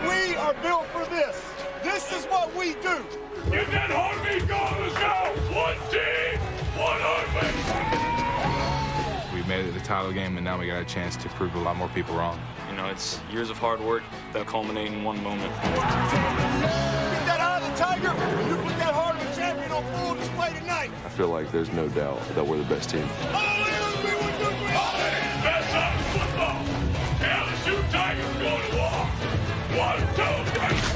We are built for this. This is what we do. Get that heartbeat going. Let's go. One team, one heartbeat. We made it to the title game, and now we got a chance to prove a lot more people wrong. You know, it's years of hard work that culminate in one moment. Get that eye of the tiger. You put that heart of a champion on full display tonight. I feel like there's no doubt that we're the best team. Best out of football. LSU Tigers going to war. 1, 2, 3.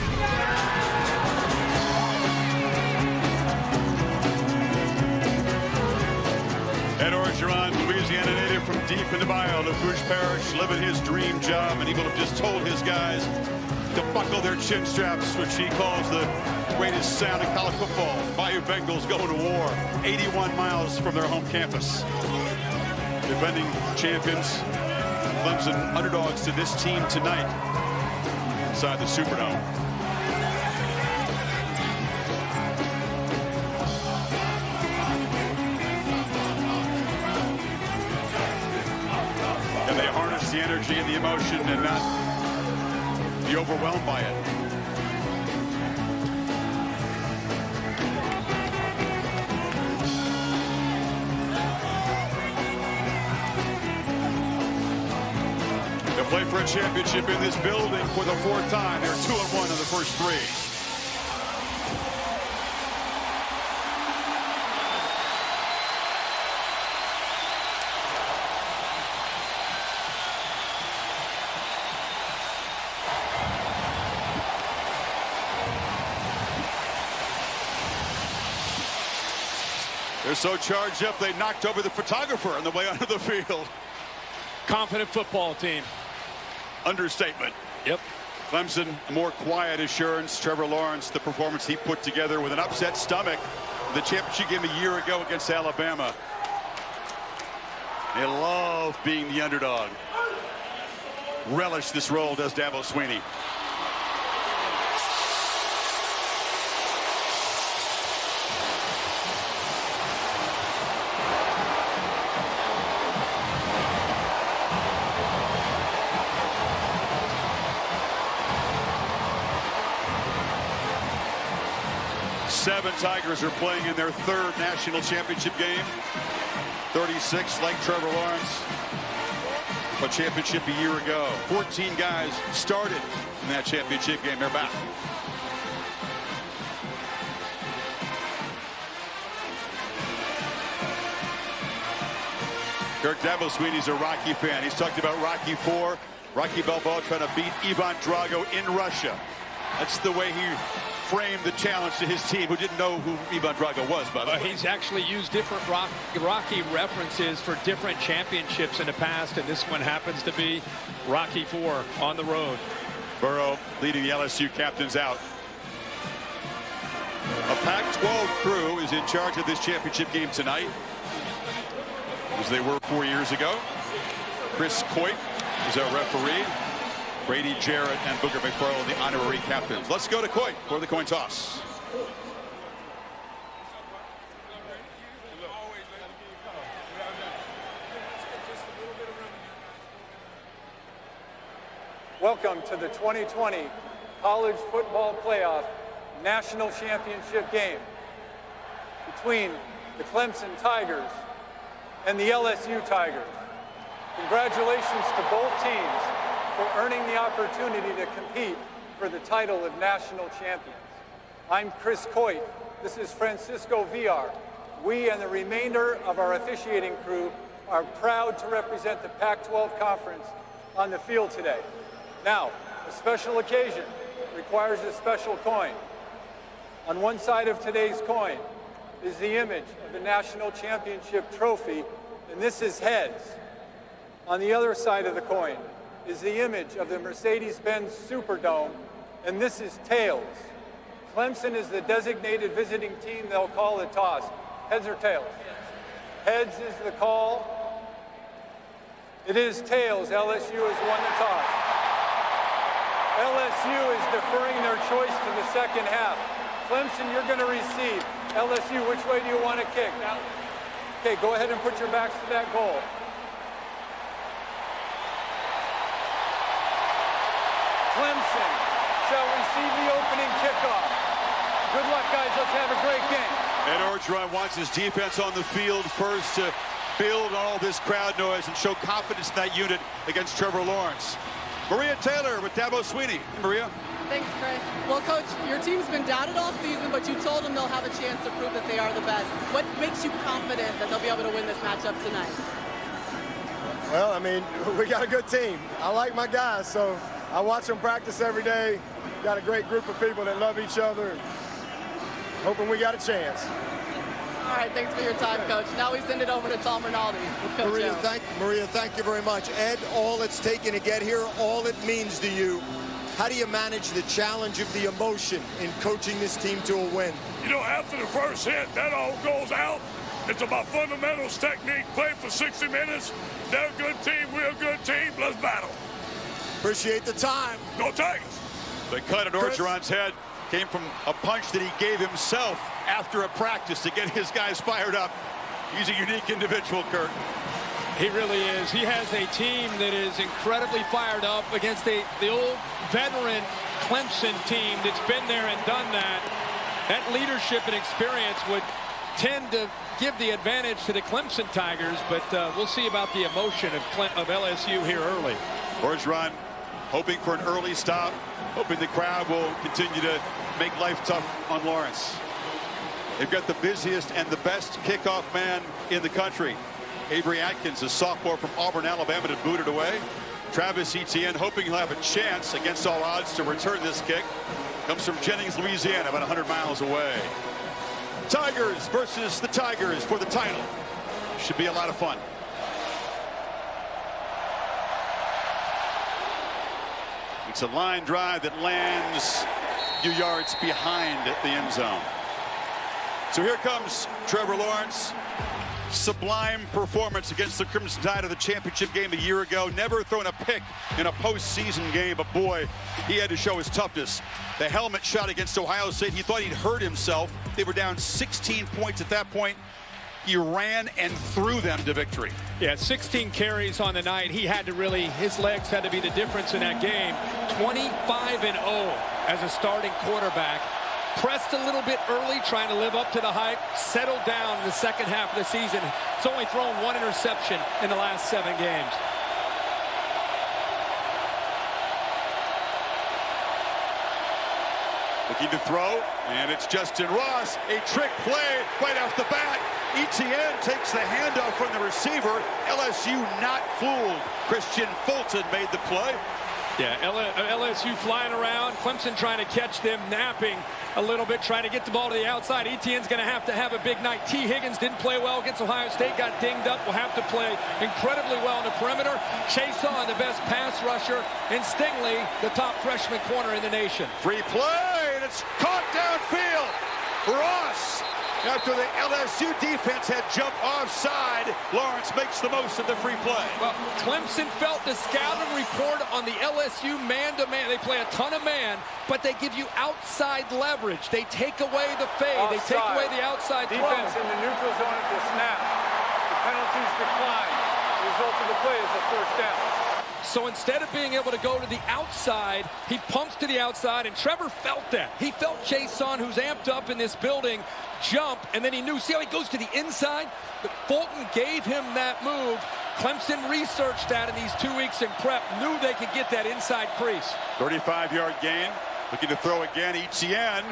Ed Orgeron, Louisiana native from deep in the bayou, Lafourche Parish, living his dream job, and he will have just told his guys to buckle their chin straps, which he calls the greatest sound in college football. Bayou Bengals going to war, 81 miles from their home campus. Defending champions, Clemson underdogs to this team tonight inside the Superdome. And they harness the energy and the emotion and not be overwhelmed by it. They play for a championship in this building for the 4th time. They're 2-1 in the first 3. They're so charged up, they knocked over the photographer on the way onto the field. Confident football team. Understatement. Yep. Clemson, a more quiet assurance. Trevor Lawrence, the performance he put together with an upset stomach. The championship game a year ago against Alabama. They love being the underdog. Relish this role, does Dabo Swinney. Seven Tigers are playing in their 3rd national championship game. 36, like Trevor Lawrence, a championship a year ago. 14 guys started in that championship game. They're back. Kirk Dabo Swinney's a Rocky fan. He's talked about Rocky IV. Rocky Balboa trying to beat Ivan Drago in Russia. That's the way he framed the challenge to his team, who didn't know who Ivan Drago was, by the way. He's actually used different Rocky references for different championships in the past, and this one happens to be Rocky IV on the road. Burrow leading the LSU captains out. A Pac-12 crew is in charge of this championship game tonight, as they were 4 years ago. Chris Coit is our referee. Brady Jarrett and Booger McFarland, the honorary captains. Let's go to Coit for the coin toss. Welcome to the 2020 College Football Playoff National Championship game between the Clemson Tigers and the LSU Tigers. Congratulations to both teams for earning the opportunity to compete for the title of national champions. I'm Chris Coit. This is Francisco Villar. We and the remainder of our officiating crew are proud to represent the Pac-12 Conference on the field today. Now, a special occasion requires a special coin. On one side of today's coin is the image of the national championship trophy, and this is heads. On the other side of the coin is the image of the Mercedes-Benz Superdome, and this is tails. Clemson is the designated visiting team. They'll call the toss. Heads or tails? Heads is the call. It is tails. LSU has won the toss. LSU is deferring their choice to the second half. Clemson, you're going to receive. LSU, which way do you want to kick? Okay, go ahead and put your backs to that goal. Clemson shall receive the opening kickoff. Good luck, guys. Let's have a great game. Ed Orgeron wants his defense on the field first to build all this crowd noise and show confidence in that unit against Trevor Lawrence. Maria Taylor with Dabo Sweeney. Maria. Thanks, Chris. Well, Coach, your team's been doubted all season, but you told them they'll have a chance to prove that they are the best. What makes you confident that they'll be able to win this matchup tonight? Well, I mean, we got a good team. I like my guys, so I watch them practice every day. Got a great group of people that love each other. And hoping we got a chance. All right, thanks for your time, Coach. Now we send it over to Tom Rinaldi with Coach Maria, thank you very much. Ed, all it's taken to get here, all it means to you. How do you manage the challenge of the emotion in coaching this team to a win? You know, after the first hit, that all goes out. It's about fundamentals, technique, play for 60 minutes. They're a good team, we're a good team. Let's battle. Appreciate the time. Go Tigers. The cut at Orgeron's head came from a punch that he gave himself after a practice to get his guys fired up. He's a unique individual, Kurt. He really is. He has a team that is incredibly fired up against the old veteran Clemson team that's been there and done that. That leadership and experience would tend to give the advantage to the Clemson Tigers, but we'll see about the emotion of LSU here early. Orgeron hoping for an early stop, hoping the crowd will continue to make life tough on Lawrence. They've got the busiest and the best kickoff man in the country. Avery Atkins, a sophomore from Auburn, Alabama, to boot it away. Travis Etienne hoping he'll have a chance against all odds to return this kick. Comes from Jennings, Louisiana, about 100 miles away. Tigers versus the Tigers for the title. Should be a lot of fun. It's a line drive that lands a few yards behind the end zone. So here comes Trevor Lawrence. Sublime performance against the Crimson Tide of the championship game a year ago. Never thrown a pick in a postseason game, but boy, he had to show his toughness. The helmet shot against Ohio State, he thought he'd hurt himself. They were down 16 points at that point. He ran and threw them to victory. Yeah, 16 carries on the night. He had to really, his legs had to be the difference in that game. 25-0 as a starting quarterback. Pressed a little bit early, trying to live up to the hype. Settled down in the second half of the season. It's only thrown one interception in the last 7 games. Looking to throw, and it's Justin Ross. A trick play right off the bat. Etienne takes the handoff from the receiver. LSU not fooled. Christian Fulton made the play. Yeah, LSU flying around. Clemson trying to catch them napping a little bit, trying to get the ball to the outside. Etienne's going to have a big night. T. Higgins didn't play well against Ohio State, got dinged up. Will have to play incredibly well on the perimeter. Chason, the best pass rusher, and Stingley, the top freshman corner in the nation. Free play, and it's caught downfield. Ross, after the LSU defense had jumped offside, Lawrence makes the most of the free play. Well, Clemson felt the scouting report on the LSU man-to-man. They play a ton of man, but they give you outside leverage. They take away the fade. Offside. They take away the outside defense throw. in the neutral zone at the snap. The penalties decline. The result of the play is a first down. So instead of being able to go to the outside, he pumps to the outside, and Trevor felt that. He felt Chason, who's amped up in this building, jump, and then he knew, see how he goes to the inside? But Fulton gave him that move. Clemson researched that in these 2 weeks in prep, knew they could get that inside crease. 35-yard gain. Looking to throw again. Etienne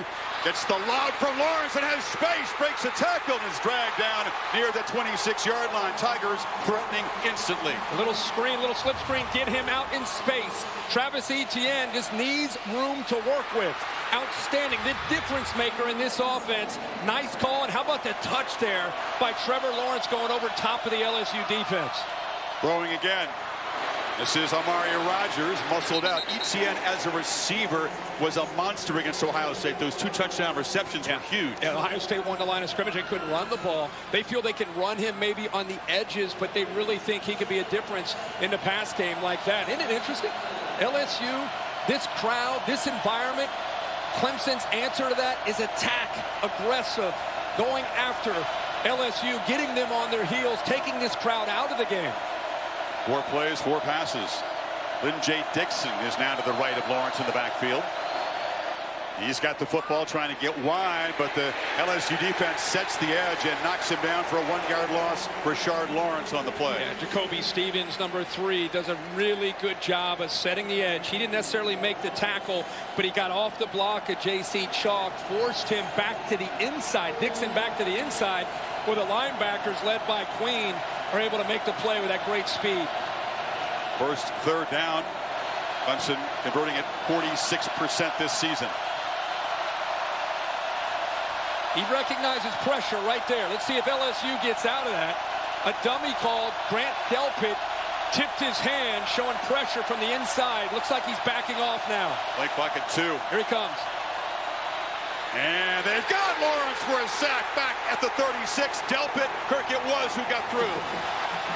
gets the lob from Lawrence and has space. Breaks a tackle and is dragged down near the 26-yard line. Tigers threatening instantly. A little screen, little slip screen, get him out in space. Travis Etienne just needs room to work with. Outstanding, the difference maker in this offense. Nice call, and how about the touch there by Trevor Lawrence going over top of the LSU defense. Throwing again. This is Amaria Rogers, muscled out. Etienne, as a receiver, was a monster against Ohio State. Those 2 touchdown receptions were huge. Yeah, Ohio State won the line of scrimmage. They couldn't run the ball. They feel they can run him maybe on the edges, but they really think he could be a difference in the pass game like that. Isn't it interesting? LSU, this crowd, this environment, Clemson's answer to that is attack, aggressive, going after LSU, getting them on their heels, taking this crowd out of the game. 4 plays, 4 passes. Lynn J. Dixon is now to the right of Lawrence in the backfield. He's got the football trying to get wide, but the LSU defense sets the edge and knocks him down for a 1-yard loss. Rashard Lawrence on the play. Yeah, Jacoby Stevens, number 3, does a really good job of setting the edge. He didn't necessarily make the tackle, but he got off the block of J.C. Chalk, forced him back to the inside. Dixon back to the inside, where the linebackers, led by Queen, are able to make the play with that great speed. First third down. Clemson converting at 46% this season. He recognizes pressure right there. Let's see if LSU gets out of that. A dummy called. Grant Delpit tipped his hand, showing pressure from the inside. Looks like he's backing off now. Play clock at 2. Here he comes. And they've got Lawrence for a sack back at the 36. Delpit, Kirk it was who got through.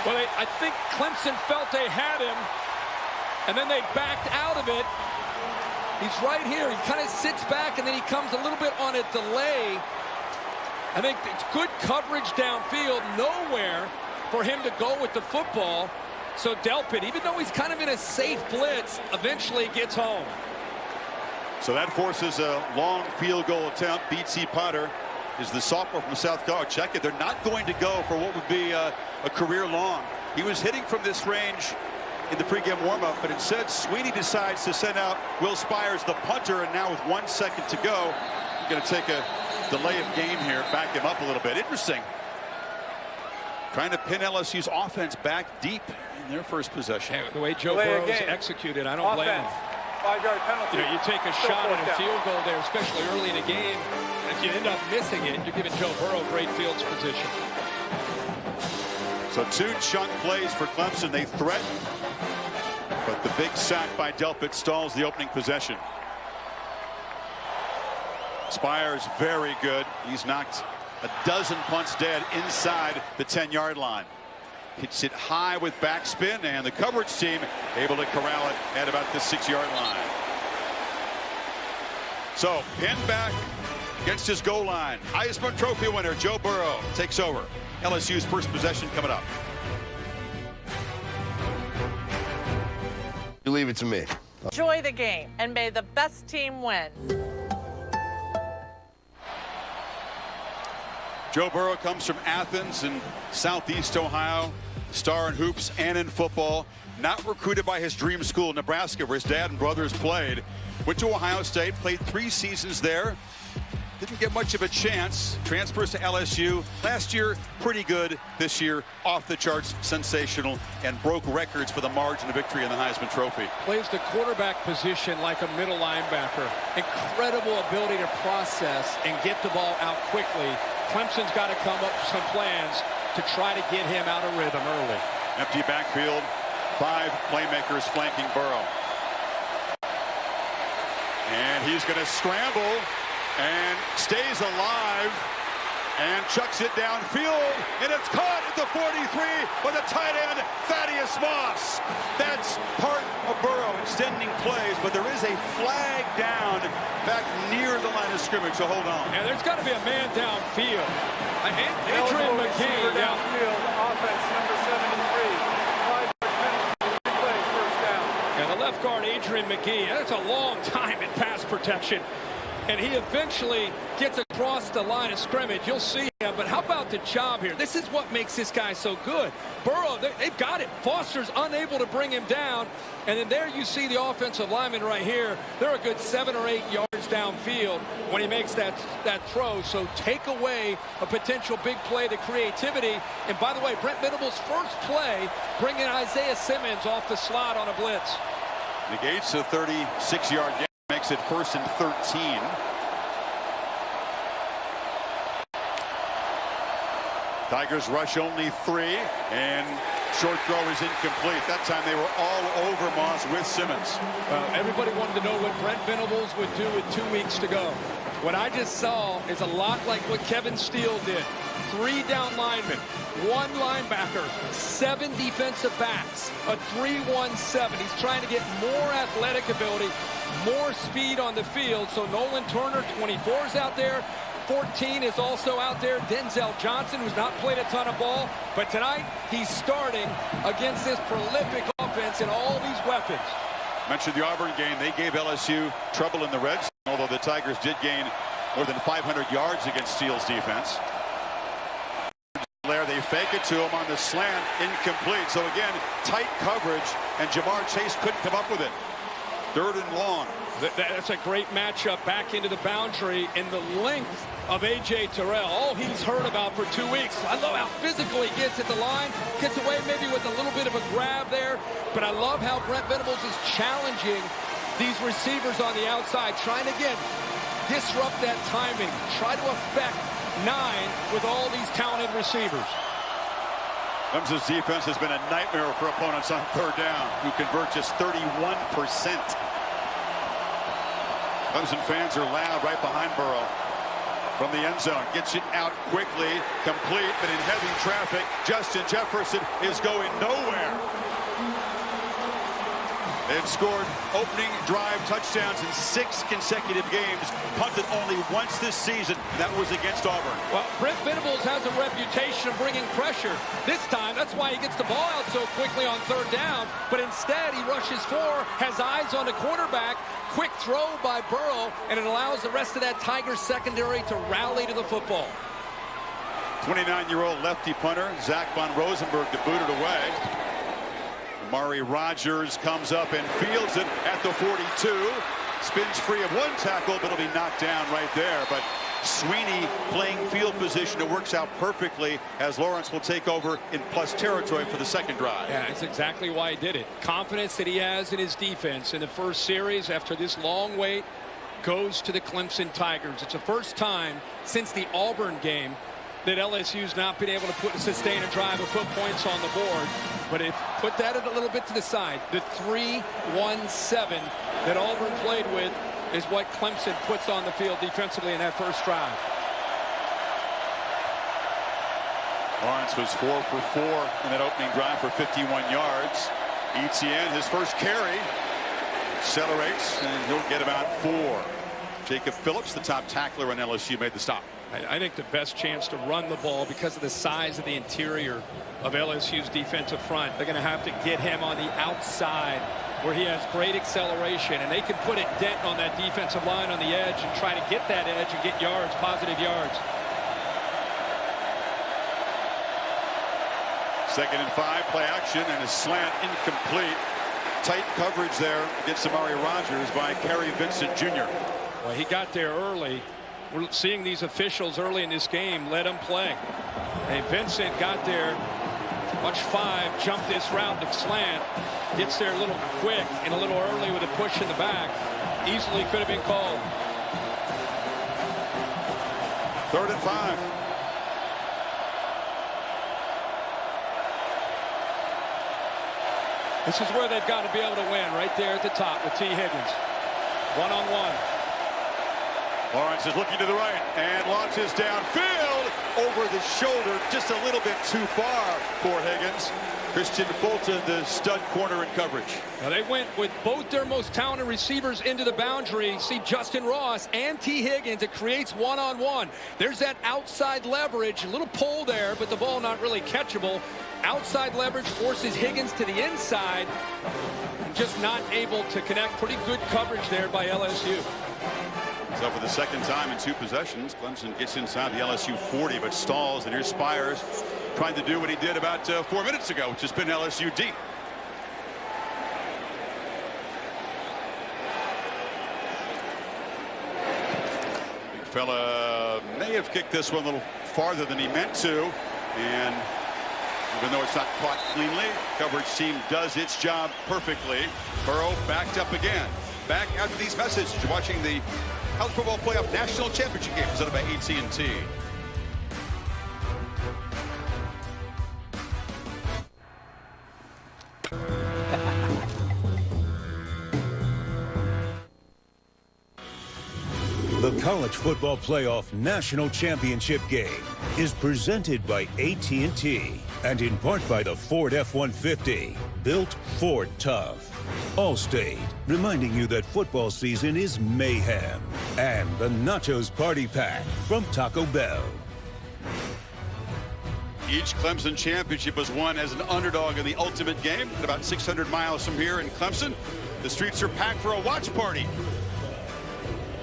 Well, I think Clemson felt they had him, and then they backed out of it. He's right here. He kind of sits back, and then he comes a little bit on a delay. I think it's good coverage downfield. Nowhere for him to go with the football. So Delpit, even though he's kind of in a safe blitz, eventually gets home. So that forces a long field goal attempt. B.T. Potter is the sophomore from South Carolina. Check it. They're not going to go for what would be a career long. He was hitting from this range in the pregame warm-up, but instead Sweeney decides to send out Will Spires, the punter, and now with 1 second to go, he's going to take a delay of game here, back him up a little bit. Interesting. Trying to pin LSU's offense back deep in their first possession. The way Joe Burrow's executed, I don't blame him. 5-yard penalty. You take a shot at a field goal there, especially early in the game. And if you end up missing it, you're giving Joe Burrow great field position. So 2 chunk plays for Clemson. They threaten, but the big sack by Delpit stalls the opening possession. Spires very good. He's knocked a dozen punts dead inside the 10-yard line. Hits it high with backspin, and the coverage team able to corral it at about the 6-yard line. So pinned back against his goal line. Heisman Trophy winner Joe Burrow takes over. LSU's first possession coming up. You leave it to me. Enjoy the game, and may the best team win. Joe Burrow comes from Athens in Southeast Ohio. Star in hoops and in football. Not recruited by his dream school, Nebraska, where his dad and brothers played. Went to Ohio State, played 3 seasons there. Didn't get much of a chance. Transfers to LSU. Last year, pretty good. This year, off the charts, sensational, and broke records for the margin of victory in the Heisman Trophy. Plays the quarterback position like a middle linebacker. Incredible ability to process and get the ball out quickly. Clemson's got to come up with some plans to try to get him out of rhythm early. Empty backfield. 5 playmakers flanking Burrow. And he's going to scramble and stays alive and chucks it downfield, and it's caught at the 43 by the tight end Thaddeus Moss. That's part of Burrow extending plays, but there is a flag down back near the line of scrimmage, so hold on. And there's got to be a man downfield. Adrian McKee downfield, offense number 73. 5-yard penalty, play, first down. And the left guard, Adrian McKee, that's a long time in pass protection. And he eventually gets across the line of scrimmage. You'll see him, but how about the job here? This is what makes this guy so good. Burrow, they've got it. Foster's unable to bring him down. And then there you see the offensive lineman right here. They're a good 7 or 8 yards downfield when he makes that throw. So take away a potential big play, the creativity. And by the way, Brent Venables' first play, bringing Isaiah Simmons off the slot on a blitz. Negates a 36-yard gain. Makes it 1st and 13. Tigers rush only 3, and short throw is incomplete. That time they were all over Moss with Simmons. Everybody wanted to know what Brent Venables would do with 2 weeks to go. What I just saw is a lot like what Kevin Steele did. 3 down linemen, 1 linebacker, 7 defensive backs, a 3-1-7. He's trying to get more athletic ability, more speed on the field. So Nolan Turner, 24, is out there. 14 is also out there. Denzel Johnson, who's not played a ton of ball, but tonight he's starting against this prolific offense and all these weapons. Mentioned the Auburn game. They gave LSU trouble in the red zone, although the Tigers did gain more than 500 yards against Steele's defense. They fake it to him on the slant, incomplete. So again, tight coverage, and Jamar Chase couldn't come up with it. 3rd and long. That's a great matchup back into the boundary, and the length of A.J. Terrell, all he's heard about for 2 weeks. I love how physical he gets at the line, gets away maybe with a little bit of a grab there, but I love how Brent Venables is challenging these receivers on the outside, trying to, again, disrupt that timing, try to affect 9 with all these talented receivers. Clemson's defense has been a nightmare for opponents on 3rd down, who convert just 31%. Clemson fans are loud right behind Burrow. From the end zone, gets it out quickly, complete, but in heavy traffic, Justin Jefferson is going nowhere. They've scored opening drive touchdowns in 6 consecutive games, punted only once this season, and that was against Auburn. Well, Brent Venables has a reputation of bringing pressure. This time, that's why he gets the ball out so quickly on 3rd down, but instead he rushes 4, has eyes on the quarterback, quick throw by Burrow, and it allows the rest of that Tigers secondary to rally to the football. 29-year-old lefty punter, Zach Von Rosenberg, to boot it away. Amari Rogers comes up and fields it at the 42. Spins free of 1 tackle, but it'll be knocked down right there. But Sweeney playing field position. It works out perfectly as Lawrence will take over in plus territory for the 2nd drive. Yeah, that's exactly why he did it. Confidence that he has in his defense in the first series after this long wait goes to the Clemson Tigers. It's the first time since the Auburn game that LSU's not been able to sustain a drive or put points on the board. But if put that a little bit to the side, the 3-1-7 that Auburn played with is what Clemson puts on the field defensively in that first drive. Lawrence was 4 for 4 in that opening drive for 51 yards. Etienne, his first carry, accelerates, and he'll get about 4. Jacob Phillips, the top tackler on LSU, made the stop. I think the best chance to run the ball because of the size of the interior of LSU's defensive front. They're going to have to get him on the outside where he has great acceleration, and they can put a dent on that defensive line on the edge and try to get that edge and get yards, positive yards. 2nd and 5, play action, and a slant incomplete. Tight coverage there against Amari Rogers by Kerry Vincent Jr. Well, he got there early. We're seeing these officials early in this game let him play. Hey, Vincent got there, watch 5, jumped this route to slant, gets there a little quick and a little early with a push in the back. Easily could have been called. 3rd and 5. This is where they've got to be able to win, right there at the top with T. Higgins. One-on-one. Lawrence is looking to the right and launches downfield over the shoulder, just a little bit too far for Higgins. Christian Fulton, the stud corner in coverage. Now they went with both their most talented receivers into the boundary. See Justin Ross and T. Higgins. It creates one-on-one. There's that outside leverage, a little pull there, but the ball not really catchable. Outside leverage forces Higgins to the inside, and just not able to connect. Pretty good coverage there by LSU. So for the 2nd time in 2 possessions, Clemson gets inside the LSU 40, but stalls, and here's Spires trying to do what he did about 4 minutes ago, which has been LSU deep. Big fella may have kicked this one a little farther than he meant to, and even though it's not caught cleanly, coverage team does its job perfectly. Burrow backed up again. Back after these messages. You're watching the College Football Playoff National Championship game presented by AT&T. The College Football Playoff National Championship game is presented by AT&T and in part by the Ford F-150, built Ford tough. Allstate, reminding you that football season is mayhem. and the Nachos Party Pack from Taco Bell. Each Clemson championship was won as an underdog in the ultimate game. About 600 miles from here in Clemson, the streets are packed for a watch party.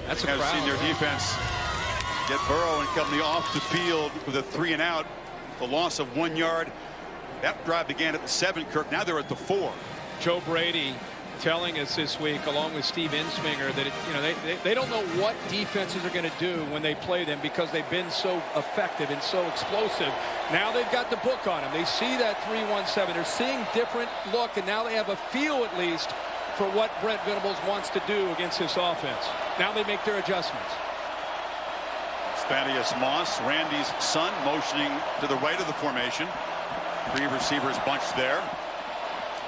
That's a I've crowd. seen their defense get Burrow and company off the field with a 3 and out. The loss of 1 yard. That drive began at the 7, Kirk. Now they're at the 4. Joe Brady telling us this week, along with Steve Insminger, that they don't know what defenses are going to do when they play them because they've been so effective and so explosive. Now they've got the book on them. They see that 3-1-7. They're seeing different look, and now they have a feel at least for what Brent Venables wants to do against this offense. Now they make their adjustments. Thaddeus Moss, Randy's son, motioning to the right of the formation. 3 receivers bunched there.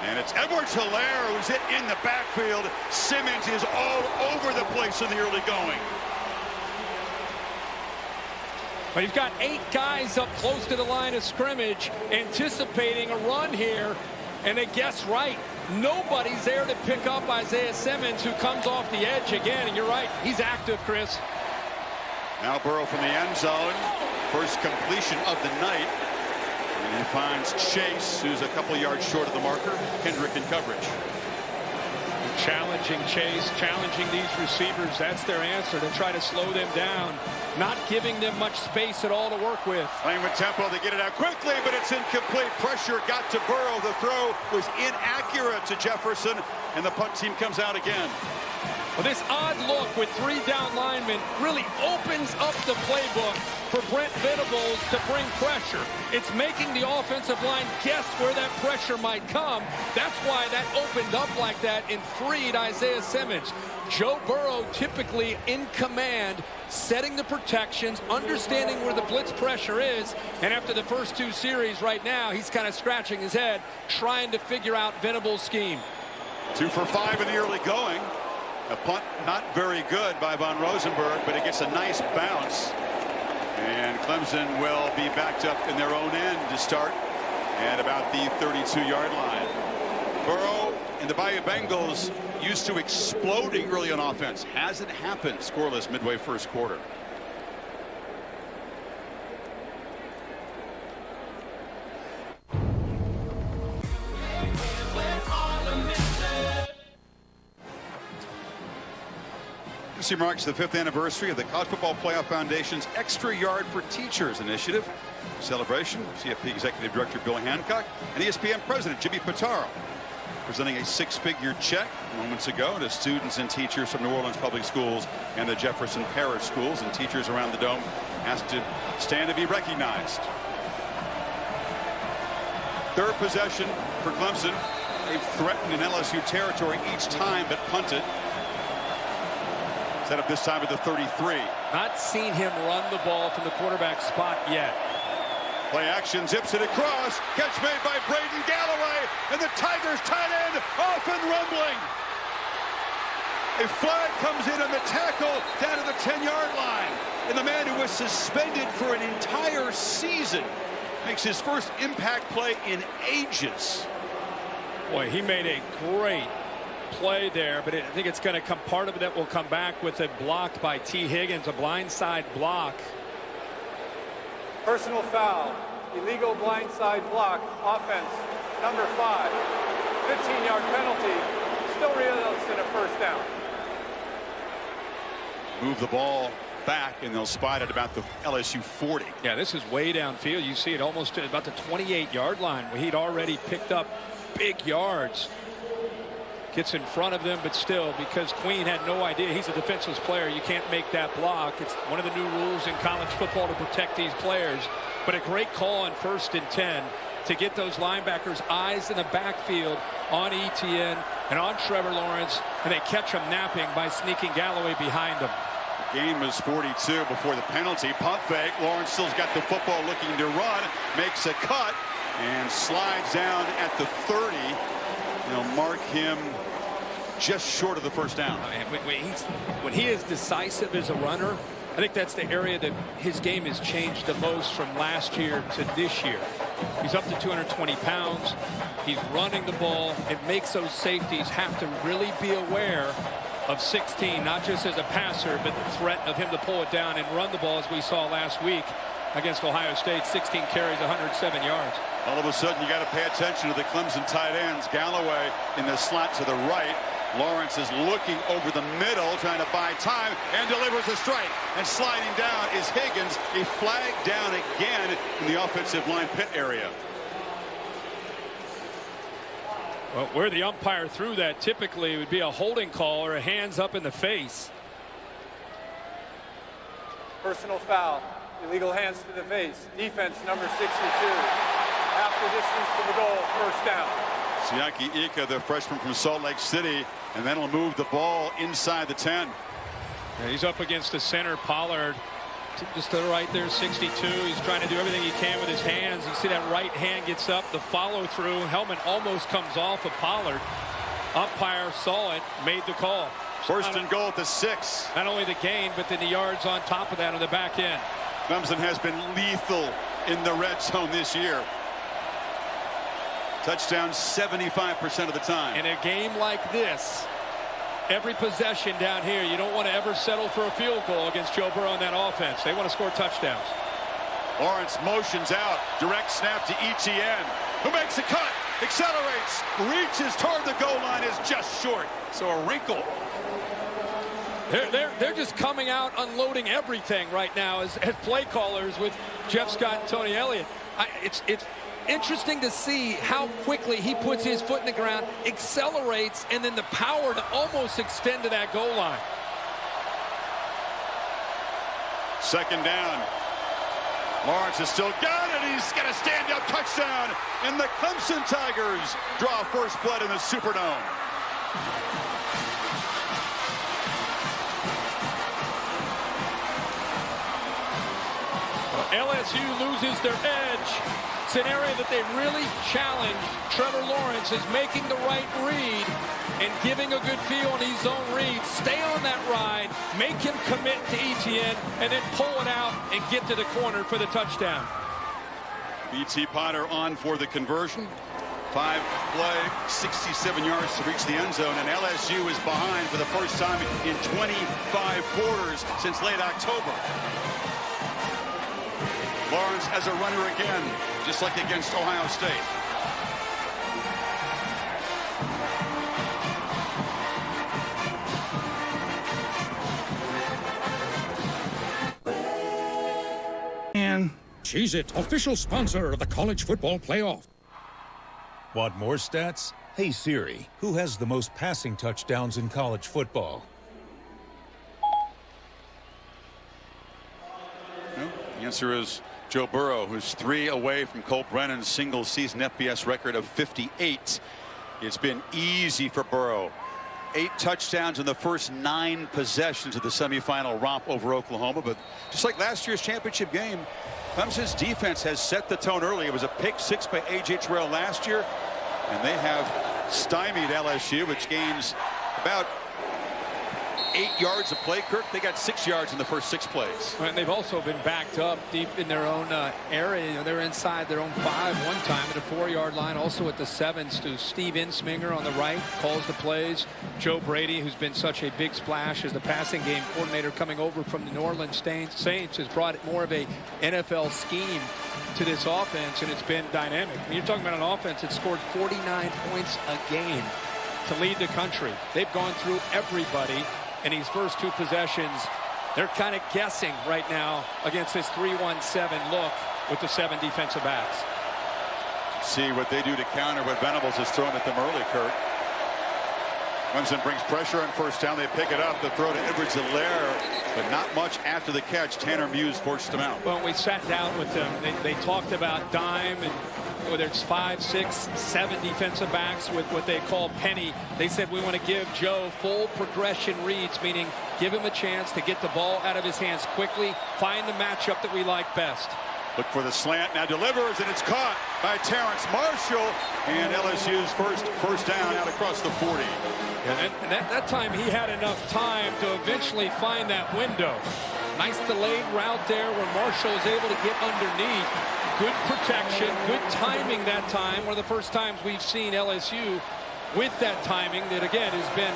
And it's Edwards-Helaire who's hit in the backfield. Simmons is all over the place in the early going. But you've got 8 guys up close to the line of scrimmage anticipating a run here, and they guess right. Nobody's there to pick up Isaiah Simmons, who comes off the edge again, and you're right, he's active, Chris. Now Burrow from the end zone. First completion of the night. And he finds Chase, who's a couple yards short of the marker. Kendrick in coverage. Challenging Chase, challenging these receivers. That's their answer, to try to slow them down. Not giving them much space at all to work with. Playing with tempo, they get it out quickly, but it's incomplete. Pressure got to Burrow. The throw was inaccurate to Jefferson, and the punt team comes out again. Well, this odd look with 3 down linemen really opens up the playbook for Brent Venables to bring pressure. It's making the offensive line guess where that pressure might come. That's why that opened up like that and freed Isaiah Simmons. Joe Burrow typically in command, setting the protections, understanding where the blitz pressure is, and after the first 2 series right now, he's kind of scratching his head, trying to figure out Venables' scheme. 2 for 5 in the early going. A punt not very good by Von Rosenberg, but it gets a nice bounce. And Clemson will be backed up in their own end to start at about the 32-yard line. Burrow and the Bayou Bengals used to exploding early on offense. Hasn't happened scoreless midway first quarter. This marks the 5th anniversary of the College Football Playoff Foundation's Extra Yard for Teachers initiative. Celebration, CFP Executive Director Bill Hancock and ESPN President Jimmy Pitaro presenting a 6-figure check moments ago to students and teachers from New Orleans Public Schools and the Jefferson Parish Schools, and teachers around the dome asked to stand to be recognized. 3rd possession for Clemson. They've threatened in LSU territory each time but punted. Set up this time at the 33. Not seen him run the ball from the quarterback spot yet. Play action, zips it across. Catch made by Braden Galloway. And the Tigers tight end off and rumbling. A flag comes in on the tackle down to the 10-yard line. And the man who was suspended for an entire season makes his first impact play in ages. Boy, he made a great play there, but I think it's going to come, part of it will come back with it blocked by T. Higgins, a blindside block. Personal foul, illegal blindside block, offense, number 5. 15-yard penalty, still results in a first down. Move the ball back, and they'll spot it about the LSU 40. Yeah, this is way downfield. You see it almost at about the 28-yard line, where he'd already picked up big yards. Gets in front of them, but still, because Queen had no idea he's a defenseless player, you can't make that block. It's one of the new rules in college football to protect these players. But a great call on 1st and 10 to get those linebackers' eyes in the backfield on Etienne and on Trevor Lawrence, and they catch him napping by sneaking Galloway behind him. The game was 42 before the penalty. Pump fake. Lawrence still's got the football, looking to run, makes a cut, and slides down at the 30. They'll mark him just short of the first down. When he is decisive as a runner, I think that's the area that his game has changed the most from last year to this year. He's up to 220 pounds. He's running the ball. It makes those safeties have to really be aware of 16, not just as a passer, but the threat of him to pull it down and run the ball as we saw last week against Ohio State. 16 carries, 107 yards. All of a sudden, you got to pay attention to the Clemson tight ends. Galloway in the slot to the right. Lawrence is looking over the middle, trying to buy time, and delivers a strike. And sliding down is Higgins. A flag down again in the offensive line pit area. Well, where the umpire threw that typically would be a holding call or a hands up in the face. Personal foul. Illegal hands to the face. Defense number 62. Half the distance to the goal. First down. Siaki Ika, the freshman from Salt Lake City, and then he'll move the ball inside the 10. Yeah, he's up against the center, Pollard. Just to the right there, 62. He's trying to do everything he can with his hands. You see that right hand gets up, the follow through. Helmet almost comes off of Pollard. Umpire saw it, made the call. First and goal at the 6. Not only the gain, but then the yards on top of that on the back end. Clemson has been lethal in the red zone this year. Touchdown 75% of the time. In a game like this, every possession down here, you don't want to ever settle for a field goal against Joe Burrow on that offense. They want to score touchdowns. Lawrence motions out. Direct snap to Etienne, who makes a cut, accelerates, reaches toward the goal line, is just short. So a wrinkle. They're just coming out unloading everything right now as play callers with Jeff Scott and Tony Elliott. It's interesting to see how quickly he puts his foot in the ground, accelerates, and then the power to almost extend to that goal line. Second down. Lawrence has still got it. He's got a stand-up touchdown. And the Clemson Tigers draw first blood in the Superdome. LSU loses their edge. It's an area that they really challenge. Trevor Lawrence is making the right read and giving a good feel on his own read. Stay on that ride, make him commit to Etienne, and then pull it out and get to the corner for the touchdown. B.T. Potter on for the conversion. 5-play, 67 yards to reach the end zone, and LSU is behind for the first time in 25 quarters since late October. Lawrence as a runner again, just like against Ohio State. And Cheez-It, official sponsor of the college football playoff. Want more stats? Hey Siri, who has the most passing touchdowns in college football? No, the answer is Joe Burrow, who's 3 away from Colt Brennan's single-season FBS record of 58. It's been easy for Burrow. 8 touchdowns in the first 9 possessions of the semifinal romp over Oklahoma. But just like last year's championship game, Clemson's defense has set the tone early. It was a pick 6 by A.J. Terrell last year, and they have stymied LSU, which gains about 8 yards of play. Kirk, they got 6 yards in the first 6 plays. And they've also been backed up deep in their own area. You know, they're inside their own 5 one time at the 4-yard line, also at the 7s to Steve Insminger on the right, calls the plays. Joe Brady, who's been such a big splash as the passing game coordinator coming over from the New Orleans Saints, has brought more of a NFL scheme to this offense, and it's been dynamic. I mean, you're talking about an offense that scored 49 points a game to lead the country. They've gone through everybody. In these first 2 possessions, they're kind of guessing right now against this 3-1-7 look with the 7 defensive backs. See what they do to counter what Venables has thrown at them early, Kurt. Clemson brings pressure on first down. They pick it up. The throw to Edwards-Helaire, but not much after the catch. Tanner Muse forced them out. Well, we sat down with them. They talked about dime and whether it's 5, 6, 7 defensive backs with what they call penny. They said we want to give Joe full progression reads, meaning give him a chance to get the ball out of his hands quickly, find the matchup that we like best. Look for the slant, now delivers, and it's caught by Terrence Marshall, and LSU's first down out across the 40. And that time he had enough time to eventually find that window. Nice delayed route there where Marshall is able to get underneath. Good protection, good timing that time. One of the first times we've seen LSU with that timing that, again, has been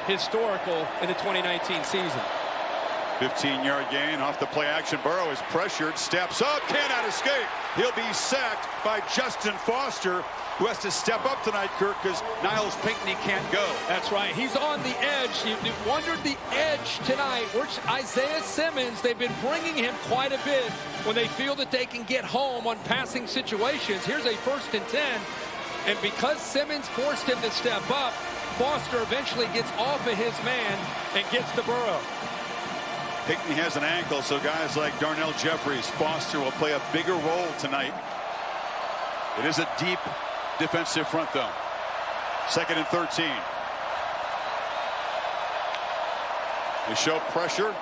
historical in the 2019 season. 15-yard gain off the play action. Burrow is pressured, steps up, cannot escape. He'll be sacked by Justin Foster, who has to step up tonight, Kirk, because Niles Pinckney can't go. That's right. He's on the edge. You wondered the edge tonight. Isaiah Simmons, they've been bringing him quite a bit when they feel that they can get home on passing situations. Here's a 1st and 10. And because Simmons forced him to step up, Foster eventually gets off of his man and gets to Burrow. Pinckney has an ankle, so guys like Darnell Jeffries, Foster will play a bigger role tonight. It is a deep defensive front, though. 2nd and 13. They show pressure.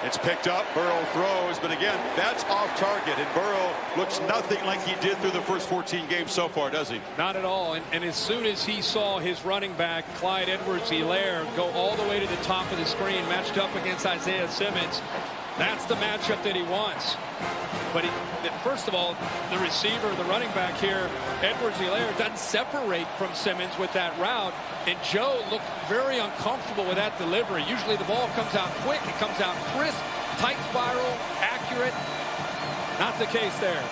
It's picked up. Burrow throws, but again, that's off target. And Burrow looks nothing like he did through the first 14 games so far, does he? Not at all. And as soon as he saw his running back, Clyde Edwards-Helaire, go all the way to the top of the screen, matched up against Isaiah Simmons, that's the matchup that he wants. But first of all, the receiver, the running back here, Edwards-Helaire, doesn't separate from Simmons with that route. And Joe looked very uncomfortable with that delivery. Usually the ball comes out quick. It comes out crisp, tight spiral, accurate. Not the case there.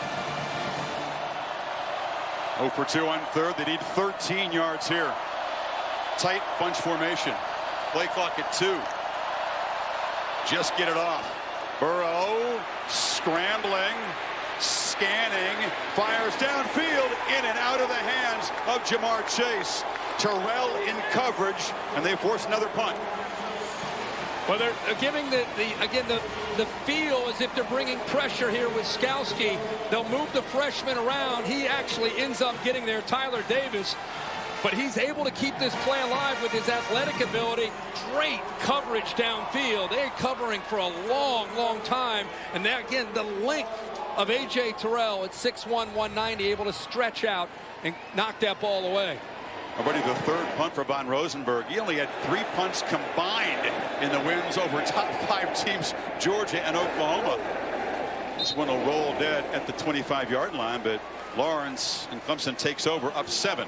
0 for 2 on 3rd. They need 13 yards here. Tight bunch formation. Play clock at 2. Just get it off. Burrow scrambling, scanning, fires downfield, in and out of the hands of Jamar Chase. Terrell in coverage, and they force another punt. Well, they're giving the feel as if they're bringing pressure here with Skowski. They'll move the freshman around. He actually ends up getting there, Tyler Davis. But he's able to keep this play alive with his athletic ability. Great coverage downfield. They're covering for a long, long time. And now, again, the length of A.J. Terrell at 6'1", 190, able to stretch out and knock that ball away. Already the 3rd punt for Von Rosenberg. He only had 3 punts combined in the wins over top 5 teams, Georgia and Oklahoma. This one will roll dead at the 25-yard line, but Lawrence and Clemson takes over, up 7.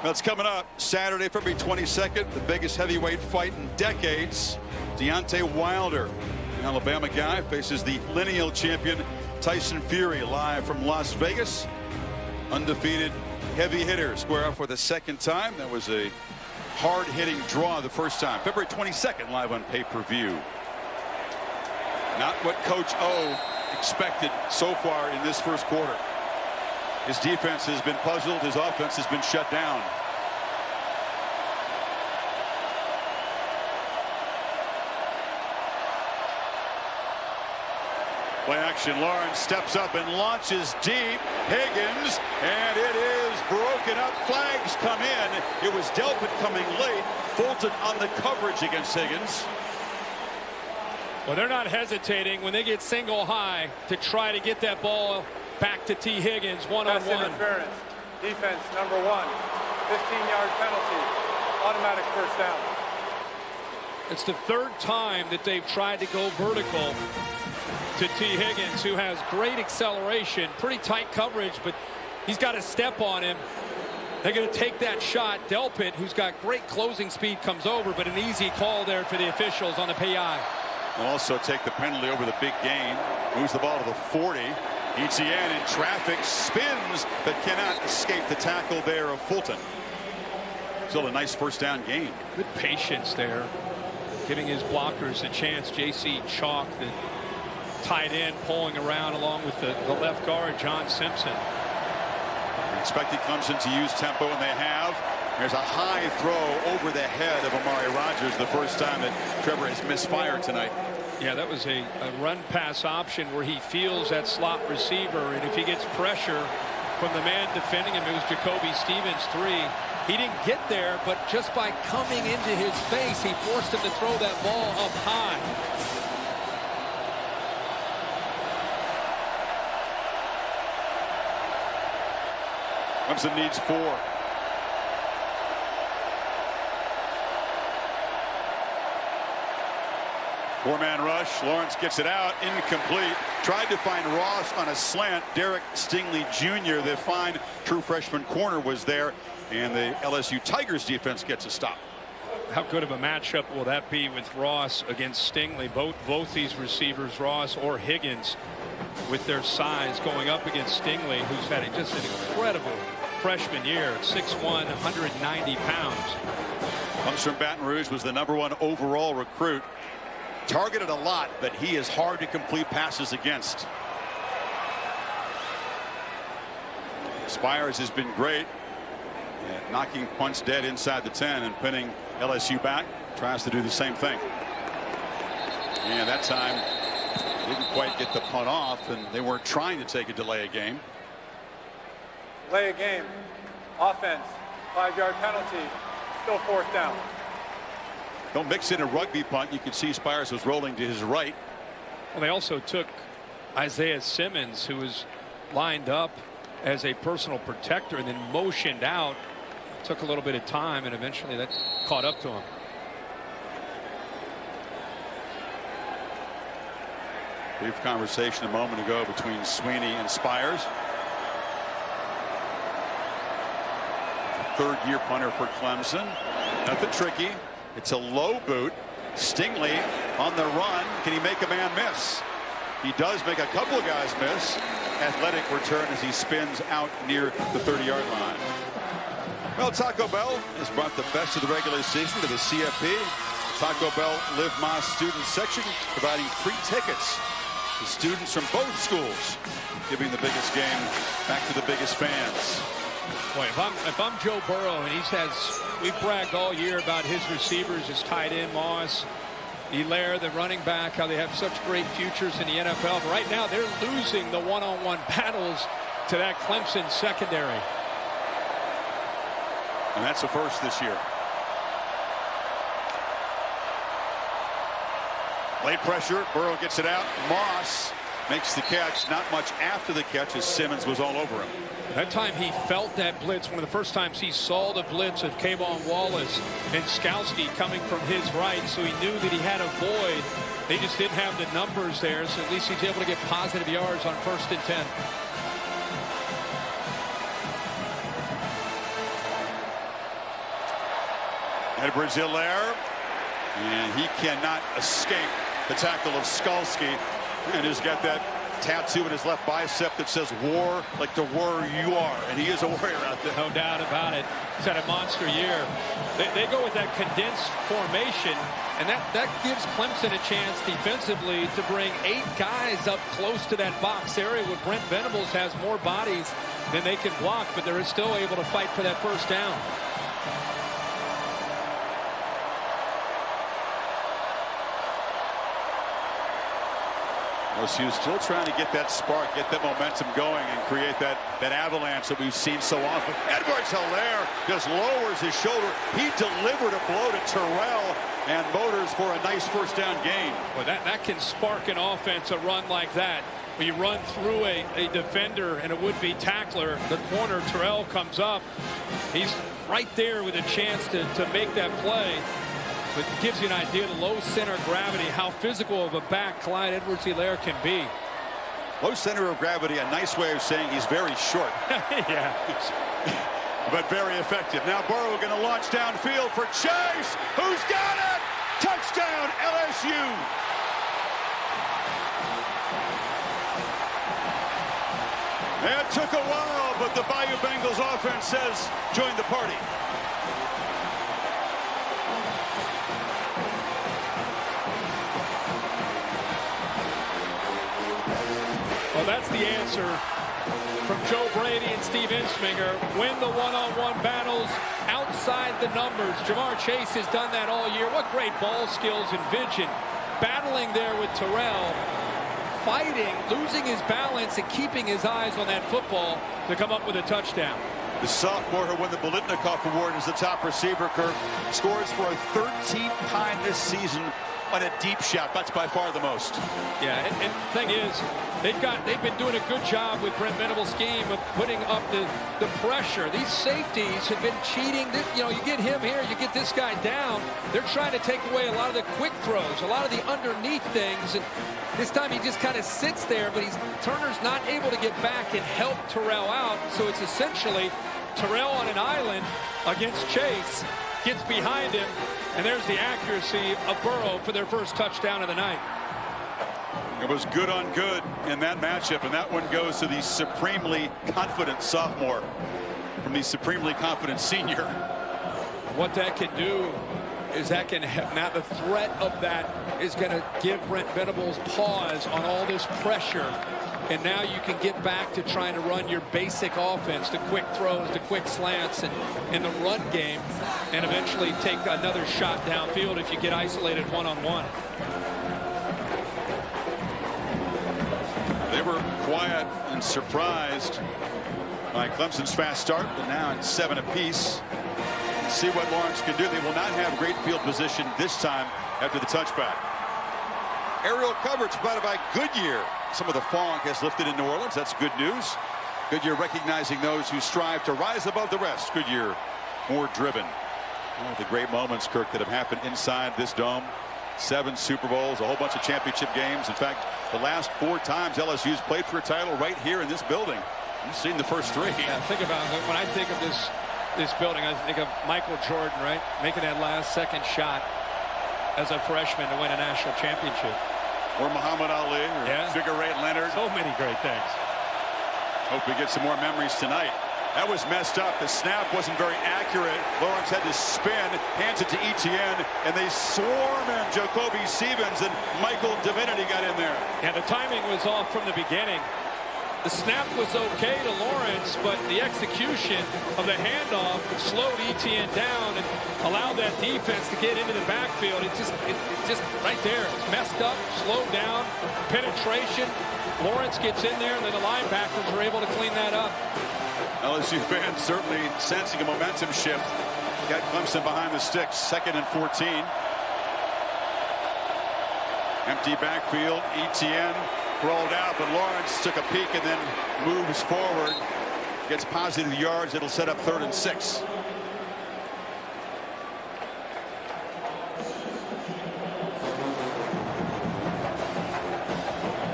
Well, it's coming up Saturday, February 22nd, the biggest heavyweight fight in decades. Deontay Wilder, an Alabama guy, faces the lineal champion Tyson Fury, live from Las Vegas. Undefeated heavy hitter square off for the 2nd time. That was a hard-hitting draw the first time. February 22nd, live on pay-per-view. Not what Coach O expected so far in this first quarter. His defense has been puzzled. His offense has been shut down. Play action. Lawrence steps up and launches deep. Higgins, and it is broken up. Flags come in. It was Delpit coming late. Fulton on the coverage against Higgins. Well, they're not hesitating when they get single high to try to get that ball back to T. Higgins, one-on-one. Pass interference. Defense number 1. 15-yard penalty. Automatic 1st down. It's the 3rd time that they've tried to go vertical to T. Higgins, who has great acceleration, pretty tight coverage, but he's got a step on him. They're going to take that shot. Delpit, who's got great closing speed, comes over, but an easy call there for the officials on the PI. Will also take the penalty over the big gain. Moves the ball to the 40. Etienne in traffic, spins, but cannot escape the tackle there of Fulton. Still a nice 1st down gain. Good patience there, giving his blockers a chance. J.C. Chalk, the tight end, pulling around along with the left guard, John Simpson. Expecting Clemson to use tempo, and they have. There's a high throw over the head of Amari Rodgers, the first time that Trevor has misfired tonight. Yeah, that was a run-pass option where he feels that slot receiver, and if he gets pressure from the man defending him, it was Jacoby Stevens, 3. He didn't get there, but just by coming into his face, he forced him to throw that ball up high. Clemson needs 4. Four-man rush. Lawrence gets it out. Incomplete. Tried to find Ross on a slant. Derek Stingley Jr., the fine true freshman corner, was there. And the LSU Tigers defense gets a stop. How good of a matchup will that be with Ross against Stingley? Both these receivers, Ross or Higgins, with their size going up against Stingley, who's had just an incredible freshman year, 6'1", 190 pounds. Comes from Baton Rouge, was the #1 overall recruit. Targeted a lot, but he is hard to complete passes against. Spires has been great at knocking punts dead inside the 10 and pinning LSU back. Tries to do the same thing. And that time didn't quite get the punt off, and they weren't trying to take a delay a game. Delay a game. Offense. 5-yard penalty. Still 4th down. Don't mix in a rugby punt. You can see Spires was rolling to his right. Well, they also took Isaiah Simmons, who was lined up as a personal protector, and then motioned out. Took a little bit of time, and eventually that caught up to him. Brief conversation a moment ago between Sweeney and Spires. Third-year punter for Clemson. Nothing tricky. It's a low boot. Stingley on the run. Can he make a man miss? He does make a couple of guys miss. Athletic return as he spins out near the 30-yard line. Well, Taco Bell has brought the best of the regular season to the CFP. Taco Bell Live Más student section, providing free tickets to students from both schools, giving the biggest game back to the biggest fans. Boy, if I'm Joe Burrow, and we've bragged all year about his receivers, his tight end Moss, Hilaire, the running back, how they have such great futures in the NFL. But right now, they're losing the one-on-one battles to that Clemson secondary. And that's the first this year. Late pressure. Burrow gets it out. Moss makes the catch. Not much after the catch as Simmons was all over him. That time he felt that blitz. One of the first times he saw the blitz of K'Von Wallace and Skowski coming from his right, so he knew that he had a void. They just didn't have the numbers there, so at least he's able to get positive yards on 1st and 10. Edwards Hilaire, and he cannot escape the tackle of Skowski, and has got that tattoo in his left bicep that says war like the warrior you are, and he is a warrior out there. No doubt about it. He's had a monster year. They go with that condensed formation, and that gives Clemson a chance defensively to bring 8 guys up close to that box area where Brent Venables has more bodies than they can block, but they're still able to fight for that 1st down. LSU still trying to get that spark, get that momentum going, and create that avalanche that we've seen so often. Edwards Hilaire just lowers his shoulder. He delivered a blow to Terrell and Motors for a nice 1st down gain. Well, that can spark an offense, a run like that. When you run through a defender and a would-be tackler, the corner, Terrell, comes up. He's right there with a chance to make that play. But it gives you an idea of the low center of gravity, how physical of a back Clyde Edwards-Hilaire can be. Low center of gravity, a nice way of saying he's very short. Yeah. But very effective. Now Burrow going to launch downfield for Chase. Who's got it? Touchdown, LSU. It took a while, but the Bayou Bengals offense says join the party. Well, that's the answer from Joe Brady and Steve Ensminger. Win the one-on-one battles outside the numbers. Jamar Chase has done that all year. What great ball skills and vision. Battling there with Terrell. Fighting, losing his balance, and keeping his eyes on that football to come up with a touchdown. The sophomore who won the Bolitnikoff Award as the top receiver, Kirk, scores for a 13th time this season on a deep shot. That's by far the most. Yeah, and the thing is, they've been doing a good job with Brent Venables' scheme of putting up the pressure. These safeties have been cheating. You know, you get him here, you get this guy down. They're trying to take away a lot of the quick throws, a lot of the underneath things. And this time he just kind of sits there, but Turner's not able to get back and help Terrell out. So it's essentially Terrell on an island against Chase. gets behind him, and there's the accuracy of Burrow for their first touchdown of the night. It was good on good in that matchup, and that one goes to the supremely confident sophomore from the supremely confident senior. What that can do is that can now the threat of that is going to give Brent Venables pause on all this pressure, and now you can get back to trying to run your basic offense, the quick throws, the quick slants, and in the run game, and eventually take another shot downfield if you get isolated one-on-one. They were quiet and surprised by Clemson's fast start, but now it's 7 apiece. See what Lawrence can do. They will not have great field position this time after the touchback. Aerial coverage provided by Goodyear. Some of the fog has lifted in New Orleans. That's good news. Goodyear recognizing those who strive to rise above the rest. Goodyear more driven. One of the great moments, Kirk, that have happened inside this dome. 7 Super Bowls, a whole bunch of championship games. In fact, the last 4 times LSU's played for a title right here in this building. You've seen the first 3. Yeah, think about it. When I think of this building, I think of Michael Jordan, right? Making that last second shot as a freshman to win a national championship. Or Muhammad Ali, or Figure 8 Leonard. So many great things. Hope we get some more memories tonight. That was messed up. The snap wasn't very accurate. Lawrence had to spin, hands it to Etienne, and they swarm him. Jacoby Stevens and Michael Divinity got in there. Yeah, the timing was off from the beginning. The snap was okay to Lawrence, but the execution of the handoff slowed Etienne down and allowed that defense to get into the backfield. It just right there. It's messed up, slowed down, penetration. Lawrence gets in there, and then the linebackers were able to clean that up. LSU fans certainly sensing a momentum shift. Got Clemson behind the sticks, 2nd and 14. Empty backfield. Etienne rolled out, but Lawrence took a peek and then moves forward. Gets positive yards. It'll set up 3rd and 6.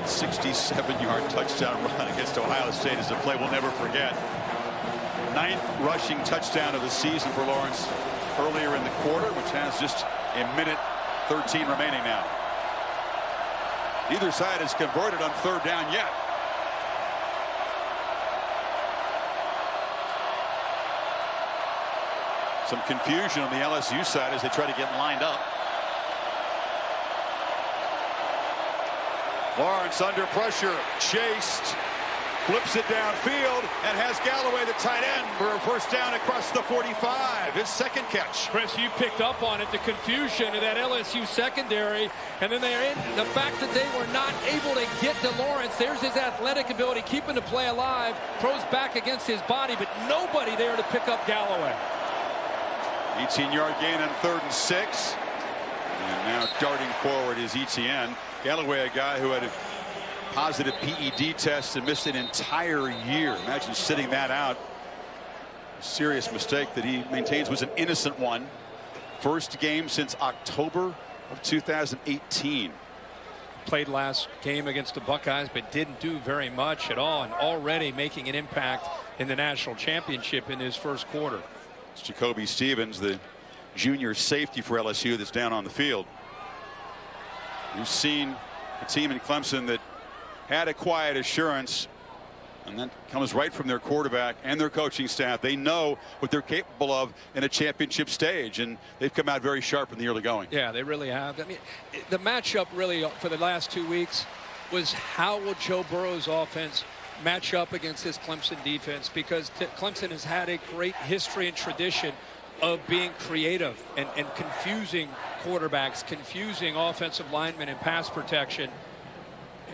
'67-yard touchdown run against Ohio State is a play we'll never forget. 9th rushing touchdown of the season for Lawrence earlier in the quarter, which has just a minute 13 remaining now. Neither side has converted on 3rd down yet. Some confusion on the LSU side as they try to get lined up. Lawrence under pressure, chased, flips it downfield, and has Galloway, the tight end, for a first down across the 45. His 2nd catch. Chris, you picked up on it, the confusion of that LSU secondary, and then they're in the fact that they were not able to get to Lawrence. There's his athletic ability, keeping the play alive, throws back against his body, but nobody there to pick up Galloway. 18-yard gain on 3rd and 6. And now darting forward is Etienne. Galloway, a guy who had a positive PED test and missed an entire year. Imagine sitting that out. A serious mistake that he maintains was an innocent one. First game since October of 2018. Played last game against the Buckeyes, but didn't do very much at all, and already making an impact in the national championship in his first quarter. It's Jacoby Stevens, the junior safety for LSU, that's down on the field. You've seen a team in Clemson that had a quiet assurance, and that comes right from their quarterback and their coaching staff. They know what they're capable of in a championship stage, and they've come out very sharp in the early going. Yeah, they really have. I mean, the matchup really for the last 2 weeks was how will Joe Burrow's offense match up against this Clemson defense, because Clemson has had a great history and tradition of being creative and confusing quarterbacks, confusing offensive linemen and pass protection.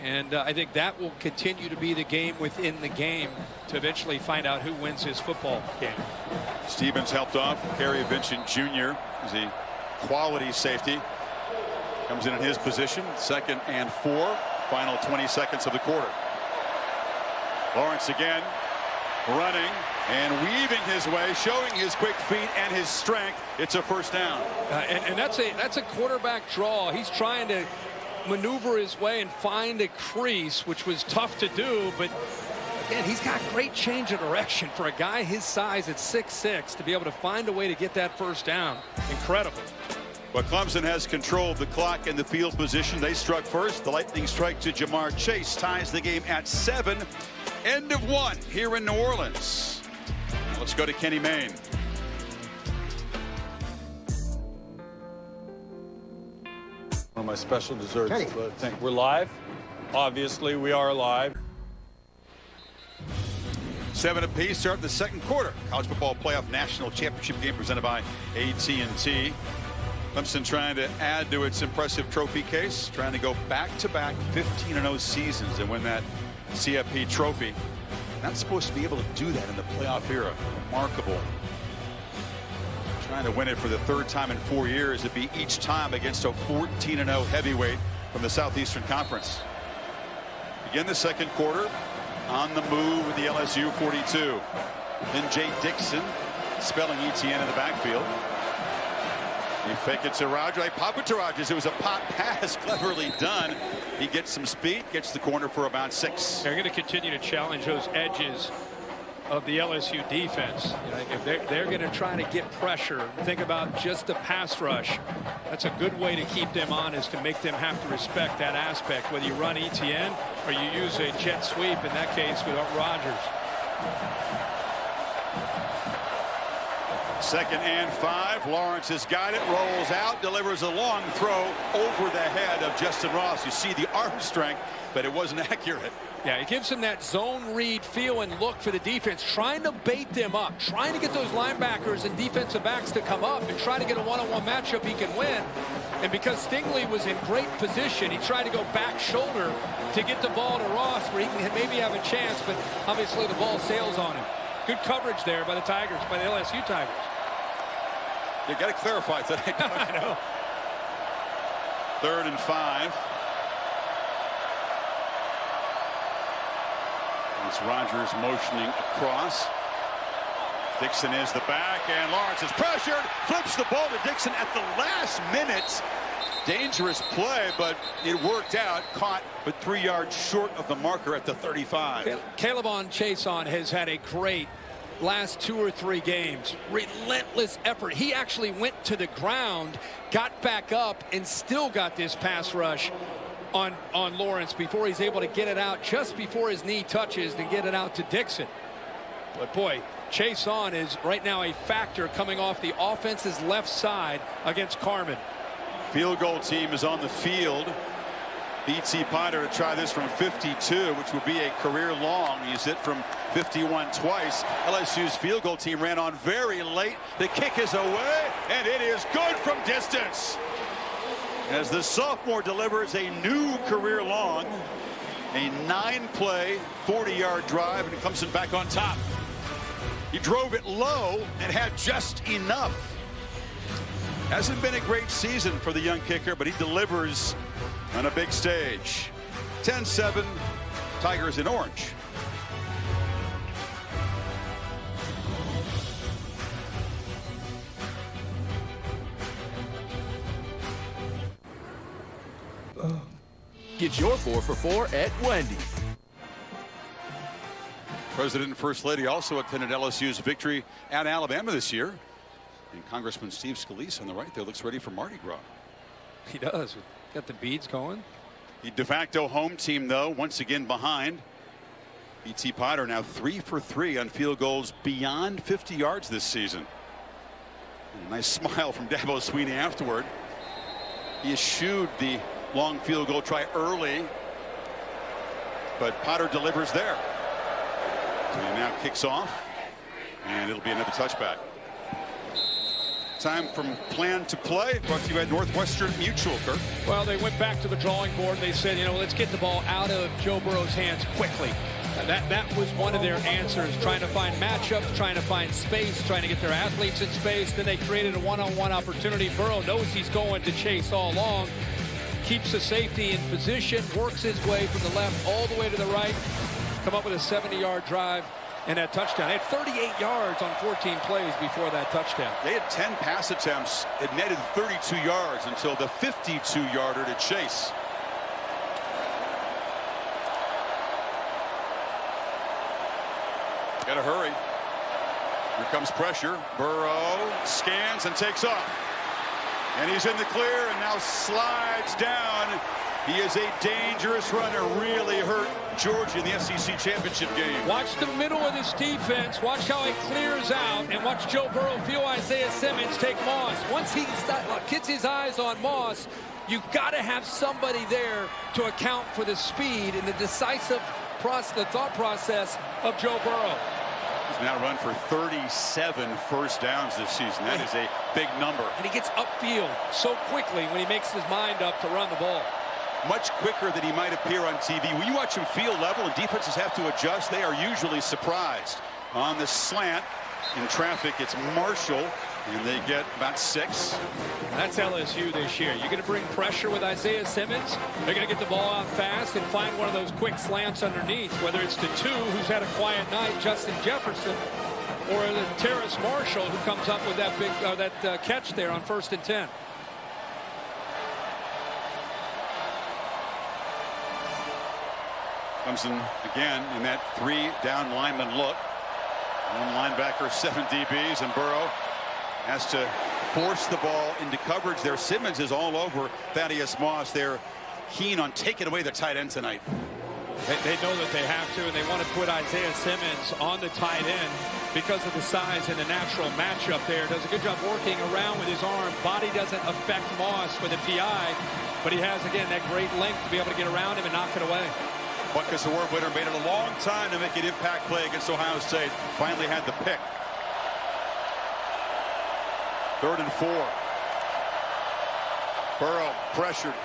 And I think that will continue to be the game within the game to eventually find out who wins this football game. Stevens helped off. Gary Vincent Jr. is a quality safety. Comes in his position. 2nd and 4. Final 20 seconds of the quarter. Lawrence again running and weaving his way, showing his quick feet and his strength. It's a first down. And that's a quarterback draw. He's trying to maneuver his way and find a crease, which was tough to do, but Again, he's got great change of direction for a guy his size at 6'6", to be able to find a way to get that first down. Incredible. Well, Clemson has control of the clock and the field position. They struck first. The lightning strike to Jamar Chase ties the game at 7. End of 1 here in New Orleans. Now let's go to Kenny Mayne. One of my special desserts. But I think we're live. Obviously, we are live. 7 apiece. Start the second quarter. College football playoff national championship game presented by AT&T. Clemson trying to add to its impressive trophy case, trying to go back-to-back 15-0 seasons and win that CFP trophy. Not supposed to be able to do that in the playoff era. Remarkable. Trying to win it for the 3rd time in 4 years. It'd be each time against a 14-0 heavyweight from the Southeastern Conference. Begin the second quarter on the move with the LSU 42. Then Jay Dixon spelling ETN in the backfield. You fake it to Rogers. They pop it to Rogers. It was a pop pass, cleverly done. He gets some speed, gets the corner for about 6. They're going to continue to challenge those edges of the LSU defense. You know, if they're going to try to get pressure, think about just the pass rush. That's a good way to keep them honest, to make them have to respect that aspect, whether you run ETN or you use a jet sweep, in that case with Rogers. 2nd and 5. Lawrence has got it, rolls out, delivers a long throw over the head of Justin Ross. You see the arm strength, but it wasn't accurate. Yeah, it gives him that zone read feel and look for the defense, trying to bait them up, trying to get those linebackers and defensive backs to come up and try to get a one-on-one matchup he can win. And because Stingley was in great position, he tried to go back shoulder to get the ball to Ross where he can maybe have a chance, but obviously the ball sails on him. Good coverage there by the Tigers, by the LSU Tigers. You got to clarify today. I know. 3rd and 5. It's Rogers motioning across. Dixon is the back, and Lawrence is pressured. Flips the ball to Dixon at the last minute. Dangerous play, but it worked out. Caught, but 3 yards short of the marker at the 35. Caleb Chason has had a great last 2 or 3 games. Relentless effort. He actually went to the ground, got back up, and still got this pass rush on Lawrence before he's able to get it out just before his knee touches and get it out to Dixon. But boy, Chason is right now a factor coming off the offense's left side against Carmen. Field goal team is on the field. BT Potter to try this from 52, which would be a career long. He's hit from 51 twice. LSU's field goal team ran on very late. The kick is away, and it is good from distance. As the sophomore delivers a new career long, a 9-play, 40-yard drive, and Clemson back on top. He drove it low and had just enough. Hasn't been a great season for the young kicker, but he delivers on a big stage. 10-7, Tigers in orange. Get your 4 for $4 at Wendy's. President and First Lady also attended LSU's victory at Alabama this year. And Congressman Steve Scalise on the right there looks ready for Mardi Gras. He does. Got the beads going. The de facto home team, though, once again behind. BT Potter now 3 for 3 on field goals beyond 50 yards this season. And a nice smile from Dabo Sweeney afterward. He eschewed the long field goal try early, but Potter delivers there. So he now kicks off, and it'll be another touchback. Time from plan to play. Brought to you at Northwestern Mutual, Kirk. Well, they went back to the drawing board. They said, you know, let's get the ball out of Joe Burrow's hands quickly. That was one of their answers, trying to find matchups, trying to find space, trying to get their athletes in space. Then they created a one-on-one opportunity. Burrow knows he's going to chase all along. Keeps the safety in position, works his way from the left all the way to the right. Come up with a 70-yard drive and that touchdown. They had 38 yards on 14 plays before that touchdown. They had 10 pass attempts. It netted 32 yards until the 52-yarder to Chase. Got to hurry. Here comes pressure. Burrow scans and takes off. And he's in the clear and now slides down. He is a dangerous runner. Really hurt Georgia in the SEC championship game. Watch the middle of this defense. Watch how it clears out. And watch Joe Burrow feel Isaiah Simmons take Moss. Once he gets his eyes on Moss, you've got to have somebody there to account for the speed and the decisive the thought process of Joe Burrow. He's now run for 37 first downs this season. That is a big number. And he gets upfield so quickly when he makes his mind up to run the ball. Much quicker than he might appear on TV. When you watch him field level and defenses have to adjust, they are usually surprised. On the slant in traffic, it's Marshall, and they get about 6. That's LSU this year. You're going to bring pressure with Isaiah Simmons. They're going to get the ball out fast and find one of those quick slants underneath, whether it's the 2 who's had a quiet night, Justin Jefferson, or the Terrace Marshall who comes up with that big catch there on 1st and 10. Clemson again in that 3-down lineman look. 1 linebacker, 7 DBs, and Burrow has to force the ball into coverage there. Simmons is all over Thaddeus Moss. They're keen on taking away the tight end tonight. They know that they have to, and they want to put Isaiah Simmons on the tight end because of the size and the natural matchup there. Does a good job working around with his arm. Body doesn't affect Moss with a PI, but he has, again, that great length to be able to get around him and knock it away. Butkus Award winner, made it a long time to make an impact play against Ohio State. Finally had the pick. 3rd and 4. Burrow pressured.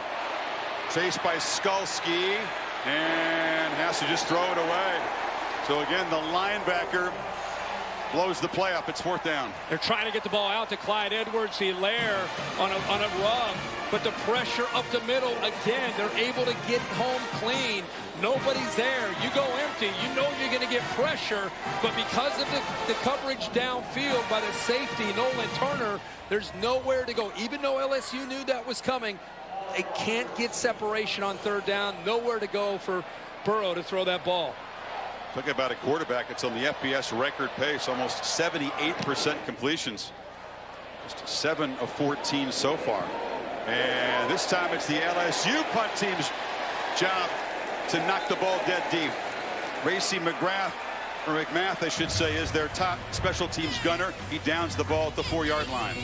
Chased by Skalski. And has to just throw it away. So again, the linebacker blows the play up. It's 4th down. They're trying to get the ball out to Clyde Edwards-Helaire on a run. But the pressure up the middle, again, they're able to get home clean. Nobody's there. You go empty. You know you're going to get pressure. But because of the coverage downfield by the safety, Nolan Turner, there's nowhere to go. Even though LSU knew that was coming, they can't get separation on 3rd down. Nowhere to go for Burrow to throw that ball. Talking about a quarterback, it's on the FBS record pace, almost 78% completions. Just 7 of 14 so far. And this time it's the LSU punt team's job to knock the ball dead deep. Racy McGrath, or McMath, I should say, is their top special teams gunner. He downs the ball at the 4-yard line.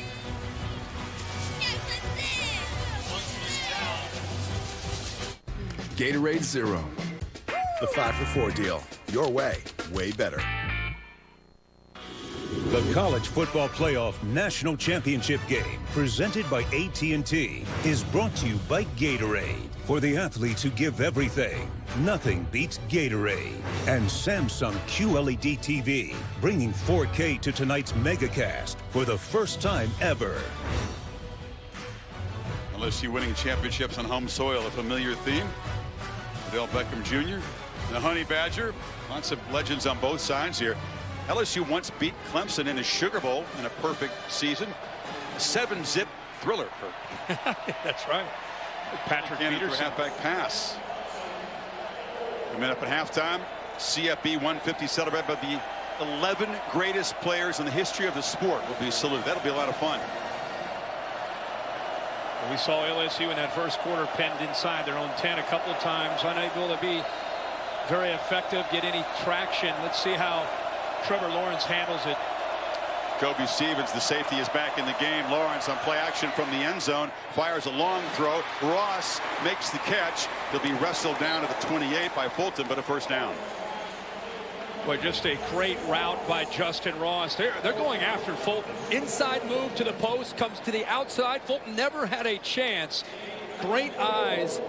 Gatorade Zero. The 5 for 4 deal. Your way, way better. The College Football Playoff National Championship game, presented by AT&T, is brought to you by Gatorade. For the athletes who give everything, nothing beats Gatorade. And Samsung QLED TV, bringing 4K to tonight's megacast for the first time ever. LSU winning championships on home soil, a familiar theme. Odell Beckham Jr. and the Honey Badger. Lots of legends on both sides here. LSU once beat Clemson in a Sugar Bowl in a perfect season. A 7-zip thriller. That's right. Patrick Peterson. For a halfback pass. Coming up at halftime, CFP 150 celebrated by the 11 greatest players in the history of the sport will be saluted. That'll be a lot of fun. We saw LSU in that first quarter penned inside their own 10 a couple of times, unable to be very effective, get any traction. Let's see how Trevor Lawrence handles it. Kobe Stevens, the safety, is back in the game. Lawrence on play action from the end zone, fires a long throw. Ross makes the catch. He'll be wrestled down to the 28 by Fulton, but a first down. Boy, just a great route by Justin Ross. They're going after Fulton. Inside move to the post, comes to the outside. Fulton never had a chance. Great eyes,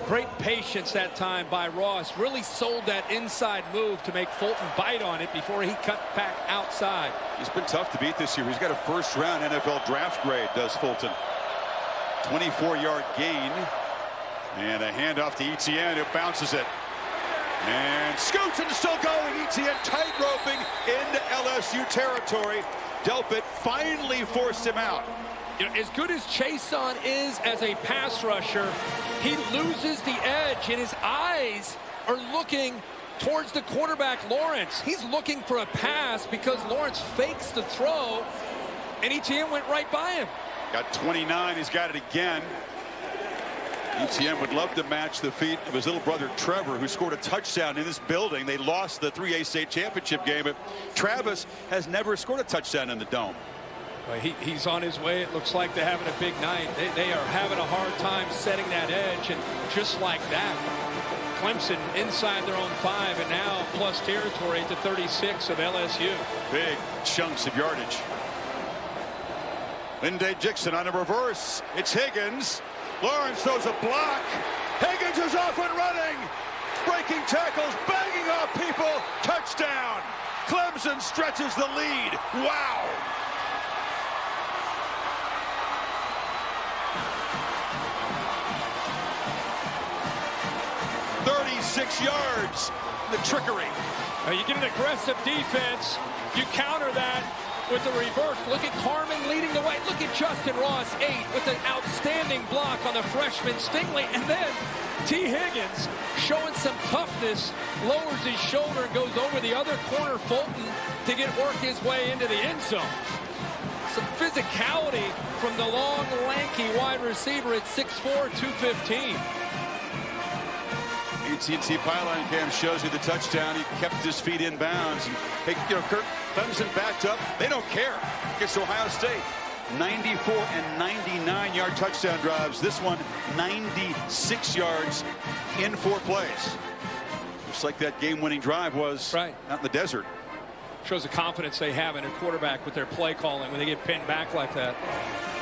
great patience that time by Ross. Really sold that inside move to make Fulton bite on it before he cut back outside. He's been tough to beat this year. He's got a first-round NFL draft grade, does Fulton. 24-yard gain. And a handoff to Etienne, who bounces it. And scoots and still going. Etienne tight-roping into LSU territory. Delpit finally forced him out. You know, as good as Chason is as a pass rusher, he loses the edge, and his eyes are looking towards the quarterback, Lawrence. He's looking for a pass because Lawrence fakes the throw, and ETN went right by him. Got 29. He's got it again. ETN would love to match the feat of his little brother Trevor, who scored a touchdown in this building. They lost the 3A state championship game, but Travis has never scored a touchdown in the Dome. Well, he's on his way. It looks like they're having a big night. They are having a hard time setting that edge, and just like that, Clemson inside their own 5, and now plus territory at the 36 of LSU. Big chunks of yardage. Linday Dixon on a reverse. It's Higgins. Lawrence throws a block. Higgins is off and running. Breaking tackles, banging off people. Touchdown. Clemson stretches the lead. Wow. .36 yards. The trickery. You get an aggressive defense. You counter that with the reverse. Look at Carmen leading the way. Look at Justin Ross, 8, with an outstanding block on the freshman Stingley. And then T. Higgins showing some toughness, lowers his shoulder and goes over the other corner, Fulton, to work his way into the end zone. Some physicality from the long, lanky wide receiver at 6'4", 215. AT&T pylon cam shows you the touchdown. He kept his feet in bounds. And, hey, Kirk, Clemson backed up. They don't care. Gets to Ohio State. 94 and 99-yard touchdown drives. This one, 96 yards in 4 plays. Just like that game-winning drive was out in the desert. Shows the confidence they have in their quarterback with their play calling when they get pinned back like that.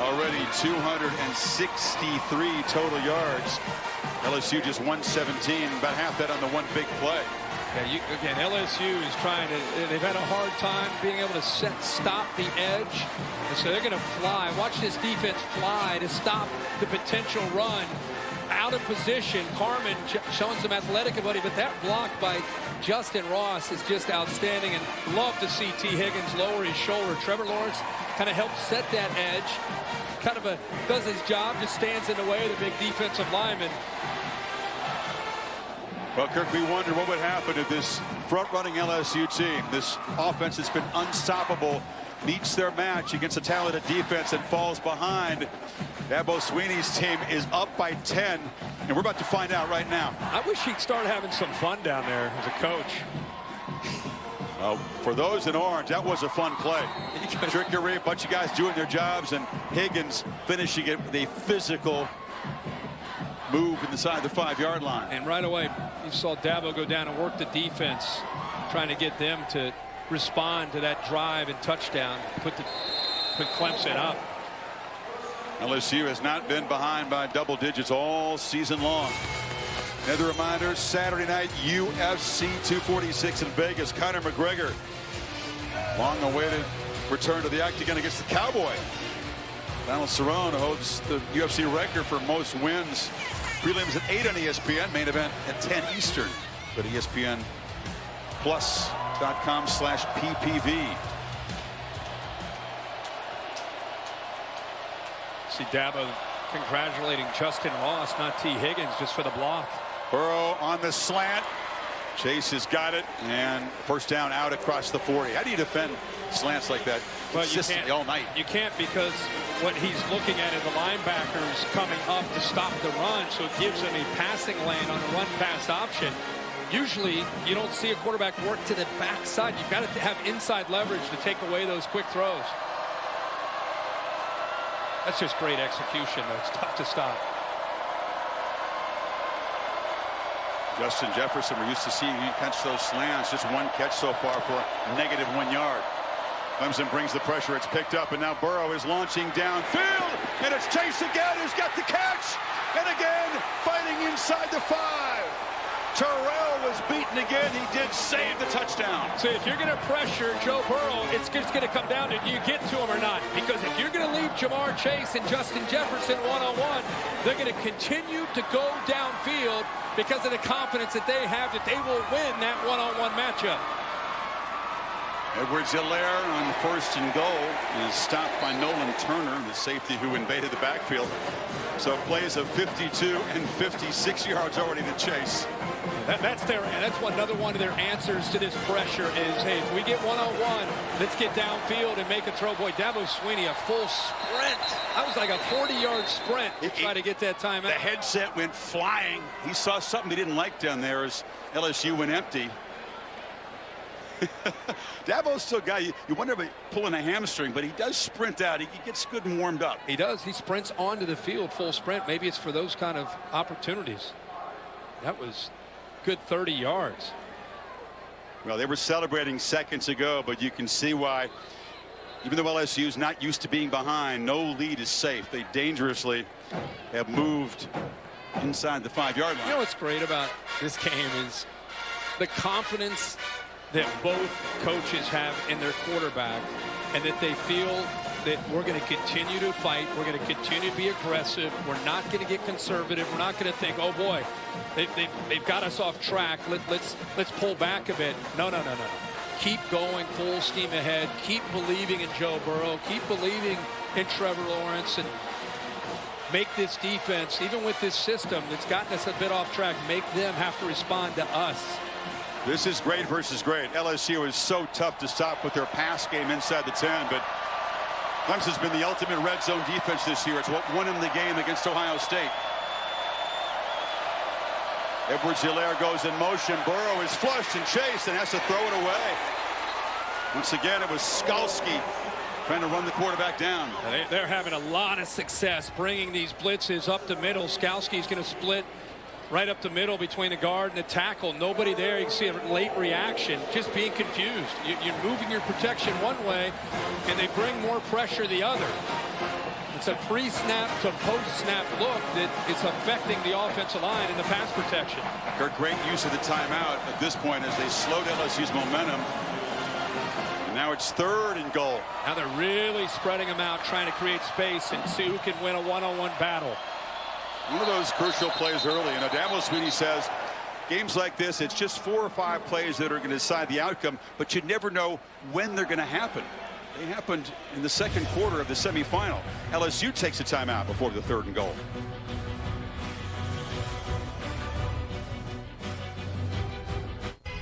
Already 263 total yards. LSU just 117, about half that on the one big play. Yeah, again, LSU is trying to, they've had a hard time being able to stop the edge. And so they're going to fly. Watch this defense fly to stop the potential run. Out of position, Carmen showing some athletic ability, but that block by Justin Ross is just outstanding, and love to see T. Higgins lower his shoulder. Trevor Lawrence kind of helps set that edge, kind of does his job, just stands in the way of the big defensive lineman. Well, Kirk, we wonder what would happen if this front-running LSU team, this offense that's been unstoppable, meets their match against a talented defense and falls behind. Dabo Sweeney's team is up by 10, and we're about to find out right now. I wish he'd start having some fun down there as a coach. For those in orange, that was a fun play. Trickery, a bunch of guys doing their jobs, and Higgins finishing it with a physical move inside the 5-yard line. And right away, you saw Dabo go down and work the defense, trying to get them to respond to that drive and touchdown, put Clemson up. LSU has not been behind by double digits all season long. Another reminder, Saturday night, UFC 246 in Vegas. Conor McGregor, long-awaited return to the octagon against the Cowboy. Donald Cerrone holds the UFC record for most wins. Prelims at 8 on ESPN, main event at 10 Eastern. Go to ESPNplus.com/PPV. See Dabo congratulating Justin Ross, not T. Higgins, just for the block. Burrow on the slant. Chase has got it, and first down out across the 40. How do you defend slants like that consistently all night? You can't, because what he's looking at is the linebackers coming up to stop the run, so it gives him a passing lane on the run-pass option. Usually, you don't see a quarterback work to the backside. You've got to have inside leverage to take away those quick throws. That's just great execution, though. It's tough to stop. Justin Jefferson, we're used to seeing you catch those slants. Just one catch so far for -1 yard. Clemson brings the pressure. It's picked up, and now Burrow is launching downfield, and it's Chase again who's got the catch, and again fighting inside the 5. Terrell was beaten again. He did save the touchdown. So if you're going to pressure Joe Burrow, it's just going to come down to, do you get to him or not? Because if you're going to leave Jamar Chase and Justin Jefferson one-on-one, they're going to continue to go downfield because of the confidence that they have that they will win that one-on-one matchup. Edwards-Helaire on 1st and goal is stopped by Nolan Turner, the safety who invaded the backfield. So plays of 52 and 56 yards already to Chase. That's another one of their answers to this pressure is, hey, if we get one-on-one, let's get downfield and make a throw. Boy, Dabo Swinney, a full sprint. That was like a 40-yard sprint to try to get that timeout. The headset went flying. He saw something he didn't like down there as LSU went empty. Dabo's still guy. You wonder if he's pulling a hamstring, but he does sprint out. He gets good and warmed up. He does. He sprints onto the field full sprint. Maybe it's for those kind of opportunities. That was good 30 yards. Well, they were celebrating seconds ago, but you can see why, even though LSU's not used to being behind, no lead is safe. They dangerously have moved inside the 5-yard line. You know what's great about this game is the confidence that both coaches have in their quarterback, and that they feel that we're going to continue to fight. We're going to continue to be aggressive. We're not going to get conservative. We're not going to think, oh boy, they've got us off track. Let's pull back a bit. No. Keep going full steam ahead. Keep believing in Joe Burrow. Keep believing in Trevor Lawrence, and make this defense, even with this system that's gotten us a bit off track, make them have to respond to us. This is great versus great. LSU is so tough to stop with their pass game inside the 10, but Clemson's been the ultimate red zone defense this year. It's what won him the game against Ohio State. Edwards-Helaire goes in motion. Burrow is flushed and chased and has to throw it away. Once again, it was Skalski trying to run the quarterback down. They're having a lot of success bringing these blitzes up the middle. Skalski's going to split right up the middle between the guard and the tackle. Nobody there. You can see a late reaction, just being confused. You're moving your protection one way, and they bring more pressure the other. It's a pre-snap to post-snap look that is affecting the offensive line in the pass protection. Great use of the timeout at this point as they slowed LSU's momentum. And now it's 3rd and goal. Now they're really spreading them out, trying to create space and see who can win a one-on-one battle. One of those crucial plays early. And Dabo Swinney says games like this, it's just 4 or 5 plays that are going to decide the outcome, but you never know when they're going to happen. They happened in the 2nd quarter of the semifinal. LSU takes a timeout before the 3rd and goal.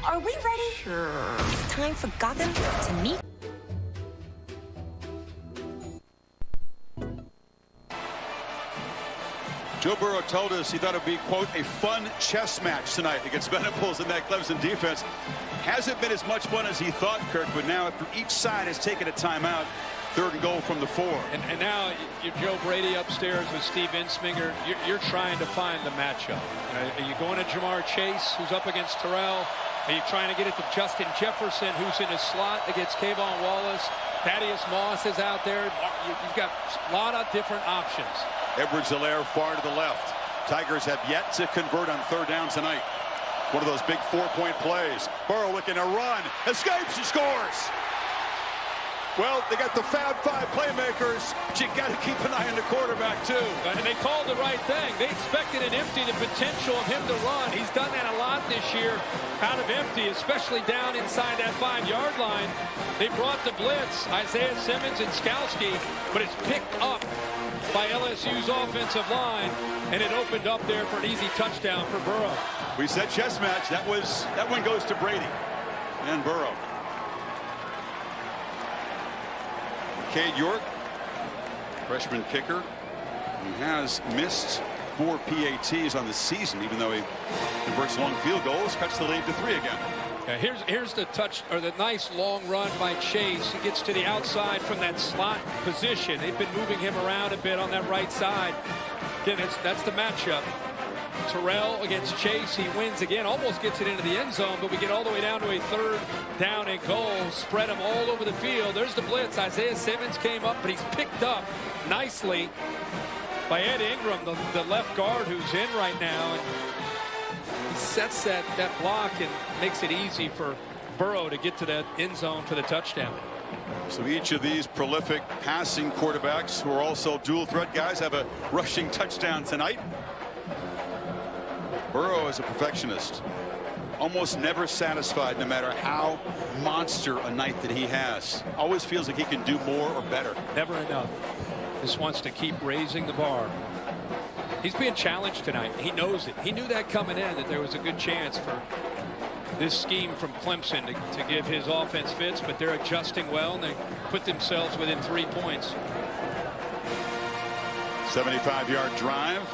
Are we ready? Sure. It's time for Gotham to meet. Joe Burrow told us he thought it would be, quote, a fun chess match tonight against Venables and that Clemson defense. Hasn't been as much fun as he thought, Kirk, but now after each side has taken a timeout, 3rd and goal from the 4. And now you're Joe Brady upstairs with Steve Ensminger. You're trying to find the matchup. Are you going to Jamar Chase, who's up against Terrell? Are you trying to get it to Justin Jefferson, who's in his slot against Kayvon Wallace? Thaddeus Moss is out there. You've got a lot of different options. Edwards-Helaire far to the left. Tigers have yet to convert on 3rd down tonight. One of those big 4-point plays. Burrow looking to run, escapes and scores. Well, they got the Fab 5 playmakers, but you got to keep an eye on the quarterback too. And they called the right thing. They expected an empty, the potential of him to run. He's done that a lot this year out of empty, especially down inside that 5-yard line. They brought the blitz, Isaiah Simmons and Skalski, but it's picked up by LSU's offensive line, and it opened up there for an easy touchdown for Burrow. We said chess match. That one goes to Brady and Burrow. Cade York, freshman kicker, who has missed 4 PATs on the season, even though he converts long field goals, cuts the lead to 3 again. Here's the touch, or the nice long run by Chase. He gets to the outside from that slot position. They've been moving him around a bit on that right side. Again, that's the matchup. Terrell against Chase. He wins again, almost gets it into the end zone, but we get all the way down to a 3rd down and goal. Spread him all over the field. There's the blitz. Isaiah Simmons came up, but he's picked up nicely by Ed Ingram, the left guard who's in right now. And he sets that block and makes it easy for Burrow to get to that end zone for the touchdown. So each of these prolific passing quarterbacks, who are also dual threat guys, have a rushing touchdown tonight. Burrow is a perfectionist, almost never satisfied no matter how monster a night that he has. Always feels like he can do more or better. Never enough. Just wants to keep raising the bar. He's being challenged tonight. He knows it. He knew that coming in, that there was a good chance for this scheme from Clemson to give his offense fits, but they're adjusting well, and they put themselves within 3 points. 75-yard drive,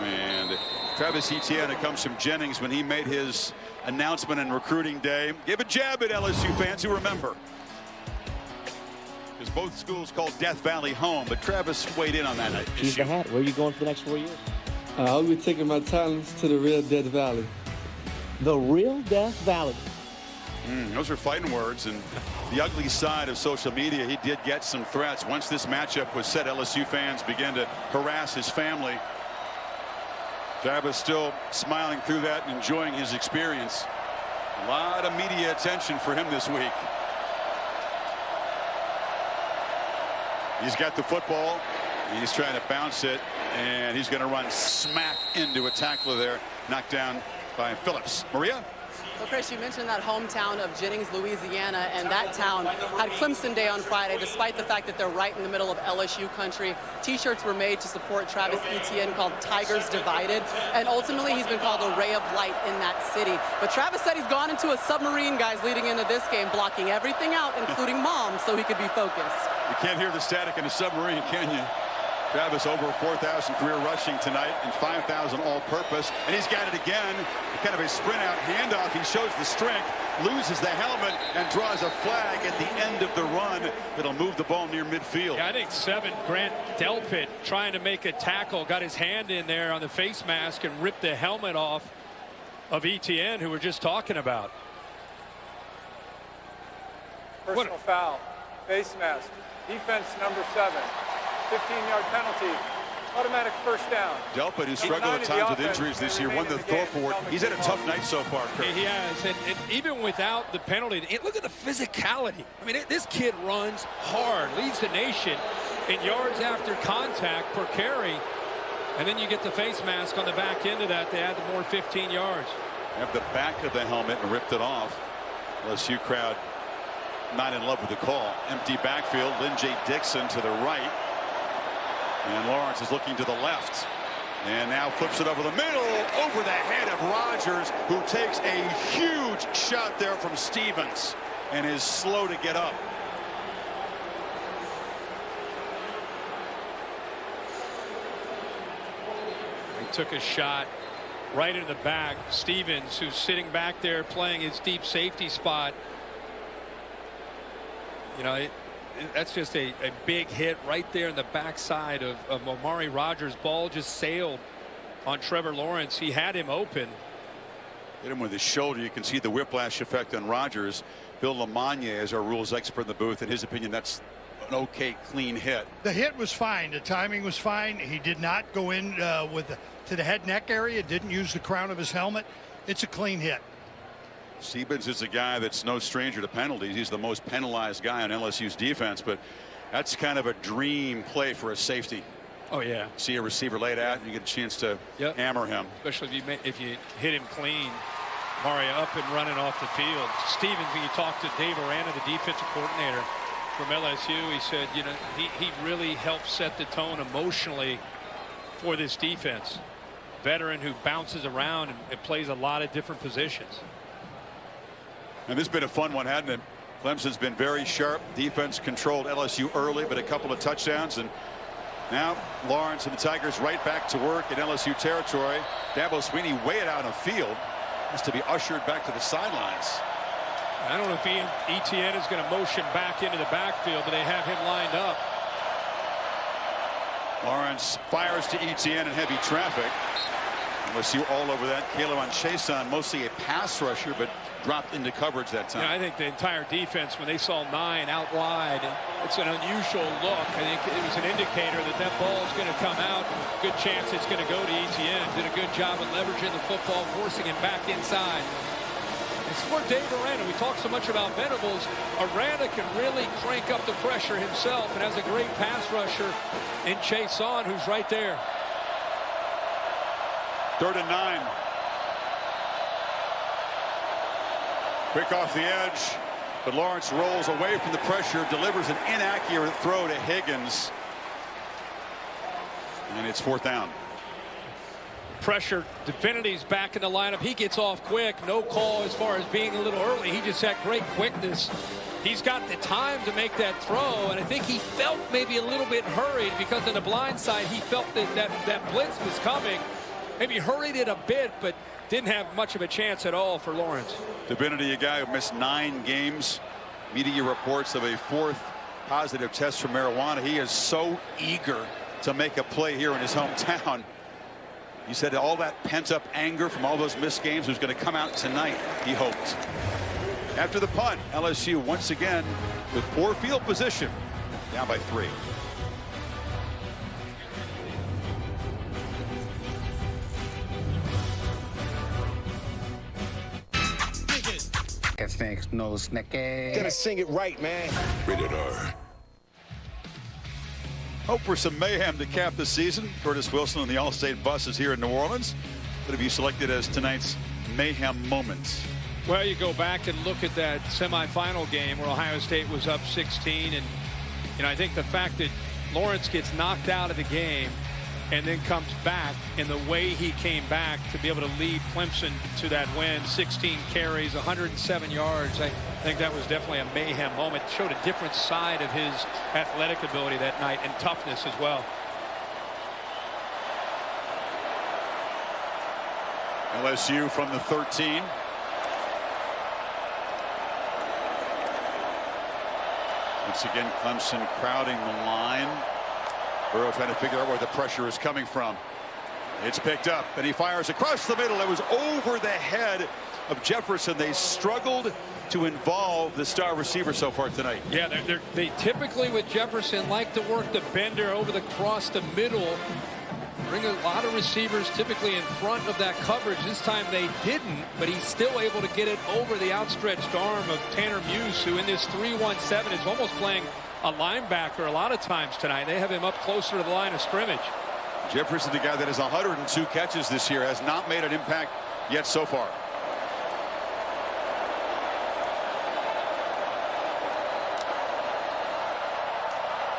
and Travis Etienne, it comes from Jennings when he made his announcement on recruiting day. Give a jab at LSU fans who remember. Because both schools called Death Valley home, but Travis weighed in on that He's issue. the hat. Where are you going for the next 4 years? I'll be taking my talents to the real Death Valley. The real Death Valley. Those are fighting words, and the ugly side of social media, he did get some threats. Once this matchup was set, LSU fans began to harass his family. Travis still smiling through that and enjoying his experience. A lot of media attention for him this week. He's got the football. He's trying to bounce it, and he's going to run smack into a tackler there, knocked down by Phillips. Maria? So, Chris, you mentioned that hometown of Jennings, Louisiana, and that town had Clemson Day on Friday, despite the fact that they're right in the middle of LSU country. T-shirts were made to support Travis Etienne called Tigers Divided, and ultimately he's been called a ray of light in that city. But Travis said he's gone into a submarine, guys, leading into this game, blocking everything out, including moms, so he could be focused. You can't hear the static in a submarine, can you? Travis over 4,000 career rushing tonight and 5,000 all-purpose, and he's got it again. Kind of a sprint out handoff. He shows the strength, loses the helmet, and draws a flag at the end of the run. It'll move the ball near midfield. Yeah, I think 7, Grant Delpit, trying to make a tackle, got his hand in there on the face mask and ripped the helmet off of Etienne, who we're just talking about. Personal foul, face mask, defense number 7. 15-yard penalty, automatic first down. Delpit, who struggled at times with injuries this year, won the Thorpe Award. He's had a tough night so far, Kurt. He has, and even without the penalty, look at the physicality. I mean, this kid runs hard, leads the nation in yards after contact per carry, and then you get the face mask on the back end of that to add the more 15 yards. Have the back of the helmet and ripped it off. LSU crowd not in love with the call. Empty backfield. Lynn J. Dixon to the right. And Lawrence is looking to the left. And now flips it over the middle, over the head of Rodgers, who takes a huge shot there from Stevens and is slow to get up. He took a shot right in the back. Stevens, who's sitting back there playing his deep safety spot. You know, that's just a big hit right there in the backside of Amari Rodgers. Ball just sailed on Trevor Lawrence. He had him open. Hit him with his shoulder. You can see the whiplash effect on Rodgers. Bill LaMagne is our rules expert in the booth. In his opinion, that's an okay, clean hit. The hit was fine. The timing was fine. He did not go in to the head neck area. Didn't use the crown of his helmet. It's a clean hit. Stevens is a guy that's no stranger to penalties. He's the most penalized guy on LSU's defense, but that's kind of a dream play for a safety. Oh yeah. See a receiver laid out and you get a chance to hammer him. Especially if you hit him clean. Mario up and running off the field. Stevens, when you talked to Dave Aranda, the defensive coordinator from LSU, he said, you know, he really helped set the tone emotionally for this defense. Veteran who bounces around and plays a lot of different positions. And this has been a fun one, hasn't it? Clemson's been very sharp. Defense controlled LSU early, but a couple of touchdowns. And now Lawrence and the Tigers right back to work in LSU territory. Dabo Sweeney way it out on the field. Has to be ushered back to the sidelines. I don't know if Etienne is going to motion back into the backfield, but they have him lined up. Lawrence fires to Etienne in heavy traffic. LSU all over that. K'Lavon Chaisson, mostly a pass rusher, but dropped into coverage that time. Yeah, I think the entire defense, when they saw 9 out wide, it's an unusual look. I think it was an indicator that ball is going to come out. Good chance it's going to go to Etienne. Did a good job of leveraging the football, forcing him back inside. It's for Dave Aranda. We talk so much about Venables. Aranda can really crank up the pressure himself and has a great pass rusher in Chaisson, who's right there. 3rd and 9. Quick off the edge, but Lawrence rolls away from the pressure, delivers an inaccurate throw to Higgins, and it's 4th down. pressure. Divinity's back in the lineup. He gets off quick. No call as far as being a little early. He just had great quickness. He's got the time to make that throw, and I think he felt maybe a little bit hurried because on the blind side, he felt that blitz was coming. Maybe hurried it a bit, but didn't have much of a chance at all for Lawrence. Divinity, a guy who missed 9 games. Media reports of a 4th positive test for marijuana. He is so eager to make a play here in his hometown. He said all that pent-up anger from all those missed games was going to come out tonight, he hoped. After the punt, LSU once again with poor field position, down by 3. No snacky. Gotta sing it right, man. Rated R. Hope for some mayhem to cap the season. Curtis Wilson and the All-State buses here in New Orleans. What have you selected as tonight's mayhem moments? Well, you go back and look at that semifinal game where Ohio State was up 16, and I think the fact that Lawrence gets knocked out of the game and then comes back in the way he came back to be able to lead Clemson to that win, 16 carries, 107 yards. I think that was definitely a mayhem moment. Showed a different side of his athletic ability that night and toughness as well. LSU from the 13. Once again, Clemson crowding the line. Burrow trying to figure out where the pressure is coming from. It's picked up, and he fires across the middle. It was over the head of Jefferson. They struggled to involve the star receiver so far tonight. Yeah, they typically with Jefferson like to work the bender over the cross the middle. Bring a lot of receivers typically in front of that coverage. This time they didn't, but he's still able to get it over the outstretched arm of Tanner Muse, who in this 3-1-7 is almost playing a linebacker a lot of times tonight. They have him up closer to the line of scrimmage. Jefferson, the guy that has 102 catches this year, has not made an impact yet so far.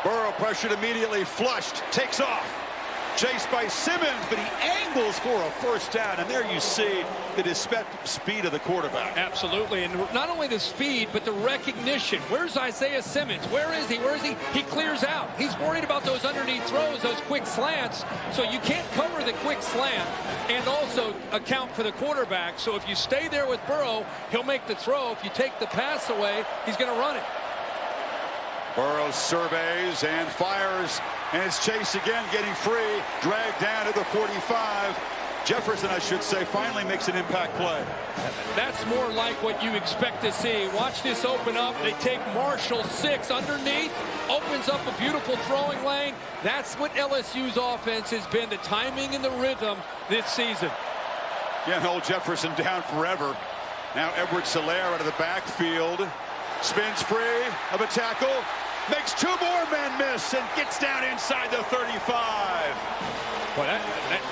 Burrow pressured immediately, flushed, takes off. Chased by Simmons, but he angles for a first down, and there you see the speed of the quarterback. Absolutely, and not only the speed, but the recognition. Where's Isaiah Simmons? Where is he? Where is he? He clears out. He's worried about those underneath throws, those quick slants, so you can't cover the quick slant and also account for the quarterback. So if you stay there with Burrow, he'll make the throw. If you take the pass away, he's going to run it. Burrow surveys and fires, and it's Chase again getting free, dragged down to the 45. Jefferson, I should say, finally makes an impact play. That's more like what you expect to see. Watch this open up. They take Marshall 6 underneath, opens up a beautiful throwing lane. That's what LSU's offense has been, the timing and the rhythm this season. Can't hold Jefferson down forever. Now Edwards-Helaire out of the backfield. Spins free of a tackle. Makes 2 more men miss and gets down inside the 35. Well,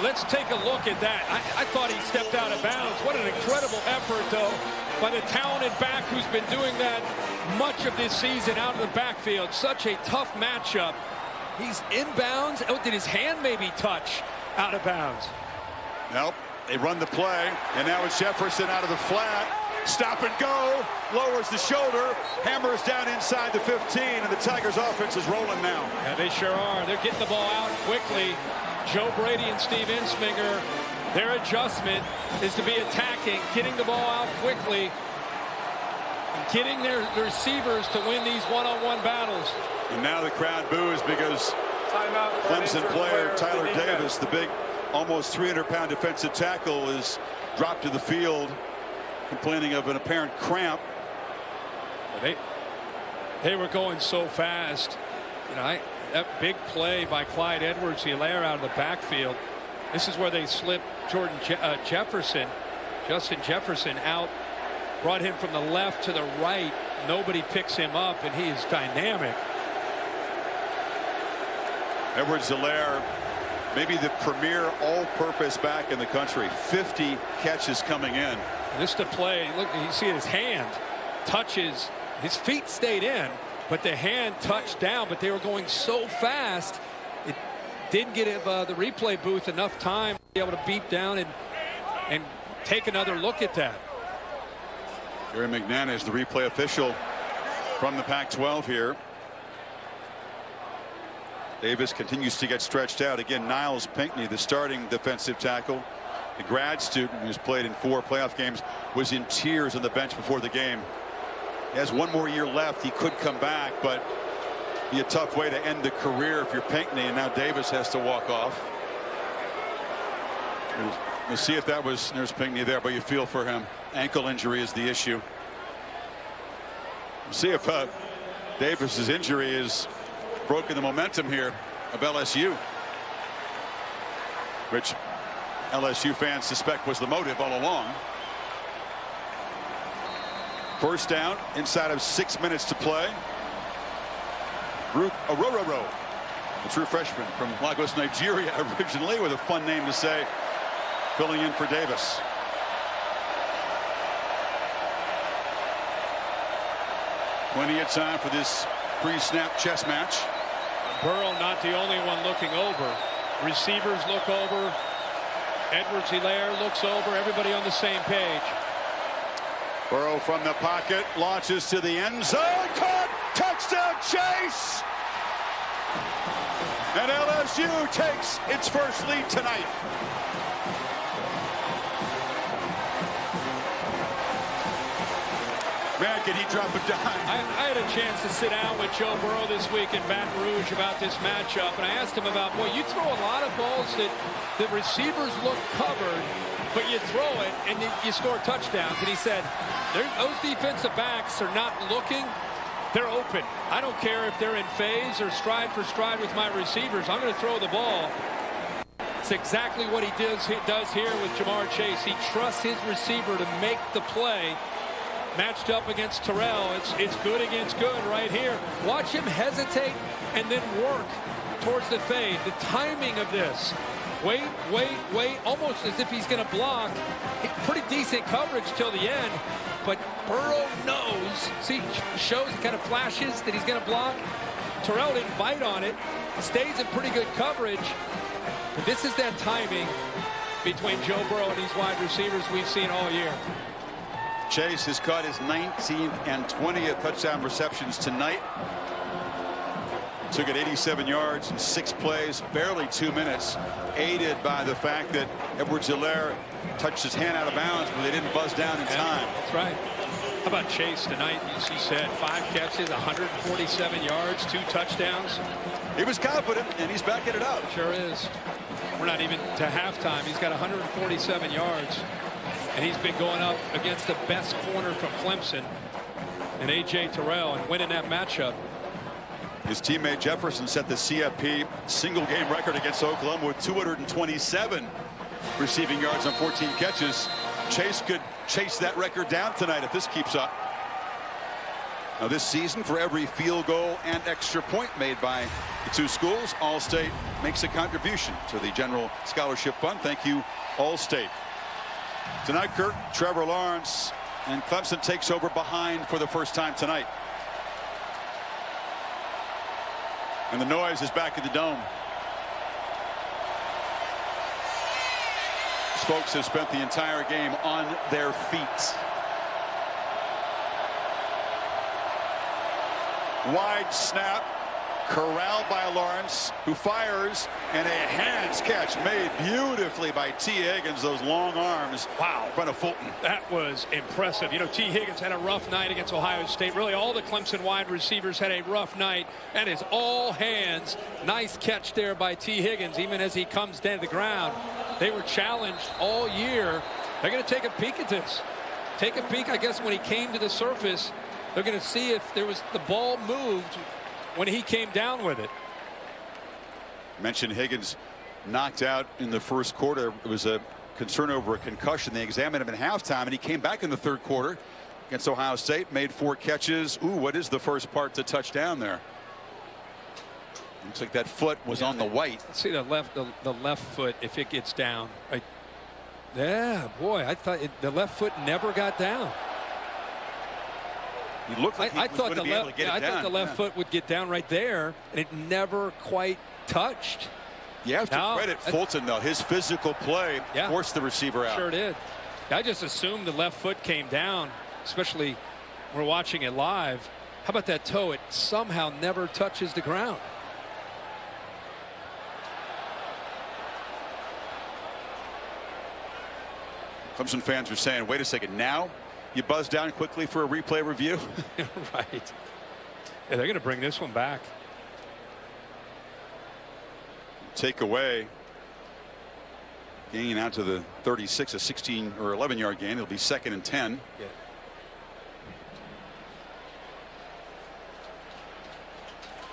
let's take a look at that. I thought he stepped out of bounds. What an incredible effort, though, by the talented back who's been doing that much of this season out of the backfield. Such a tough matchup. He's inbounds. Oh, did his hand maybe touch out of bounds? Nope. They run the play, and now it's Jefferson out of the flat. Stop and go. Lowers the shoulder. Hammers down inside the 15, and the Tigers' offense is rolling now. Yeah, they sure are. They're getting the ball out quickly. Joe Brady and Steve Ensminger, their adjustment is to be attacking, getting the ball out quickly, and getting their receivers to win these one-on-one battles. And now the crowd boos because Clemson player Tyler Davis, the big, almost 300-pound defensive tackle, is dropped to the field, complaining of an apparent cramp. They were going so fast. You know, that big play by Clyde Edwards-Helaire out of the backfield. This is where they slipped Justin Jefferson out, brought him from the left to the right. Nobody picks him up, and he is dynamic. Edwards-Helaire, maybe the premier all-purpose back in the country. 50 catches coming in. This to play. Look, you see his hand touches. His feet stayed in, but the hand touched down. But they were going so fast, didn't give the replay booth enough time to be able to beat down and take another look at that. Gary McNann is the replay official from the Pac-12 here. Davis continues to get stretched out. Again, Niles Pinckney, the starting defensive tackle, the grad student who's played in 4 playoff games, was in tears on the bench before the game. He has 1 more year left. He could come back, but be a tough way to end the career if you're Pinckney, and now Davis has to walk off. We'll see if that was, there's Pinckney there, but you feel for him. Ankle injury is the issue. We'll see if Davis's injury is broken the momentum here of LSU, which LSU fans suspect was the motive all along. First down inside of 6 minutes to play. Arororo, a true freshman from Lagos, Nigeria originally, with a fun name to say, filling in for Davis. Plenty of time for this pre-snap chess match. Burrow not the only one looking over. Receivers look over. Edwards-Helaire looks over. Everybody on the same page. Burrow from the pocket launches to the end zone. Caught! Touchdown Chase! And LSU takes its first lead tonight. Man, can he drop a dime? I had a chance to sit down with Joe Burrow this week in Baton Rouge about this matchup, and I asked him about, boy, you throw a lot of balls that the receivers look covered, but you throw it and you score touchdowns. And he said, those defensive backs are not looking. They're open. I don't care if they're in phase or stride for stride with my receivers. I'm going to throw the ball. It's exactly what he does here with Jamar Chase. He trusts his receiver to make the play. Matched up against Terrell. It's good against good right here. Watch him hesitate and then work towards the fade. The timing of this. Wait, almost as if he's going to block. Pretty decent coverage till the end, but Burrow knows. See, shows, kind of flashes that he's going to block. Terrell didn't bite on it. Stays in pretty good coverage. But this is that timing between Joe Burrow and these wide receivers we've seen all year. Chase has caught his 19th and 20th touchdown receptions tonight. Took it 87 yards in 6 plays, barely 2 minutes, aided by the fact that Edwards-Helaire touched his hand out of bounds, but they didn't buzz down in time. That's right. How about Chase tonight? As he said, 5 catches, 147 yards, 2 touchdowns. He was confident, and he's backing it up. Sure is. We're not even to halftime. He's got 147 yards. And he's been going up against the best corner from Clemson and A.J. Terrell and winning that matchup. His teammate Jefferson set the CFP single game record against Oklahoma with 227 receiving yards on 14 catches. Chase could chase that record down tonight if this keeps up. Now this season, for every field goal and extra point made by the 2 schools, All-State makes a contribution to the General Scholarship Fund. Thank you, All-State. Tonight, Kurt, Trevor Lawrence, and Clemson takes over behind for the first time tonight. And the noise is back at the Dome. These folks have spent the entire game on their feet. Wide snap. Corralled by Lawrence, who fires, and a hands catch made beautifully by T. Higgins. Those long arms. Wow. In front of Fulton. That was impressive. You know, T. Higgins had a rough night against Ohio State. Really, all the Clemson wide receivers had a rough night, and it's all hands. Nice catch there by T. Higgins, even as he comes down to the ground. They were challenged all year. They're going to take a peek at this. Take a peek, I guess, when he came to the surface. They're going to see if there was the ball moved when he came down with it. Mentioned Higgins knocked out in the first quarter. It was a concern over a concussion. They examined him at halftime, and he came back in the third quarter against Ohio State, made 4 catches. Ooh, what is the first part to touchdown there? Looks like that foot was on the white. See the left foot, if it gets down. Right. Yeah, boy, I thought the left foot never got down. He looked like he was going to be able to get it down. I thought the left foot would get down right there, and it never quite touched. You have to credit Fulton, though. His physical play forced the receiver out. Sure did. I just assumed the left foot came down, especially we're watching it live. How about that toe? It somehow never touches the ground. Clemson fans are saying, wait a second, now you buzz down quickly for a replay review? Right. Yeah, they're going to bring this one back. Take away. Gain out to the 36, a 16 or 11-yard gain. It'll be 2nd and 10. Yeah.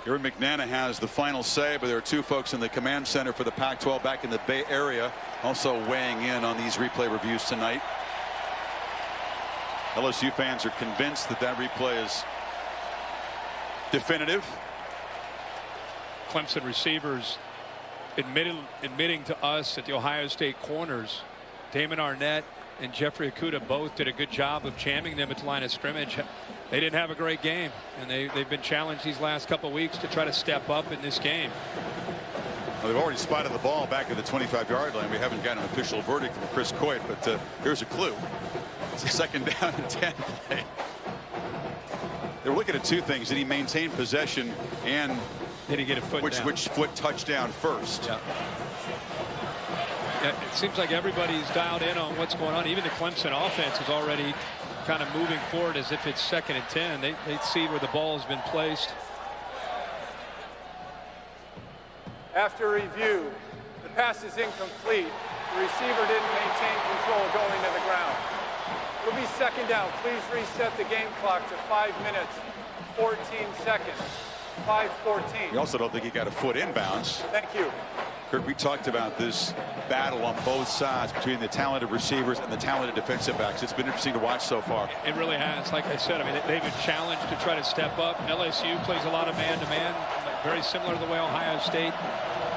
Gary McNana has the final say, but there are two folks in the command center for the Pac-12 back in the Bay Area also weighing in on these replay reviews tonight. LSU fans are convinced that that replay is definitive. Clemson receivers admitting to us that the Ohio State corners, Damon Arnett and Jeffrey Okudah, both did a good job of jamming them at the line of scrimmage. They didn't have a great game, and they've been challenged these last couple of weeks to try to step up in this game. Well, they've already spotted the ball back at the 25-yard line. We haven't got an official verdict from Chris Coit, but here's a clue. It's a 2nd down and 10 play. They're looking at two things. Did he maintain possession, and did he get a foot down? Which foot touchdown first? Yeah. It seems like everybody's dialed in on what's going on. Even the Clemson offense is already kind of moving forward as if it's 2nd and 10. They see where the ball has been placed. After review, the pass is incomplete. The receiver didn't maintain control going to the ground. It'll be 2nd down. Please reset the game clock to 5 minutes, 14 seconds. 5:14. We also don't think he got a foot inbounds. Thank you. Kurt, we talked about this battle on both sides between the talented receivers and the talented defensive backs. It's been interesting to watch so far. It really has. Like I said, I mean, they've been challenged to try to step up. LSU plays a lot of man-to-man, very similar to the way Ohio State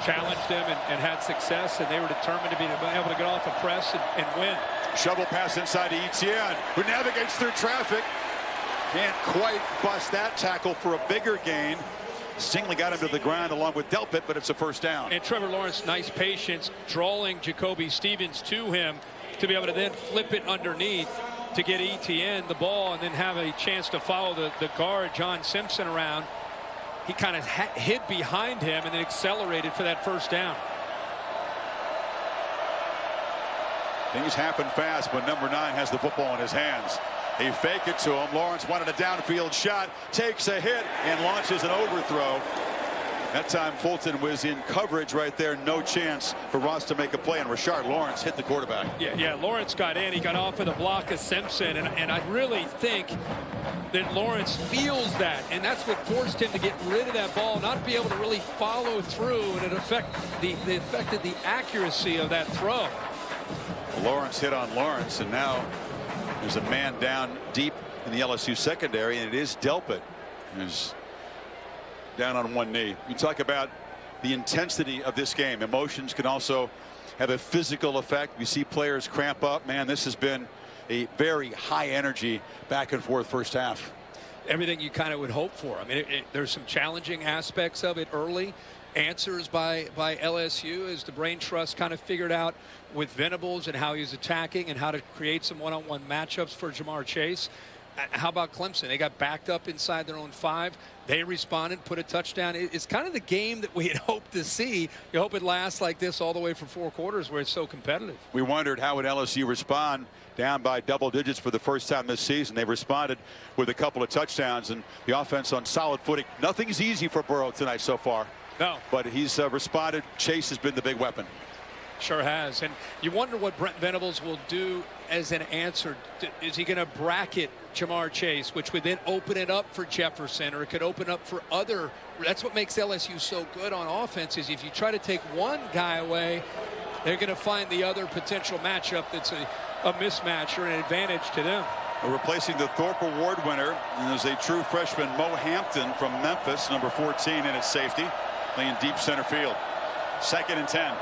challenged them and had success, and they were determined to be able to get off a press and win. Shovel pass inside to Etienne, who navigates through traffic. Can't quite bust that tackle for a bigger gain. Stingley got him to the ground along with Delpit, but it's a 1st down. And Trevor Lawrence, nice patience, drawing Jacoby Stevens to him to be able to then flip it underneath to get Etienne the ball and then have a chance to follow the guard, John Simpson, around. He kind of hid behind him and then accelerated for that 1st down. Things happen fast when number 9 has the football in his hands. They fake it to him. Lawrence wanted a downfield shot, takes a hit, and launches an overthrow. That time Fulton was in coverage right there. No chance for Ross to make a play, and Rashard Lawrence hit the quarterback. Yeah, Lawrence got in. He got off of the block of Simpson, and I really think that Lawrence feels that, and that's what forced him to get rid of that ball, not be able to really follow through, and it affected the accuracy of that throw. Lawrence hit on Lawrence, and now there's a man down deep in the LSU secondary, and it is Delpit who's down on one knee. You talk about the intensity of this game. Emotions can also have a physical effect. You see players cramp up. Man, this has been a very high energy back and forth 1st half. Everything you kind of would hope for. I mean, there's some challenging aspects of it early. Answers by LSU as the brain trust kind of figured out with Venables and how he's attacking and how to create some one-on-one matchups for Jamar Chase. How about Clemson? They got backed up inside their own 5. They responded, put a touchdown. It's kind of the game that we had hoped to see. You hope it lasts like this all the way for 4 quarters where it's so competitive. We wondered how would LSU respond down by double digits for the 1st time this season. They responded with a couple of touchdowns, and the offense on solid footing. Nothing's easy for Burrow tonight so far. No. But he's responded. Chase has been the big weapon. Sure has. And you wonder what Brent Venables will do as an answer. Is he going to bracket Jamar Chase, which would then open it up for Jefferson, or it could open up for other. That's what makes LSU so good on offense, is if you try to take one guy away, they're going to find the other potential matchup that's a mismatch or an advantage to them. We're replacing the Thorpe Award winner is a true freshman, Mo Hampton from Memphis, number 14 in at safety, playing deep center field. 2nd and 10.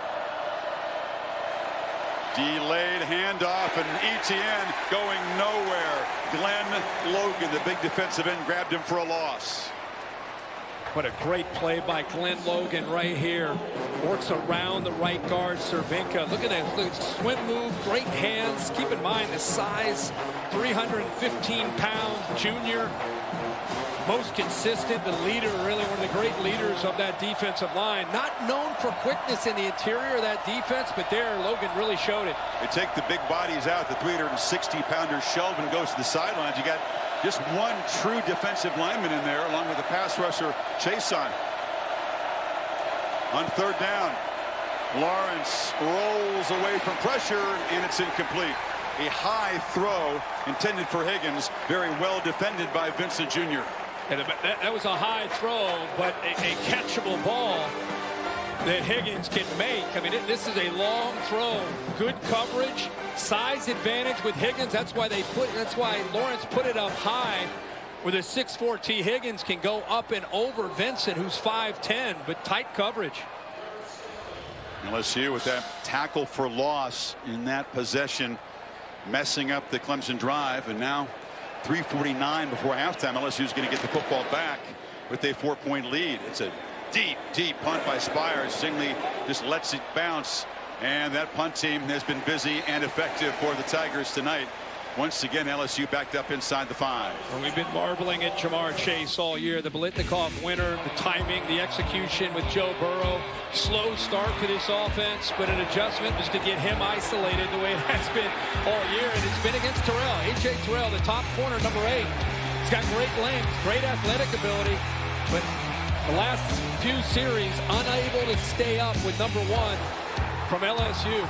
Delayed handoff, and Etienne going nowhere. Glenn Logan, the big defensive end, grabbed him for a loss. What a great play by Glenn Logan right here. Works around the right guard, Cervinka. Look at that swim move, great hands. Keep in mind the size, 315 pounds, junior. Most consistent, the leader, really one of the great leaders of that defensive line. Not known for quickness in the interior of that defense, but there, Logan really showed it. They take the big bodies out. The 360-pounder Shelvin goes to the sidelines. You got just one true defensive lineman in there, along with the pass rusher, Chason. On third down, Lawrence rolls away from pressure, and it's incomplete. A high throw intended for Higgins, very well defended by Vincent Jr. And that was a high throw, but a catchable ball that Higgins can make. I mean, this is a long throw. Good coverage, size advantage with Higgins. That's why Lawrence put it up high, where the 6'4" T. Higgins can go up and over Vincent, who's 5'10", but tight coverage. LSU with that tackle for loss in that possession, messing up the Clemson drive, and now 3:49 before halftime. LSU is going to get the football back with a 4-point lead. It's a deep punt by Spires. Zingley just lets it bounce, and that punt team has been busy and effective for the Tigers tonight. Once again, LSU backed up inside the 5. And we've been marveling at Jamar Chase all year. The Biletnikoff winner, the timing, the execution with Joe Burrow. Slow start for this offense, but an adjustment just to get him isolated the way it has been all year. And it's been against Terrell. A.J. Terrell, the top corner, number 8. He's got great length, great athletic ability, but the last few series unable to stay up with number 1 from LSU.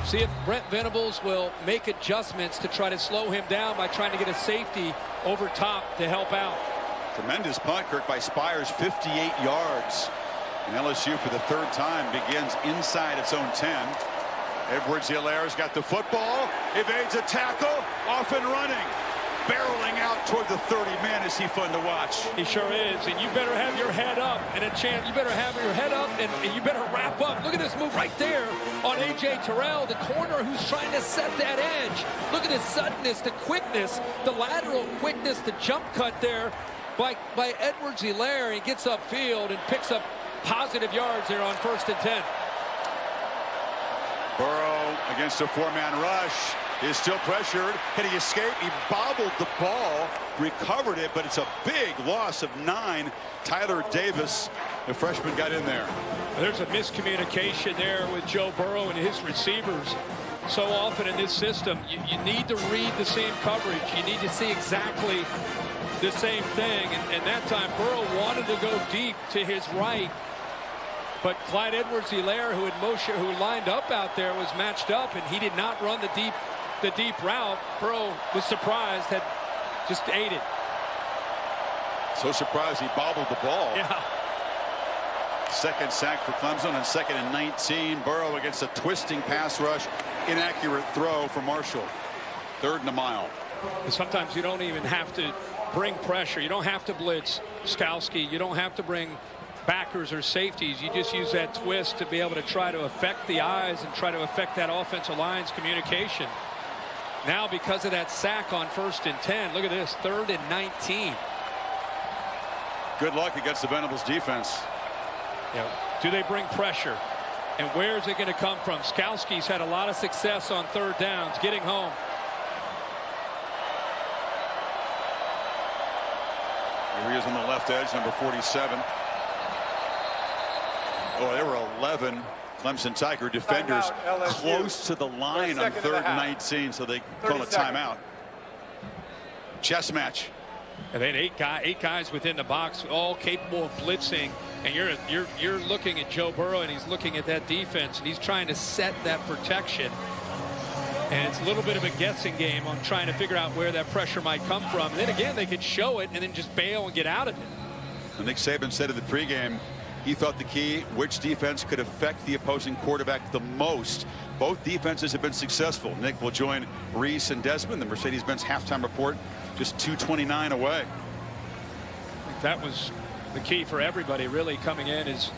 See if Brent Venables will make adjustments to try to slow him down by trying to get a safety over top to help out. Tremendous punt, Kirk, by Spires, 58 yards. And LSU for the 3rd time begins inside its own 10. Edwards-Hilaire's got the football, evades a tackle, off and running. Barreling out toward the 30. Man, is he fun to watch. He sure is, and you better have your head up and a chance. You better have your head up and you better wrap up. Look at this move right there on A.J. Terrell, the corner who's trying to set that edge. Look at his suddenness, the quickness, the lateral quickness, the jump cut there by Edwards-Hilaire. He gets upfield and picks up positive yards there on 1st and 10. Burrow against a 4-man rush. Is still pressured. Can he escape? He bobbled the ball, recovered it, but it's a big loss of 9. Tyler Davis, the freshman, got in there. There's a miscommunication there with Joe Burrow and his receivers. So often in this system, you need to read the same coverage. You need to see exactly the same thing. And that time, Burrow wanted to go deep to his right. But Clyde Edwards-Hilaire, who lined up out there, was matched up, and he did not run the deep route. Burrow was surprised, had just ate it. So surprised he bobbled the ball. Yeah. 2nd sack for Clemson, and 2nd and 19. Burrow against a twisting pass rush. Inaccurate throw for Marshall. 3rd and a mile. Sometimes you don't even have to bring pressure. You don't have to blitz Skowski. You don't have to bring backers or safeties. You just use that twist to be able to try to affect the eyes and try to affect that offensive line's communication. Now, because of that sack on 1st and 10, look at this, 3rd and 19. Good luck against the Venables defense. Yeah. Do they bring pressure? And where is it going to come from? Skowski's had a lot of success on 3rd downs, getting home. Here he is on the left edge, number 47. Oh, there were 11 Clemson Tiger defenders close to the line on 3rd and 19, so they call a timeout. Chess match. And then eight guys within the box, all capable of blitzing. And you're looking at Joe Burrow, and he's looking at that defense, and he's trying to set that protection. And it's a little bit of a guessing game on trying to figure out where that pressure might come from. And then again, they could show it and then just bail and get out of it. And Nick Saban said in the pregame, he thought the key, which defense could affect the opposing quarterback the most. Both defenses have been successful. Nick will join Reese and Desmond. The Mercedes-Benz halftime report just 2:29 away. I think that was the key for everybody really coming in, is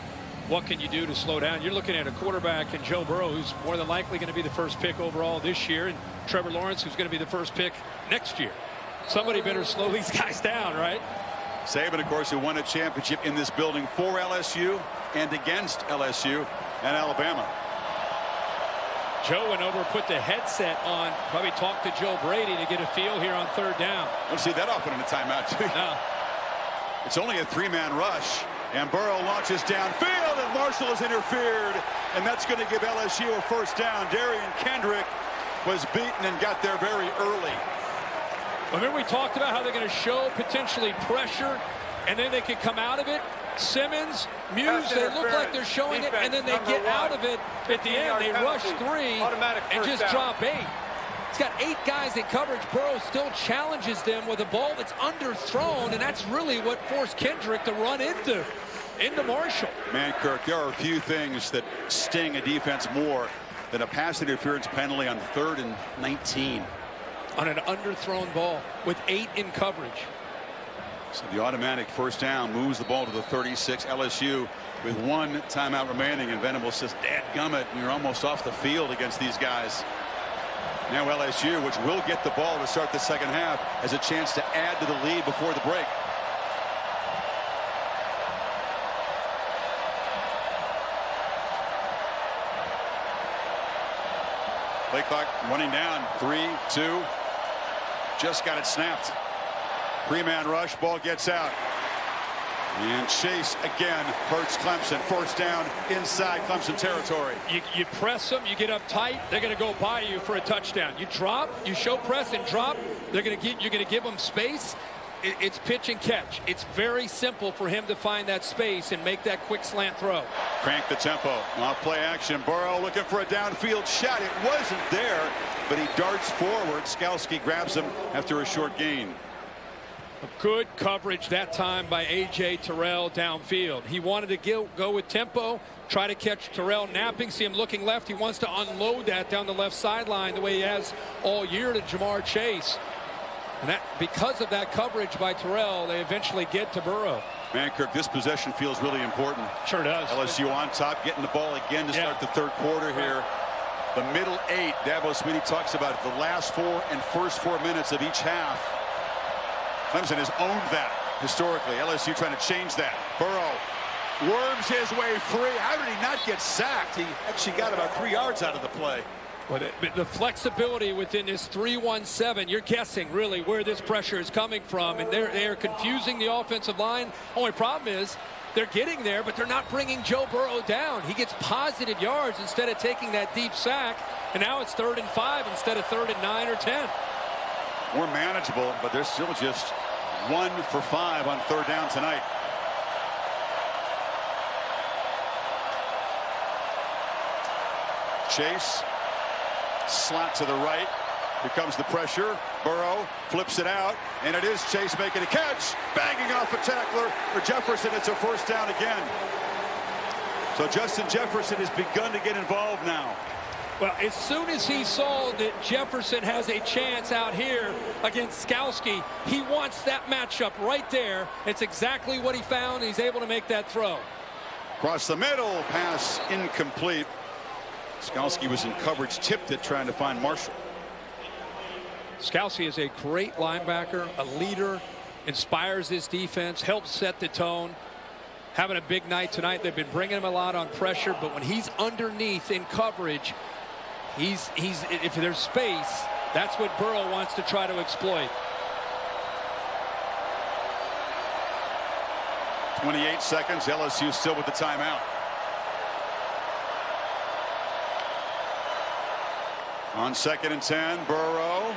what can you do to slow down? You're looking at a quarterback in Joe Burrow, who's more than likely going to be the 1st pick overall this year, and Trevor Lawrence, who's going to be the 1st pick next year. Somebody better slow these guys down, right? Saban, of course, who won a championship in this building for LSU and against LSU and Alabama. Joe went over, put the headset on, probably talked to Joe Brady to get a feel here on 3rd down. Don't see that often in a timeout, too. No. It's only a 3-man rush, and Burrow launches downfield, and Marshall has interfered, and that's going to give LSU a 1st down. Darian Kendrick was beaten and got there very early. Remember we talked about how they're going to show potentially pressure, and then they can come out of it. Simmons, Muse, they look like they're showing it, and then they get out of it at the end. They rush 3 and just drop 8. He's got 8 guys in coverage. Burrow still challenges them with a ball that's underthrown, and that's really what forced Kendrick to run into Marshall. Man, Kirk, there are a few things that sting a defense more than a pass interference penalty on 3rd and 19. On an underthrown ball with 8 in coverage. So the automatic 1st down moves the ball to the 36. LSU with 1 timeout remaining, and Venable says, dadgummit, you're almost off the field against these guys. Now LSU, which will get the ball to start the 2nd half, has a chance to add to the lead before the break. Play clock running down. 3, 2. Just got it snapped. 3-man rush. Ball gets out. And Chase again hurts Clemson. 1st down inside Clemson territory. You press them, you get up tight, they're going to go by you for a touchdown. You drop, you show press and drop, you're going to give them space. It's pitch and catch. It's very simple for him to find that space and make that quick slant throw. Crank the tempo. Off play action. Burrow looking for a downfield shot. It wasn't there, but he darts forward. Skalski grabs him after a short gain. Good coverage that time by A.J. Terrell downfield. He wanted to go with tempo, try to catch Terrell napping, see him looking left. He wants to unload that down the left sideline the way he has all year to Jamar Chase. And that, because of that coverage by Terrell, they eventually get to Burrow. Man, Kirk, this possession feels really important. Sure does. LSU on top, getting the ball again to start the 3rd quarter here. The middle 8, Dabo Swinney talks about it, the last 4 and first 4 minutes of each half. Clemson has owned that historically. LSU trying to change that. Burrow worms his way free. How did he not get sacked? He actually got about 3 yards out of the play. Well, the flexibility within this 3-1-7, you're guessing really where this pressure is coming from, and they're confusing the offensive line. Only problem is they're getting there, but they're not bringing Joe Burrow down. He gets positive yards instead of taking that deep sack, and now it's 3rd and 5 instead of 3rd and 9 or 10. More manageable, but they're still just 1 for 5 on 3rd down tonight. Chase, slot to the right. Here comes the pressure. Burrow flips it out, and it is Chase making a catch, banging off a tackler for Jefferson. It's a 1st down again. So Justin Jefferson has begun to get involved now. Well, as soon as he saw that Jefferson has a chance out here against Skalski, he wants that matchup right there. It's exactly what he found. He's able to make that throw. Across the middle, pass incomplete. Skalski was in coverage, tipped it, trying to find Marshall. Skalski is a great linebacker, a leader, inspires his defense, helps set the tone. Having a big night tonight. They've been bringing him a lot on pressure, but when he's underneath in coverage, if there's space, that's what Burrow wants to try to exploit. 28 seconds. LSU still with the timeout. On 2nd and 10, Burrow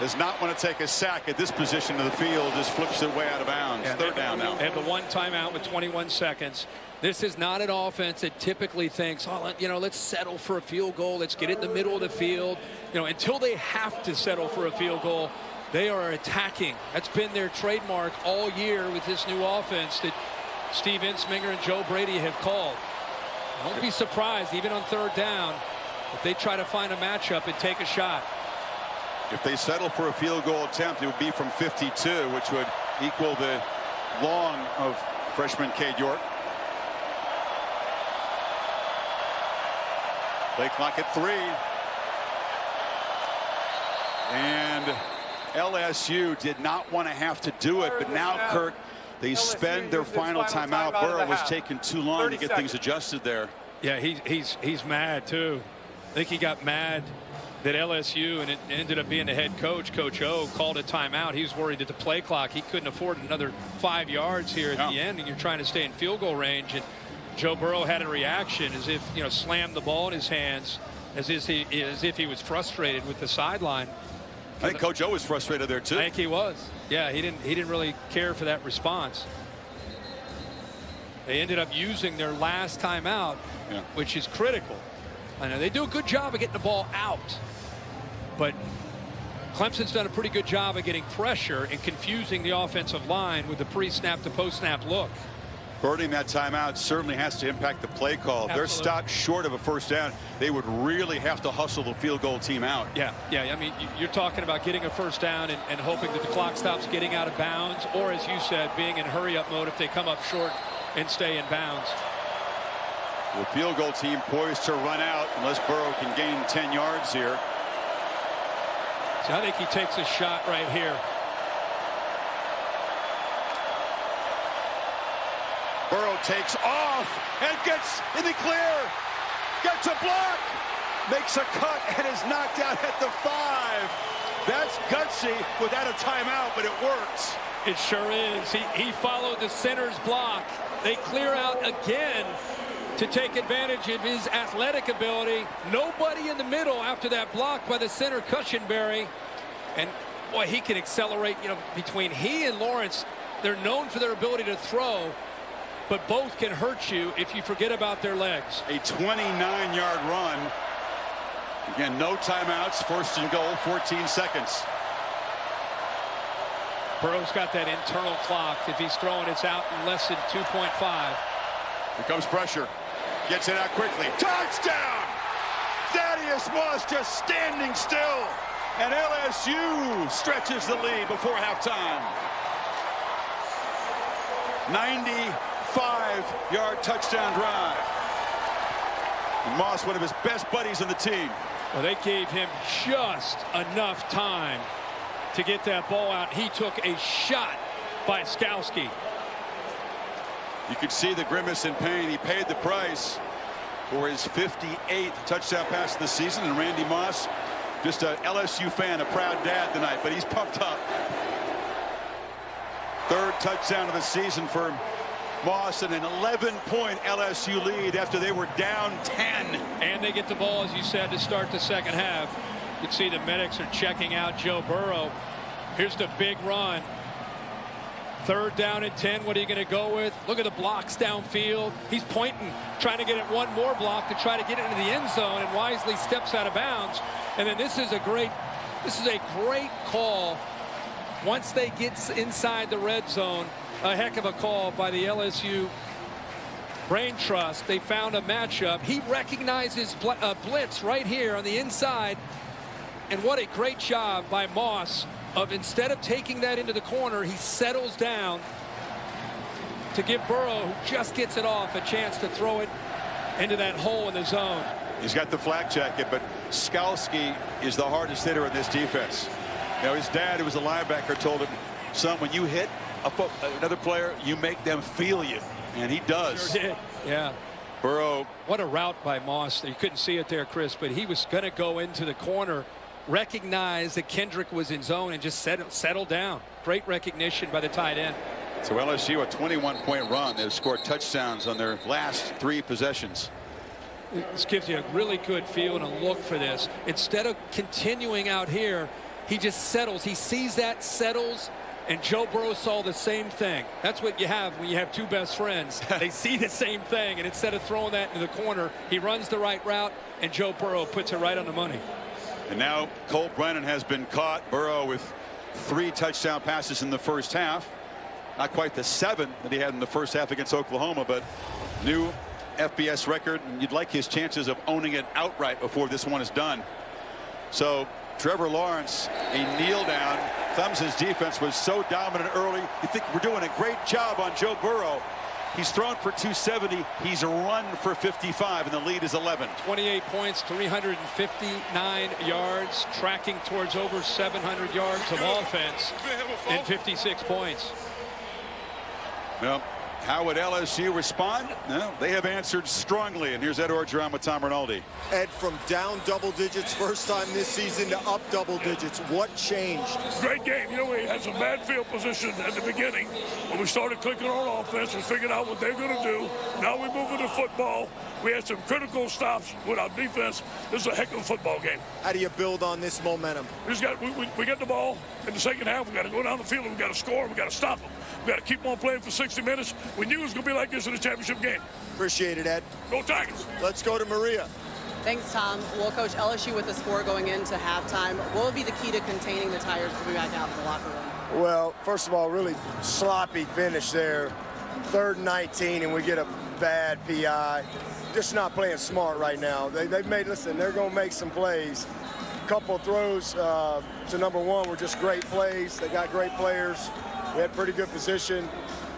does not want to take a sack at this position of the field. Just flips it way out of bounds. 3rd down now. They have the 1 timeout with 21 seconds. This is not an offense that typically thinks, oh, let's settle for a field goal. Let's get it in the middle of the field. Until they have to settle for a field goal, they are attacking. That's been their trademark all year with this new offense that Steve Ensminger and Joe Brady have called. Don't be surprised, even on 3rd down, if they try to find a matchup and take a shot. If they settle for a field goal attempt, it would be from 52, which would equal the long of freshman Cade York. Play clock at 3. And LSU did not want to have to do it, but now, Kirk, They spend their final timeout. Burrow was taking too long to get things adjusted there. Yeah, he's mad too. I think he got mad that LSU, and it ended up being the head coach, Coach O, called a timeout. He was worried that the play clock, he couldn't afford another 5 yards here at the end, and you're trying to stay in field goal range. And Joe Burrow had a reaction as if, you know, slammed the ball in his hands as if he was frustrated with the sideline. I think Coach O was frustrated there too. I think he was. Yeah, he didn't really care for that response. They ended up using their last timeout, which is critical. I know they do a good job of getting the ball out, but Clemson's done a pretty good job of getting pressure and confusing the offensive line with the pre-snap to post-snap look. Burning that timeout certainly has to impact the play call. If they're stopped short of a first down, they would really have to hustle the field goal team out. Yeah. I mean, you're talking about getting a first down and hoping that the clock stops getting out of bounds, or as you said, being in hurry-up mode if they come up short and stay in bounds. The field goal team poised to run out unless Burrow can gain 10 yards here. So I think he takes a shot right here. Burrow takes off and gets in the clear. Gets a block. Makes a cut and is knocked out at the 5. That's gutsy without a timeout, but it works. It sure is. He followed the center's block. They clear out again to take advantage of his athletic ability. Nobody in the middle after that block by the center, Cushenberry. And boy, he can accelerate, you know, between he and Lawrence. They're known for their ability to throw, but both can hurt you if you forget about their legs. A 29-yard run. Again, no timeouts, first and goal, 14 seconds. Burrow's got that internal clock. If he's throwing, it's out in less than 2.5. Here comes pressure. Gets it out quickly. Touchdown! Thaddeus Moss just standing still. And LSU stretches the lead before halftime. 95-yard touchdown drive. And Moss, one of his best buddies on the team. Well, they gave him just enough time to get that ball out. He took a shot by Skowski. You could see the grimace in pain. He paid the price for his 58th touchdown pass of the season. And Randy Moss, just a LSU fan, a proud dad tonight, but he's pumped up. Third touchdown of the season for Moss, and an 11-point LSU lead after they were down 10. And they get the ball, as you said, to start the second half. You can see the medics are checking out Joe Burrow. Here's the big run. Third down and 10. What are you going to go with? Look at the blocks downfield. He's pointing, trying to get it one more block to try to get it into the end zone, and wisely steps out of bounds. And then this is a great call. Once they get inside the red zone, a heck of a call by the LSU Brain Trust. They found a matchup. He recognizes blitz right here on the inside. And what a great job by Moss of, instead of taking that into the corner, he settles down to give Burrow, who just gets it off, a chance to throw it into that hole in the zone. He's got the flak jacket, but Skowski is the hardest hitter in this defense. You know, his dad, who was a linebacker, told him, son, when you hit another player, you make them feel you. And he does. Sure did. Yeah. Burrow. What a route by Moss. You couldn't see it there, Chris, but he was going to go into the corner, recognize that Kendrick was in zone, and just settle down. Great recognition by the tight end. So LSU, a 21-point run. They've scored touchdowns on their last 3 possessions. This gives you a really good feel and a look for this. Instead of continuing out here, he just settles. He sees that, settles, and Joe Burrow saw the same thing. That's what you have when you have two best friends. They see the same thing, and instead of throwing that into the corner, he runs the right route, and Joe Burrow puts it right on the money. And now Cole Brennan has been caught. Burrow with 3 touchdown passes in the first half. Not quite the 7 that he had in the first half against Oklahoma, but new FBS record, and you'd like his chances of owning it outright before this one is done. So Trevor Lawrence, a kneel down. Clemson's defense was so dominant early. You think we're doing a great job on Joe Burrow. He's thrown for 270. He's run for 55, and the lead is 11. 28 points, 359 yards, tracking towards over 700 yards of offense and 56 points. Well, how would LSU respond? No, they have answered strongly. And here's Ed Orgeron with Tom Rinaldi. Ed, from down double digits first time this season to up double digits, what changed? Great game. You know, we had some bad field position at the beginning. When we started clicking on offense and figured out what they're going to do. Now we move into football. We had some critical stops with our defense. This is a heck of a football game. How do you build on this momentum? We get the ball in the second half. We got to go down the field and we got to score. We got to stop them. We got to keep on playing for 60 minutes. We knew it was going to be like this in the championship game. Appreciate it, Ed. Go Tigers. Let's go to Maria. Thanks, Tom. Well, Coach, LSU with the score going into halftime. What would be the key to containing the Tigers coming back out of the locker room? Well, first of all, really sloppy finish there. 3rd and 19, and we get a bad PI. Just not playing smart right now. They've made, listen, they're going to make some plays. A couple of throws to number 1 were just great plays. They got great players. We had pretty good position,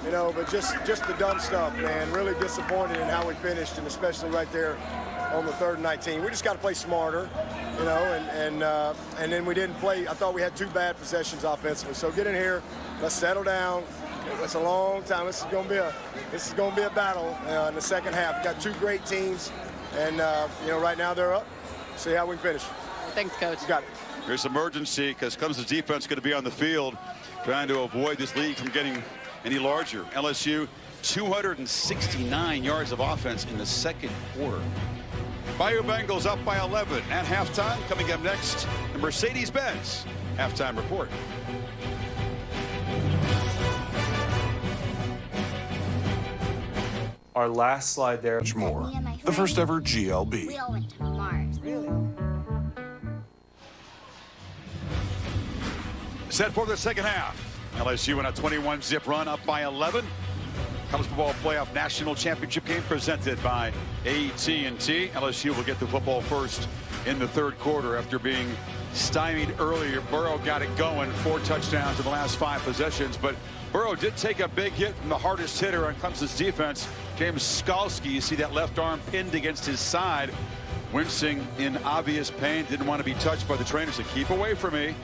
you know, but just the dumb stuff, man. Really disappointed in how we finished, and especially right there on the 3rd and 19. We just got to play smarter, you know, and then we didn't play. I thought we had 2 bad possessions offensively. So get in here, let's settle down. It's a long time. This is going to be a battle in the second half. We've got 2 great teams, and you know, right now they're up. See how we can finish. Thanks, Coach. You got it. There's emergency because Clemson's defense going to be on the field trying to avoid this lead from getting any larger. LSU 269 yards of offense in the second quarter. Bayou Bengals up by 11 at halftime. Coming up next, the Mercedes-Benz halftime report. Our last slide there. Much more. The first ever GLB. We all went to Mars. Really? Set for the second half. LSU in a 21-zip run up by 11. College football playoff national championship game presented by AT&T. LSU will get the football first in the 3rd quarter after being stymied earlier. Burrow got it going, 4 touchdowns in the last 5 possessions, but Burrow did take a big hit from the hardest hitter on Clemson's defense, James Skalski. You see that left arm pinned against his side, wincing in obvious pain. Didn't want to be touched by the trainer, so keep away from me.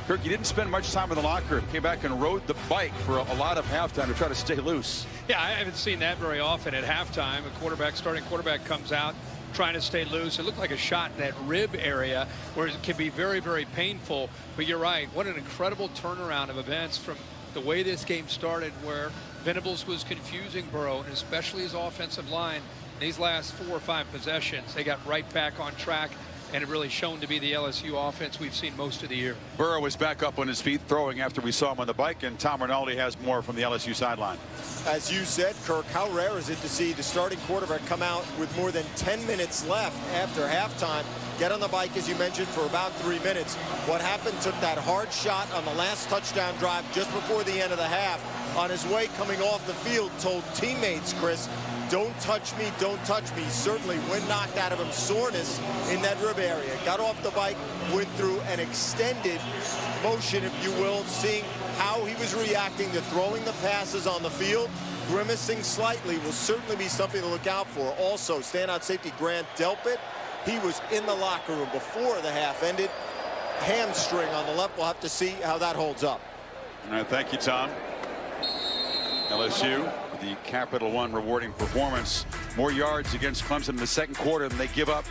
Kirk, you didn't spend much time in the locker room. Came back and rode the bike for a lot of halftime to try to stay loose. Yeah, I haven't seen that very often at halftime. A starting quarterback comes out trying to stay loose. It looked like a shot in that rib area where it can be very, very painful. But you're right. What an incredible turnaround of events from the way this game started, where Venables was confusing Burrow, and especially his offensive line. In these last 4 or 5 possessions, they got right back on track, and it really shown to be the LSU offense we've seen most of the year. Burrow was back up on his feet throwing after we saw him on the bike, and Tom Rinaldi has more from the LSU sideline. As you said, Kirk, how rare is it to see the starting quarterback come out with more than 10 minutes left after halftime, get on the bike, as you mentioned, for about 3 minutes. What happened, took that hard shot on the last touchdown drive just before the end of the half. On his way coming off the field, told teammates, Chris, don't touch me, don't touch me. Certainly, when knocked out of him, soreness in that rib area. Got off the bike, went through an extended motion, if you will, seeing how he was reacting to throwing the passes on the field. Grimacing slightly will certainly be something to look out for. Also, standout safety Grant Delpit, he was in the locker room before the half ended. Hamstring on the left. We'll have to see how that holds up. All right, thank you, Tom. LSU, the Capital One rewarding performance. More yards against Clemson in the second quarter than they give up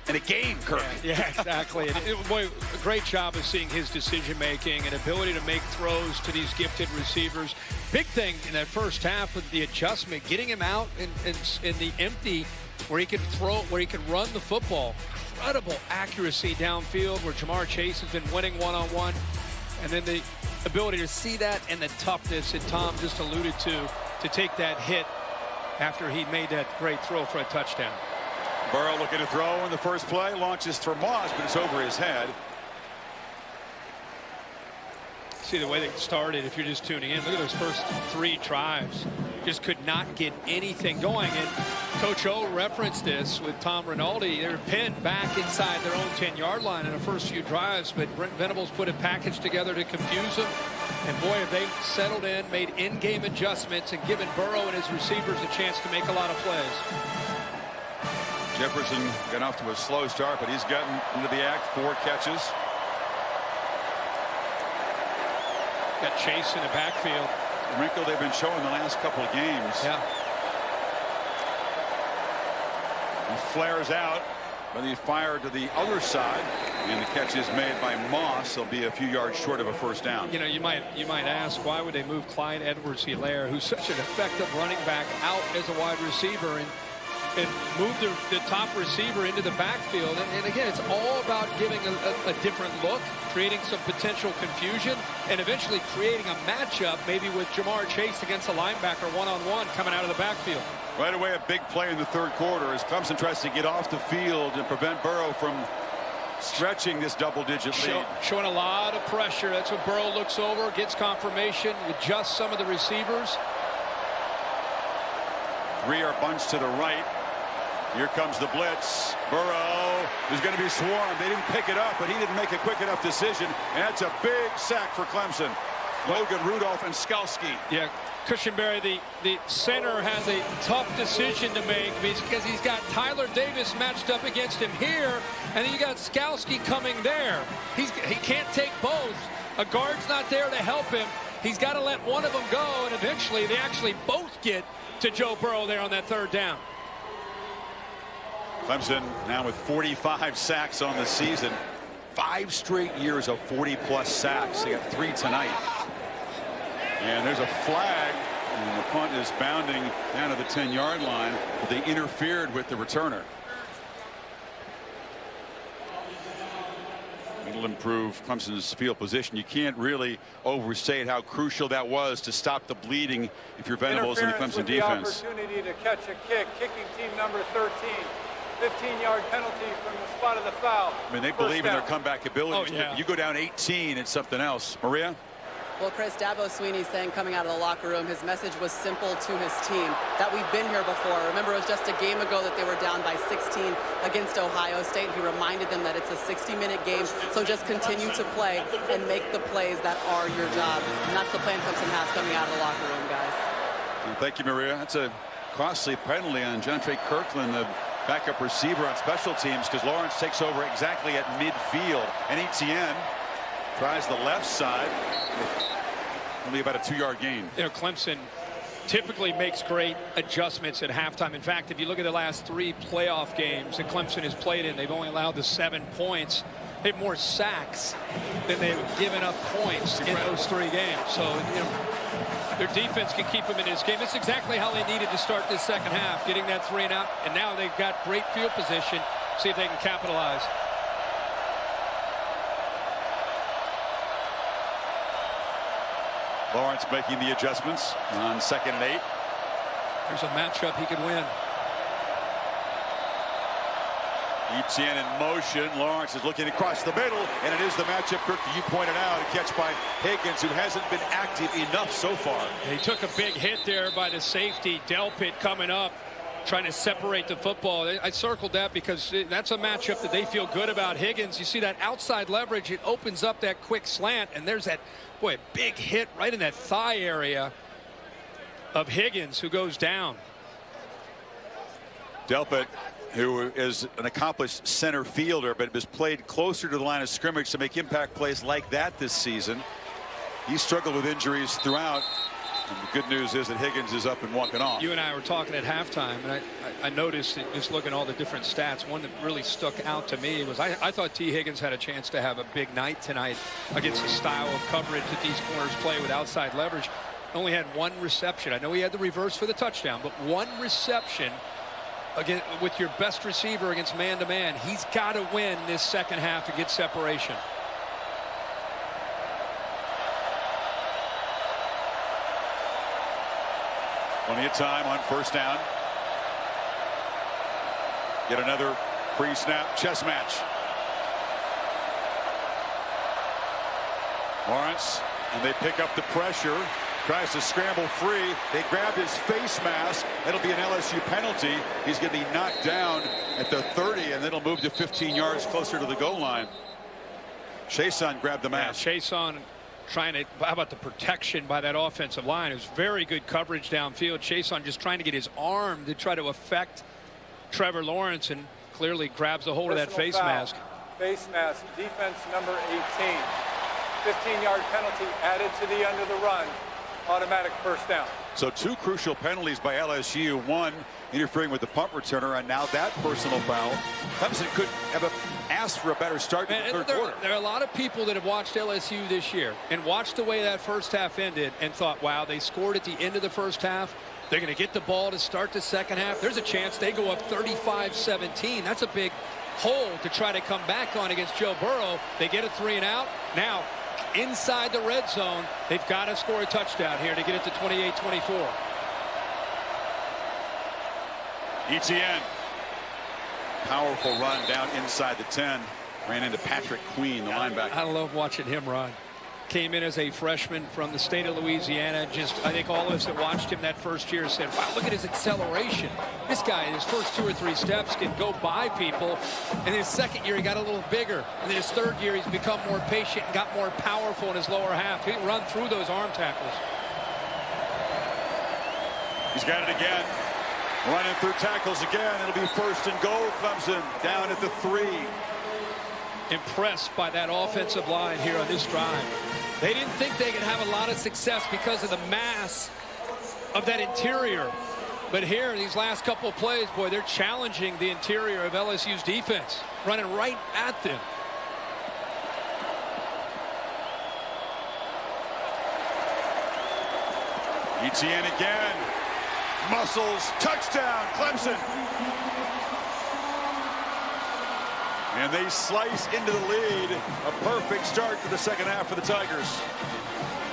in a game, Kirk. Yeah, exactly. And boy, a great job of seeing his decision-making and ability to make throws to these gifted receivers. Big thing in that first half with the adjustment, getting him out in the empty where he could throw, where he could run the football. Incredible accuracy downfield where Jamar Chase has been winning one-on-one. And then the ability to see that and the toughness that Tom just alluded to take that hit after he made that great throw for a touchdown. Burrow looking to throw in the first play, launches for Moss, but it's over his head. See the way they started, if you're just tuning in, look at those first 3 drives. Just could not get anything going. And Coach O referenced this with Tom Rinaldi. They're pinned back inside their own 10-yard line in the first few drives, but Brent Venables put a package together to confuse them. And boy, have they settled in, made in-game adjustments, and given Burrow and his receivers a chance to make a lot of plays. Jefferson got off to a slow start, but he's gotten into the act. 4 catches. Got Chase in the backfield. wrinkle they've been showing the last couple of games. Yeah. He flares out, but he fired to the other side, and the catch is made by Moss. He'll be a few yards short of a first down. You know, you might ask, why would they move Clyde Edwards-Helaire, who's such an effective running back, out as a wide receiver and move the top receiver into the backfield? And again, it's all about giving a different look, creating some potential confusion, and eventually creating a matchup maybe with Jamar Chase against a linebacker one-on-one coming out of the backfield. Right away, a big play in the third quarter as Clemson tries to get off the field and prevent Burrow from stretching this double-digit lead. Showing a lot of pressure. That's what Burrow looks over, gets confirmation, adjusts some of the receivers. 3 are bunched to the right. Here comes the blitz. Burrow is going to be swarmed. They didn't pick it up, but he didn't make a quick enough decision, and that's a big sack for Clemson. Logan Rudolph and Skalski. Yeah, Cushenberry, the center, has a tough decision to make because he's got Tyler Davis matched up against him here, and then you got Skalski coming there. He can't take both. A guard's not there to help him. He's got to let one of them go, and eventually they actually both get to Joe Burrow there on that third down. Clemson now with 45 sacks on the season. 5 straight years of 40-plus sacks. They got 3 tonight. And there's a flag, and the punt is bounding down to the 10-yard line, but they interfered with the returner. It'll improve Clemson's field position. You can't really overstate how crucial that was to stop the bleeding if you're Venables in the Clemson defense. The opportunity to catch a kick, kicking team number 13. 15-yard penalty from the spot of the foul. I mean, they believe in their comeback abilities. Oh, yeah. You go down 18, it's something else. Maria? Well, Chris, Dabo Swinney saying coming out of the locker room, his message was simple to his team, that we've been here before. Remember, it was just a game ago that they were down by 16 against Ohio State. He reminded them that it's a 60-minute game, so just continue to play and make the plays that are your job. And that's the plan Clemson has coming out of the locker room, guys. Well, thank you, Maria. That's a costly penalty on Jontre Kirkland, the backup receiver on special teams, because Lawrence takes over exactly at midfield. And Etienne tries the left side. Only about a 2-yard gain. You know, Clemson typically makes great adjustments at halftime. In fact, if you look at the last 3 playoff games that Clemson has played in, they've only allowed the 7 points. They have more sacks than they've given up points in those 3 games. So, you know, their defense can keep them in this game. It's exactly how they needed to start this second half, getting that 3 and out. And now they've got great field position. See if they can capitalize. Lawrence making the adjustments on 2nd and 8. There's a matchup he could win. Etienne in motion. Lawrence is looking across the middle, and it is the matchup, Kirk, that you pointed out. A catch by Higgins, who hasn't been active enough so far. He took a big hit there by the safety. Delpit coming up, trying to separate the football. I circled that because that's a matchup that they feel good about. Higgins, you see that outside leverage, it opens up that quick slant, and there's that, boy, a big hit right in that thigh area of Higgins, who goes down. Delpit, who is an accomplished center fielder, but has played closer to the line of scrimmage to make impact plays like that this season. He struggled with injuries throughout. And the good news is that Higgins is up and walking off. You and I were talking at halftime, and I noticed that just looking at all the different stats, one that really stuck out to me was I thought T. Higgins had a chance to have a big night tonight against the style of coverage that these corners play with outside leverage. Only had 1 reception. I know he had the reverse for the touchdown, but 1 reception again with your best receiver against man-to-man. He's got to win this second half to get separation. Plenty of time on 1st down. Get another pre-snap chess match. Lawrence, and they pick up the pressure. Tries to scramble free. They grab his face mask. It'll be an LSU penalty. He's going to be knocked down at the 30, and then it'll move to 15 yards closer to the goal line. Chason grabbed the mask. Yeah, Chason trying to, how about the protection by that offensive line? It was very good coverage downfield. Chason just trying to get his arm to try to affect Trevor Lawrence, and clearly grabs a hold of that face mask. Face mask, defense number 18. 15-yard penalty added to the end of the run automatic first down. So 2 crucial penalties by LSU. One interfering with the punt returner, and now that personal foul. Clemson could have asked for a better start in the third quarter. There are a lot of people that have watched LSU this year and watched the way that first half ended and thought, wow, they scored at the end of the first half. They're going to get the ball to start the second half. There's a chance they go up 35-17. That's a big hole to try to come back on against Joe Burrow. They get a 3 and out. Now, inside the red zone, they've got to score a touchdown here to get it to 28-24. Etienne. Powerful run down inside the 10. Ran into Patrick Queen, the linebacker. I love watching him run. Came in as a freshman from the state of Louisiana. I think all of us that watched him that first year said, wow, look at his acceleration. This guy, in his first 2 or 3 steps, can go by people. And his second year, he got a little bigger. And then his third year, he's become more patient and got more powerful in his lower half. He can run through those arm tackles. He's got it again. Running through tackles again. It'll be first and goal. Clemson down at the 3. Impressed by that offensive line here on this drive. They didn't think they could have a lot of success because of the mass of that interior. But here, these last couple of plays, boy, they're challenging the interior of LSU's defense, running right at them. Etienne again. Muscles. Touchdown, Clemson. And they slice into the lead. A perfect start to the second half for the Tigers.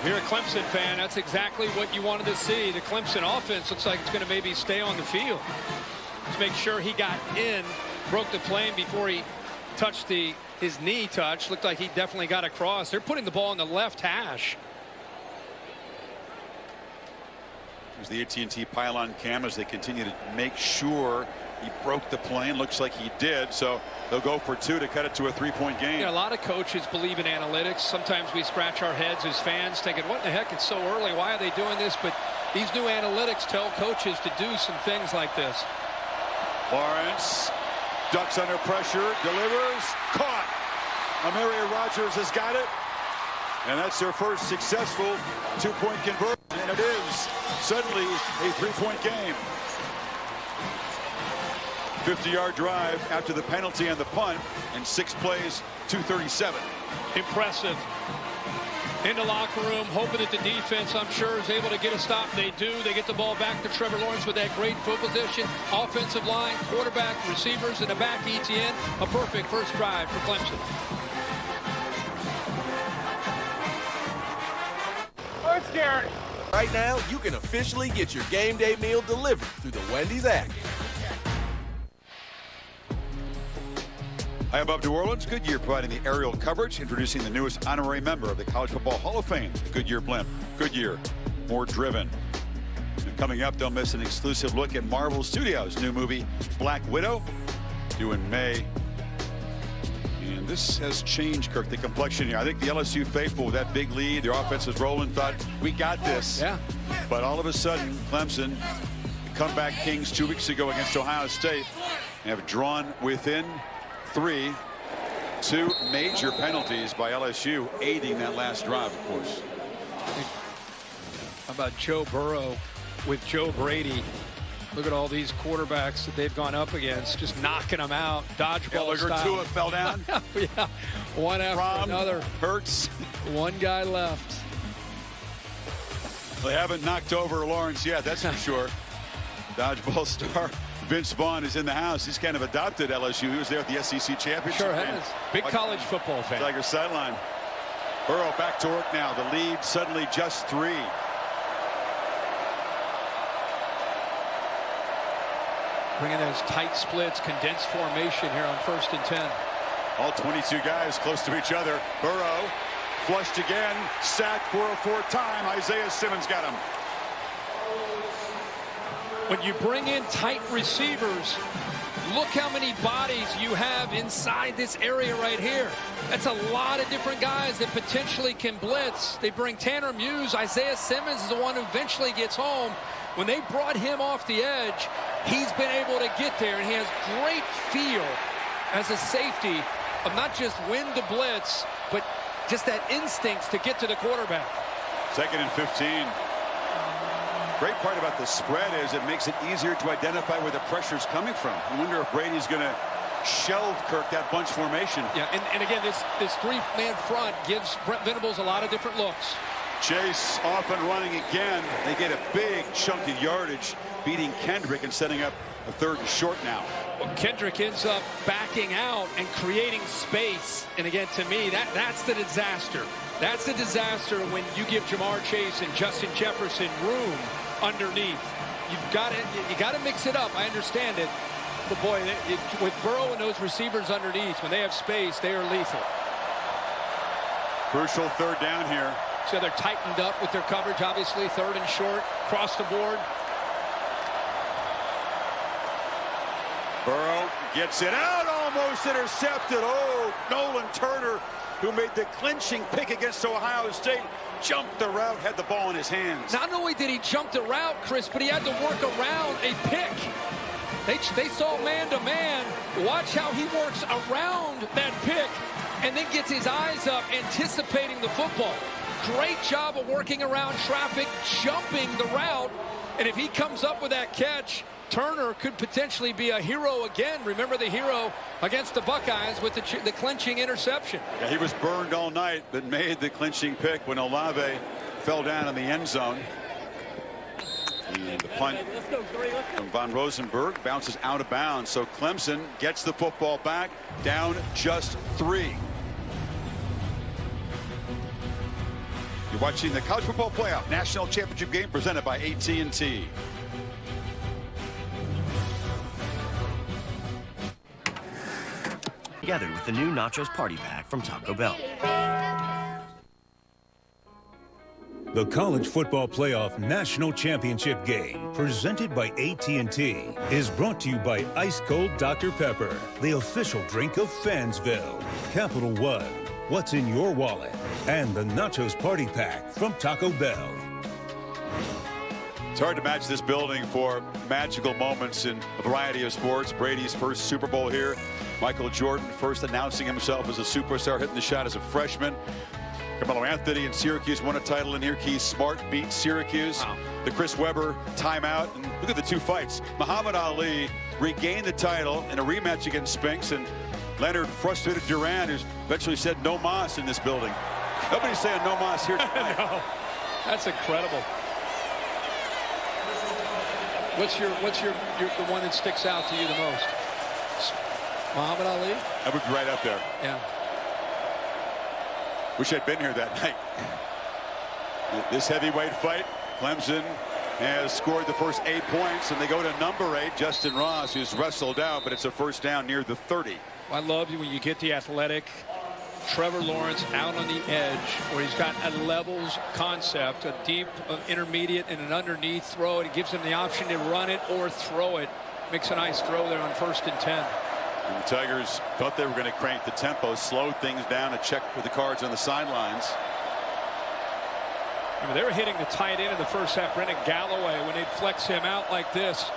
If you're a Clemson fan, that's exactly what you wanted to see. The Clemson offense looks like it's going to maybe stay on the field. Let's make sure he got in, broke the plane before he touched his knee touch. Looked like he definitely got across. They're putting the ball in the left hash. There's the AT&T pylon cam as they continue to make sure he broke the plane. Looks like he did, so they'll go for 2 to cut it to a 3-point game. Yeah, a lot of coaches believe in analytics. Sometimes we scratch our heads as fans thinking, what the heck, it's so early, why are they doing this? But these new analytics tell coaches to do some things like this. Lawrence ducks under pressure, delivers, caught. Amaria Rogers has got it, and that's their first successful 2-point conversion, and it is suddenly a 3-point game. 50-yard drive after the penalty and the punt, and 6 plays, 237. Impressive. In the locker room, hoping that the defense, I'm sure, is able to get a stop. They do. They get the ball back to Trevor Lawrence with that great field position. Offensive line, quarterback, receivers in the back, Etienne. A perfect first drive for Clemson. Let's Garrett. Right now, you can officially get your game day meal delivered through the Wendy's app. High above New Orleans, Goodyear providing the aerial coverage, introducing the newest honorary member of the College Football Hall of Fame, the Goodyear blimp. Goodyear, more driven. And coming up, don't miss an exclusive look at Marvel Studios' new movie, Black Widow, due in May. And this has changed, Kirk, the complexion here. I think the LSU faithful with that big lead, their offense was rolling, thought, we got this. Yeah. But all of a sudden, Clemson, comeback kings 2 weeks ago against Ohio State, have drawn within 3. 2 major penalties by LSU, aiding that last drive, of course. How about Joe Burrow with Joe Brady? Look at all these quarterbacks that they've gone up against, just knocking them out, dodgeball style. Tua fell down. Yeah, one after another. Hurts. One guy left. They haven't knocked over Lawrence yet, that's for sure. Dodgeball star Vince Vaughn is in the house. He's kind of adopted LSU. He was there at the SEC championship. Sure has. Big college football fan. Tiger sideline. Burrow back to work now. The lead suddenly just 3. Bringing those tight splits, condensed formation here on 1st and 10. All 22 guys close to each other. Burrow flushed again, sacked for a 4th time. Isaiah Simmons got him. When you bring in tight receivers, look how many bodies you have inside this area right here. That's a lot of different guys that potentially can blitz. They bring Tanner Muse. Isaiah Simmons is the one who eventually gets home. When they brought him off the edge, he's been able to get there, and he has great feel as a safety of not just when to blitz, but just that instinct to get to the quarterback. 2nd and 15. Great part about the spread is it makes it easier to identify where the pressure is coming from. I wonder if Brady's going to shelve Kirk that bunch formation. Yeah, and again, this three-man front gives Brent Venables a lot of different looks. Chase off and running again. They get a big chunk of yardage, beating Kendrick and setting up a 3rd and short now. Well, Kendrick ends up backing out and creating space. And again, to me, that's the disaster. That's the disaster when you give Jamar Chase and Justin Jefferson room underneath. You got to mix it up. I understand it. But boy, with Burrow and those receivers underneath, when they have space, they are lethal. Crucial 3rd down here. So they're tightened up with their coverage, obviously. 3rd and short, across the board. Burrow gets it out, almost intercepted. Oh, Nolan Turner, who made the clinching pick against Ohio State, jumped the route, had the ball in his hands. Not only did he jump the route, Chris, but he had to work around a pick. They saw man-to-man. Watch how he works around that pick and then gets his eyes up, anticipating the football. Great job of working around traffic, jumping the route. And if he comes up with that catch, Turner could potentially be a hero again. Remember the hero against the Buckeyes with the clinching interception. Yeah, he was burned all night, but made the clinching pick when Olave fell down in the end zone. And the punt from Von Rosenberg bounces out of bounds. So Clemson gets the football back, down just 3. You're watching the College Football Playoff National Championship game presented by AT&T. Together with the new Nachos Party Pack from Taco Bell. The College Football Playoff National Championship game, presented by AT&T, is brought to you by Ice Cold Dr. Pepper, the official drink of Fansville. Capital One, what's in your wallet? And the Nachos Party Pack from Taco Bell. It's hard to match this building for magical moments in a variety of sports. Brady's first Super Bowl here. Michael Jordan first announcing himself as a superstar, hitting the shot as a freshman. Carmelo Anthony and Syracuse won a title in here. Keith Smart beat Syracuse. Wow. The Chris Webber timeout. And look at the 2 fights. Muhammad Ali regained the title in a rematch against Spinks. And Leonard frustrated Duran, who's eventually said no mas in this building. Nobody's saying no mas here tonight. No, that's incredible. What's your the one that sticks out to you the most? Muhammad Ali? That would be right up there. Yeah. Wish I'd been here that night. This heavyweight fight, Clemson has scored the first 8 points, and they go to number 8, Justin Ross, who's wrestled out, but it's a first down near the 30. I love when you get the athletic Trevor Lawrence out on the edge, where he's got a levels concept, a deep, intermediate, and an underneath throw. It gives him the option to run it or throw it. Makes a nice throw there on 1st and 10. And the Tigers thought they were going to crank the tempo, slow things down, and check with the Cards on the sidelines. I mean, they were hitting the tight end in the first half, Brendan Galloway, when they'd flex him out like this.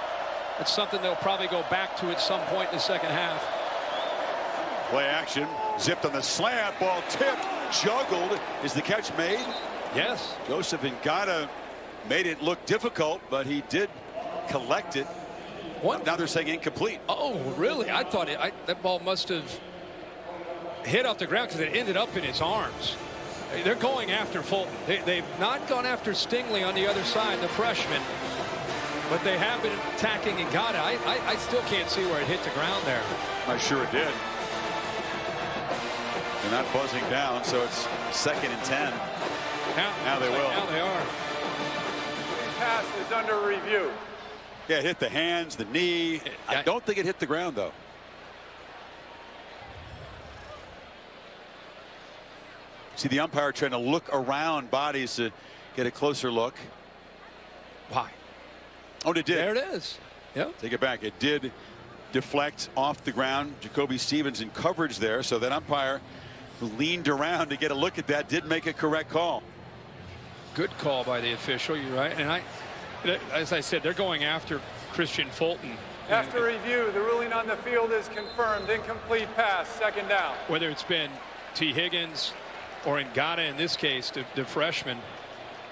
It's something they'll probably go back to at some point in the second half. Play action, zipped on the slant, ball tipped, juggled. Is the catch made? Yes. Joseph Ngata made it look difficult, but he did collect it. What? Now they're saying incomplete. Oh, really? I thought that ball must have hit off the ground because it ended up in his arms. They're going after Fulton. They've not gone after Stingley on the other side, the freshman, but they have been attacking Ngata. I still can't see where it hit the ground there. I'm sure it did. They're not buzzing down, so it's 2nd and 10. Now they will. Now they are. Pass is under review. Yeah, it hit the hands, the knee. I don't think it hit the ground, though. See the umpire trying to look around bodies to get a closer look. Why? Oh, it did. There it is. Yep. Take it back. It did deflect off the ground. Jacoby Stevens in coverage there. So that umpire who leaned around to get a look at that did make a correct call. Good call by the official. You're right. And as I said, they're going after Christian Fulton. After review, the ruling on the field is confirmed. Incomplete pass, 2nd down. Whether it's been T. Higgins or Ngata in this case, the freshman,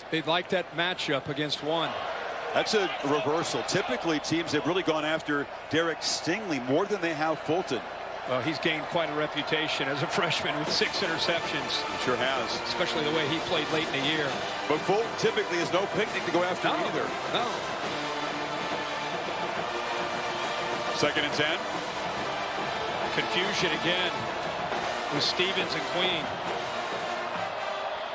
they'd like that matchup against one. That's a reversal. Typically, teams have really gone after Derek Stingley more than they have Fulton. Well, he's gained quite a reputation as a freshman with 6 interceptions. He sure has. Especially the way he played late in the year. But Fulton typically is no picnic to go after either. No. 2nd and 10. Confusion again with Stevens and Queen.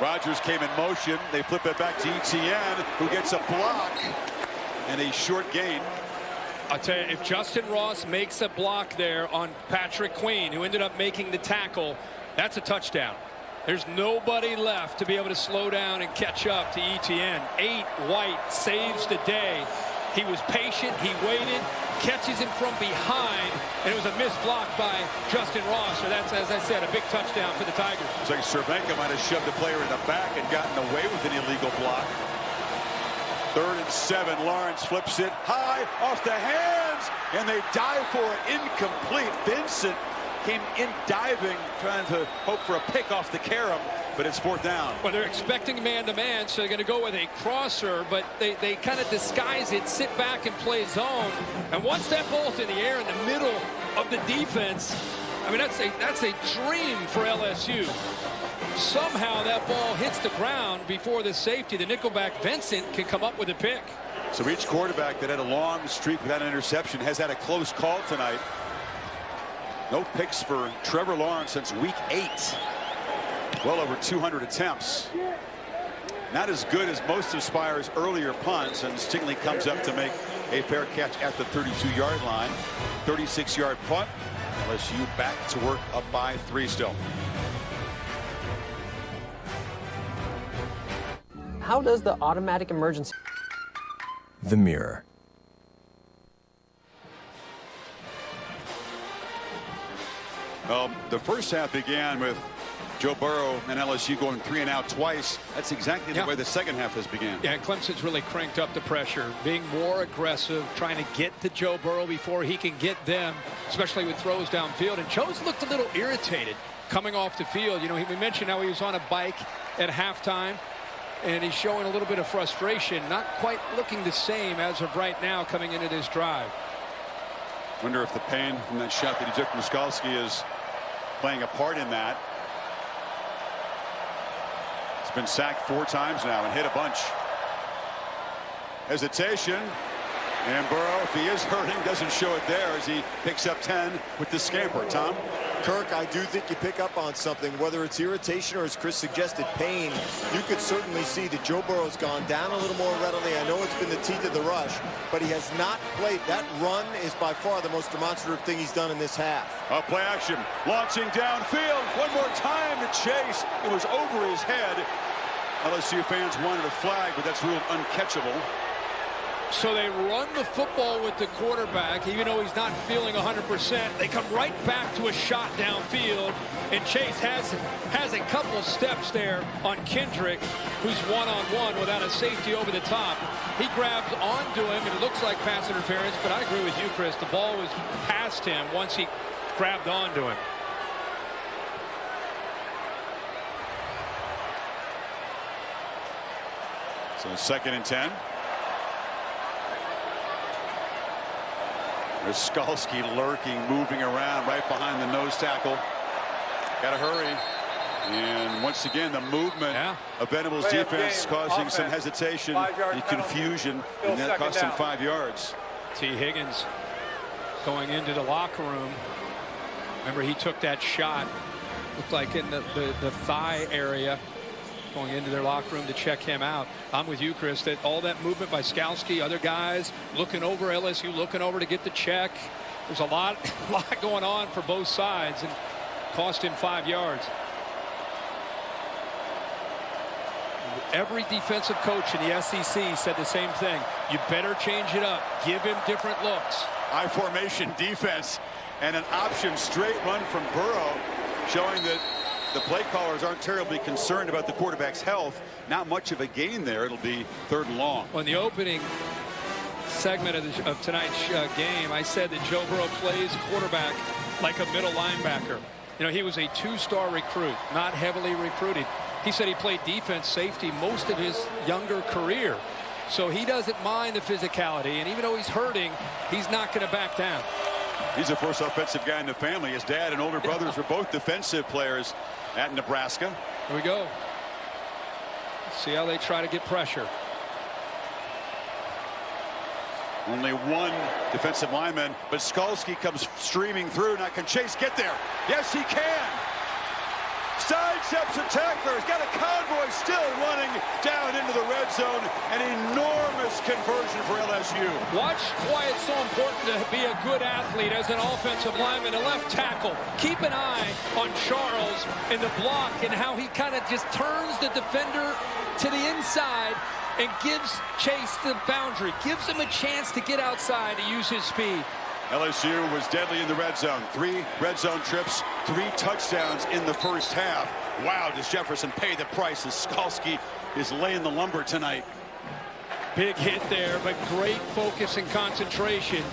Rodgers came in motion. They flip it back to Etienne, who gets a block and a short gain. I'll tell you, if Justin Ross makes a block there on Patrick Queen, who ended up making the tackle, that's a touchdown. There's nobody left to be able to slow down and catch up to Etienne. 8 White saves the day. He was patient. He waited, catches him from behind, and it was a missed block by Justin Ross. So that's, as I said, a big touchdown for the Tigers. It's like Cervenka might have shoved the player in the back and gotten away with an illegal block. 3rd and 7. Lawrence flips it high off the hands, and they dive for it. Incomplete. Vincent came in diving, trying to hope for a pick off the carom, but it's 4th down. Well, they're expecting man-to-man, so they're going to go with a crosser, but they kind of disguise it, sit back and play zone. And once that ball's in the air in the middle of the defense, I mean, that's a dream for LSU. Somehow that ball hits the ground before the safety. The nickelback Vincent can come up with a pick. So each quarterback that had a long streak without an interception has had a close call tonight. No picks for Trevor Lawrence since week 8. Well over 200 attempts. Not as good as most of Spire's earlier punts, and Stingley comes up to make a fair catch at the 32-yard line. 36-yard punt. LSU back to work, up by 3 still. How does the automatic emergency... The Mirror. The first half began with Joe Burrow and LSU going 3 and out twice. That's exactly the way the second half has began. Yeah, Clemson's really cranked up the pressure, being more aggressive, trying to get to Joe Burrow before he can get them, especially with throws downfield. And Joe's looked a little irritated coming off the field. You know, we mentioned how he was on a bike at halftime, and he's showing a little bit of frustration, not quite looking the same as of right now coming into this drive. Wonder if the pain from that shot that he took from Skalski is playing a part in that. He's been sacked 4 times now and hit a bunch. Hesitation. And Burrow, if he is hurting, doesn't show it there as he picks up 10 with the scamper. Tom? Kirk, I do think you pick up on something, whether it's irritation or, as Chris suggested, pain. You could certainly see that Joe Burrow's gone down a little more readily. I know it's been the teeth of the rush, but he has not played. That run is by far the most demonstrative thing he's done in this half. Play action, launching downfield. One more time to chase. It was over his head. LSU fans wanted a flag, but that's ruled uncatchable. So they run the football with the quarterback, even though he's not feeling 100%. They come right back to a shot downfield, and Chase has a couple steps there on Kendrick, who's one-on-one without a safety over the top. He grabs onto him, and it looks like pass interference, but I agree with you, Chris. The ball was past him once he grabbed onto him. So 2nd and 10. There's Skalski lurking, moving around right behind the nose tackle. Got to hurry. And once again, the movement of Venables' defense causing some hesitation and confusion, and that cost him 5 yards. T. Higgins going into the locker room. Remember, he took that shot, looked like in the thigh area, going into their locker room to check him out. I'm with you, Chris, that all that movement by Skalski, other guys looking over, LSU looking over to get the check. There's a lot going on for both sides, and cost him 5 yards. Every defensive coach in the SEC said the same thing. You better change it up. Give him different looks. High formation defense and an option straight run from Burrow, showing that the play callers aren't terribly concerned about the quarterback's health. Not much of a gain there. It'll be 3rd and long. On the opening segment of tonight's game, I said that Joe Burrow plays quarterback like a middle linebacker. You know, he was a 2-star recruit, not heavily recruited. He said he played defense, safety most of his younger career. So he doesn't mind the physicality, and even though he's hurting, he's not going to back down. He's the first offensive guy in the family. His dad and older brothers were both defensive players at Nebraska. Here we go. See how they try to get pressure. Only one defensive lineman, but Skalski comes streaming through. Now, can Chase get there? Yes, he can. Sidesteps a tackler. He's got a convoy still running down into the red zone. An enormous conversion for LSU. Watch why it's so important to be a good athlete as an offensive lineman, a left tackle. Keep an eye on Charles in the block and how he kind of just turns the defender to the inside and gives Chase the boundary, gives him a chance to get outside to use his speed. LSU was deadly in the red zone. 3 red zone trips, 3 touchdowns in the first half. Wow, does Jefferson pay the price as Skalski is laying the lumber tonight. Big hit there, but great focus and concentration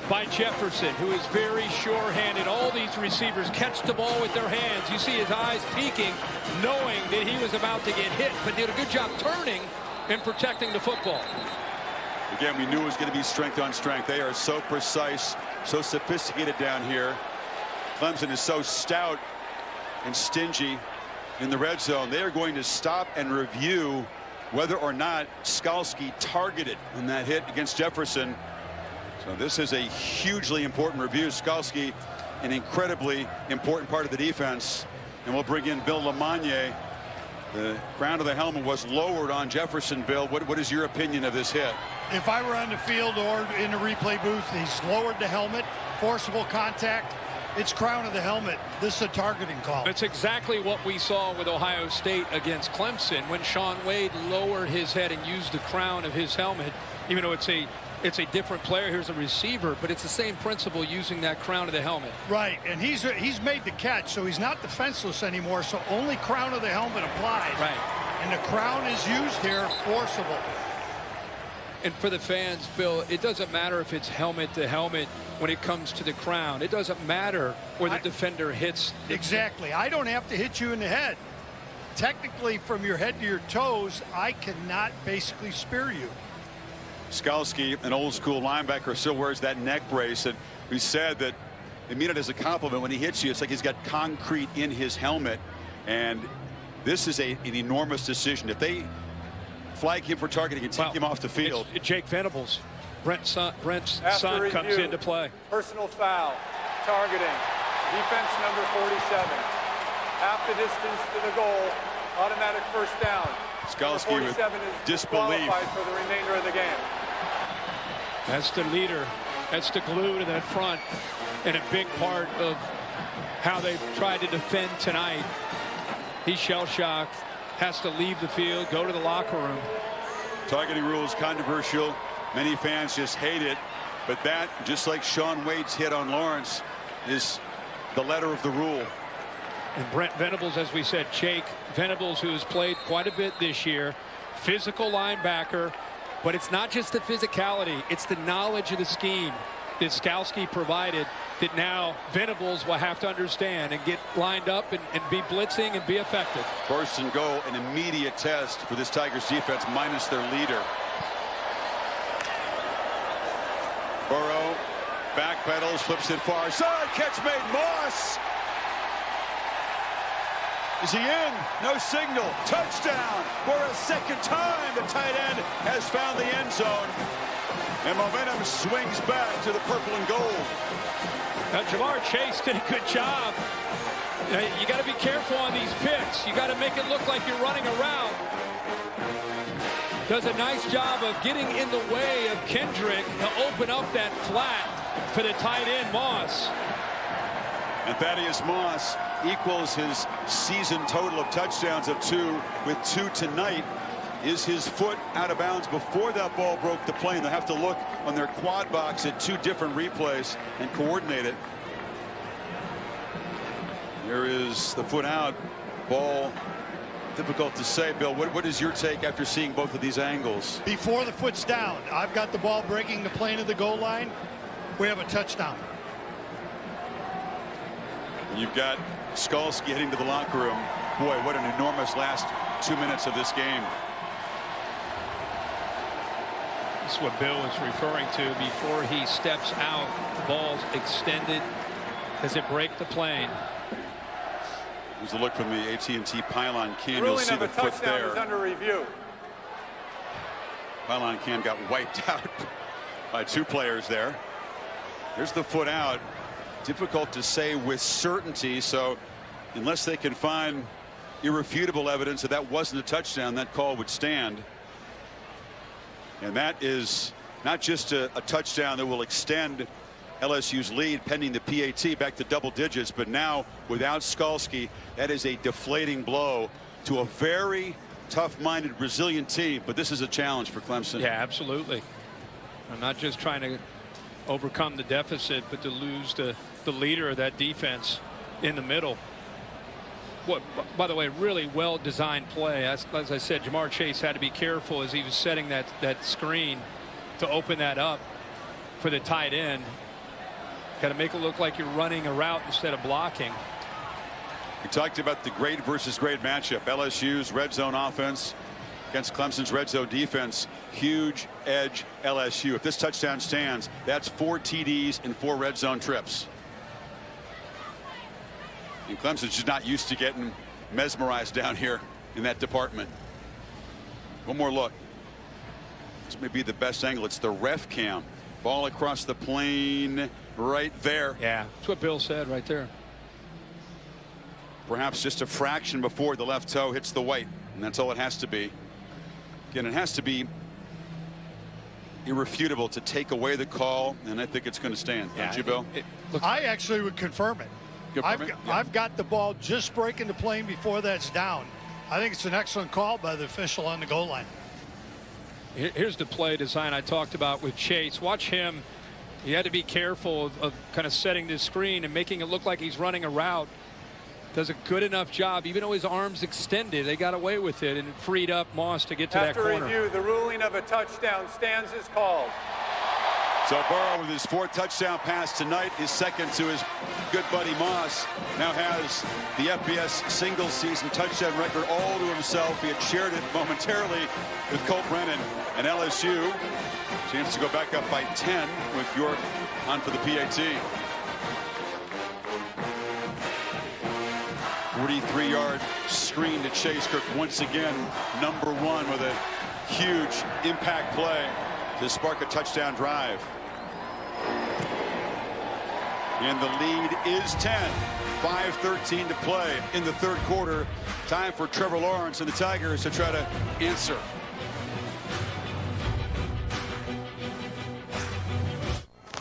by Jefferson, who is very sure-handed. All these receivers catch the ball with their hands. You see his eyes peeking, knowing that he was about to get hit, but did a good job turning and protecting the football. Again, we knew it was going to be strength on strength. They are so precise, so sophisticated down here. Clemson is so stout and stingy in the red zone. They are going to stop and review whether or not Skalski targeted in that hit against Jefferson. So this is a hugely important review. Skalski, an incredibly important part of the defense. And we'll bring in Bill LeMonnier. The crown of the helmet was lowered on Jefferson. Bill, what is your opinion of this hit? If I were on the field or in the replay booth, he's lowered the helmet, forcible contact. It's crown of the helmet. This is a targeting call. It's exactly what we saw with Ohio State against Clemson when Shaun Wade lowered his head and used the crown of his helmet. Even though it's a different player, here's a receiver, but it's the same principle using that crown of the helmet. Right, and he's made the catch, so he's not defenseless anymore, so only crown of the helmet applies. Right. And the crown is used here, forcible. And for the fans, Bill, it doesn't matter if it's helmet to helmet when it comes to the crown. It doesn't matter where the defender hits. Exactly. I don't have to hit you in the head. Technically, from your head to your toes, I cannot basically spear you. Skalski, an old school linebacker, still wears that neck brace, and we said that they mean it as a compliment. When he hits you, it's like he's got concrete in his helmet, and this is an enormous decision. If they flag him for targeting and take him off the field. Jake Venables, Brent's son comes into play. Personal foul, targeting, defense number 47. Half the distance to the goal, automatic first down. Skalski with disbelief. For the remainder of the game. That's the leader. That's the glue to that front, and a big part of how they've tried to defend tonight. He's shell-shocked, has to leave the field, go to the locker room. Targeting rule is controversial. Many fans just hate it, but that, just like Shaun Wade's hit on Lawrence, is the letter of the rule. And Brent Venables, as we said, Jake Venables, who has played quite a bit this year, physical linebacker, but it's not just the physicality, it's the knowledge of the scheme that Skalski provided that now Venables will have to understand and get lined up and be blitzing and be effective. First and goal, an immediate test for this Tigers defense minus their leader. Burrow backpedals, flips it far side, catch made. Moss. Is he in? No signal. Touchdown for a second time. The tight end has found the end zone. And momentum swings back to the purple and gold. Now, Jamar Chase did a good job. You got to be careful on these picks. You got to make it look like you're running a route. Does a nice job of getting in the way of Kendrick to open up that flat for the tight end, Moss. And Thaddeus Moss equals his season total of touchdowns of 2 with 2 tonight. Is his foot out of bounds before that ball broke the plane? They'll have to look on their quad box at 2 different replays and coordinate it. There is the foot out. Ball, difficult to say. Bill, what is your take after seeing both of these angles? Before the foot's down, I've got the ball breaking the plane of the goal line. We have a touchdown. You've got Skalski heading to the locker room. Boy, what an enormous last 2 minutes of this game. That's what Bill was referring to before he steps out. The ball's extended. Does it break the plane? Here's a look from the AT&T pylon cam. You'll Ruling see of the a foot touchdown there. is under review. Pylon cam got wiped out by 2 players there. Here's the foot out. Difficult to say with certainty, so unless they can find irrefutable evidence that that wasn't a touchdown, that call would stand. And that is not just a touchdown that will extend LSU's lead pending the PAT back to double digits, but now without Skalski, that is a deflating blow to a very tough-minded, resilient team. But this is a challenge for Clemson. Yeah, absolutely. I'm not just trying to overcome the deficit, but to lose the leader of that defense in the middle. What, by the way, really well-designed play. As I said, Jamar Chase had to be careful as he was setting that screen to open that up for the tight end. Got to make it look like you're running a route instead of blocking. We talked about the great versus great matchup. LSU's red zone offense against Clemson's red zone defense. Huge edge LSU. If this touchdown stands, that's 4 TDs and 4 red zone trips. And Clemson's just not used to getting mesmerized down here in that department. One more look. This may be the best angle. It's the ref cam. Ball across the plane right there. Yeah, that's what Bill said right there. Perhaps just a fraction before the left toe hits the white, and that's all it has to be. Again, it has to be irrefutable to take away the call, and I think it's going to stand. Yeah, don't you, Bill? I actually would confirm it. I've got the ball just breaking the plane before that's down. I think it's an excellent call by the official on the goal line. Here's the play design I talked about with Chase. Watch him. He had to be careful of kind of setting this screen and making it look like he's running a route. Does a good enough job, even though his arms extended. They got away with it and freed up Moss to get to that corner. After review, the ruling of a touchdown stands as called. So Burrow with his 4th touchdown pass tonight, his 2nd to his good buddy Moss, now has the FBS single season touchdown record all to himself. He had shared it momentarily with Colt Brennan and LSU. Chance to go back up by 10 with York on for the PAT. 43-yard screen to Chase. Kirk once again #1 with a huge impact play to spark a touchdown drive. And the lead is 10. 5:13 to play in the 3rd quarter. Time for Trevor Lawrence and the Tigers to try to answer.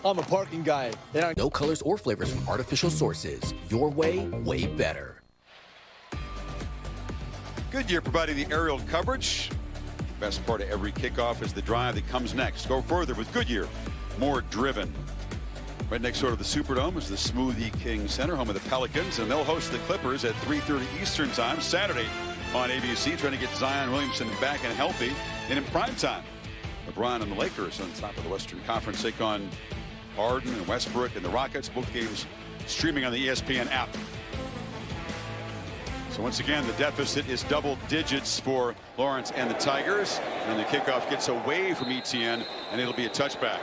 I'm a parking guy. No colors or flavors from artificial sources. Your way better. Goodyear providing the aerial coverage. Best part of every kickoff is the drive that comes next. Go further with Goodyear. More driven. Right next door to the Superdome is the Smoothie King Center, home of the Pelicans, and they'll host the Clippers at 3:30 Eastern Time Saturday on ABC, trying to get Zion Williamson back and healthy. And in prime time, LeBron and the Lakers on top of the Western Conference take on Harden and Westbrook and the Rockets. Both games streaming on the ESPN app. So once again, the deficit is double digits for Lawrence and the Tigers. And the kickoff gets away from ETN, and it'll be a touchback.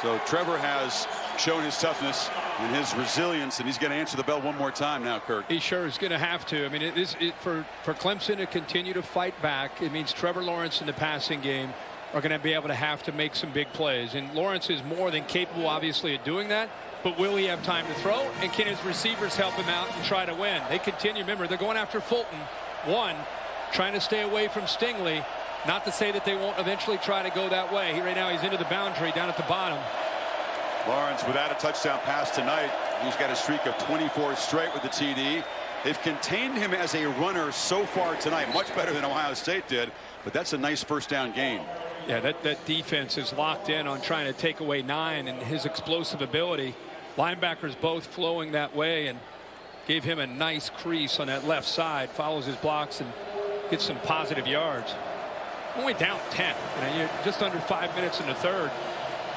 So Trevor has shown his toughness and his resilience, and he's going to answer the bell one more time now, Kirk. He sure is going to have to. I mean, for Clemson to continue to fight back, it means Trevor Lawrence in the passing game are going to be able to have to make some big plays. And Lawrence is more than capable, obviously, of doing that. But will he have time to throw? And can his receivers help him out and try to win? They continue. Remember, they're going after Fulton. One, trying to stay away from Stingley. Not to say that they won't eventually try to go that way. Right now, he's into the boundary down at the bottom. Lawrence without a touchdown pass tonight. He's got a streak of 24 straight with the TD. They've contained him as a runner so far tonight, much better than Ohio State did. But that's a nice first down gain. Yeah, that defense is locked in on trying to take away 9 and his explosive ability. Linebackers both flowing that way and gave him a nice crease on that left side. Follows his blocks and gets some positive yards. Only down 10. You're just under 5 minutes in the 3rd.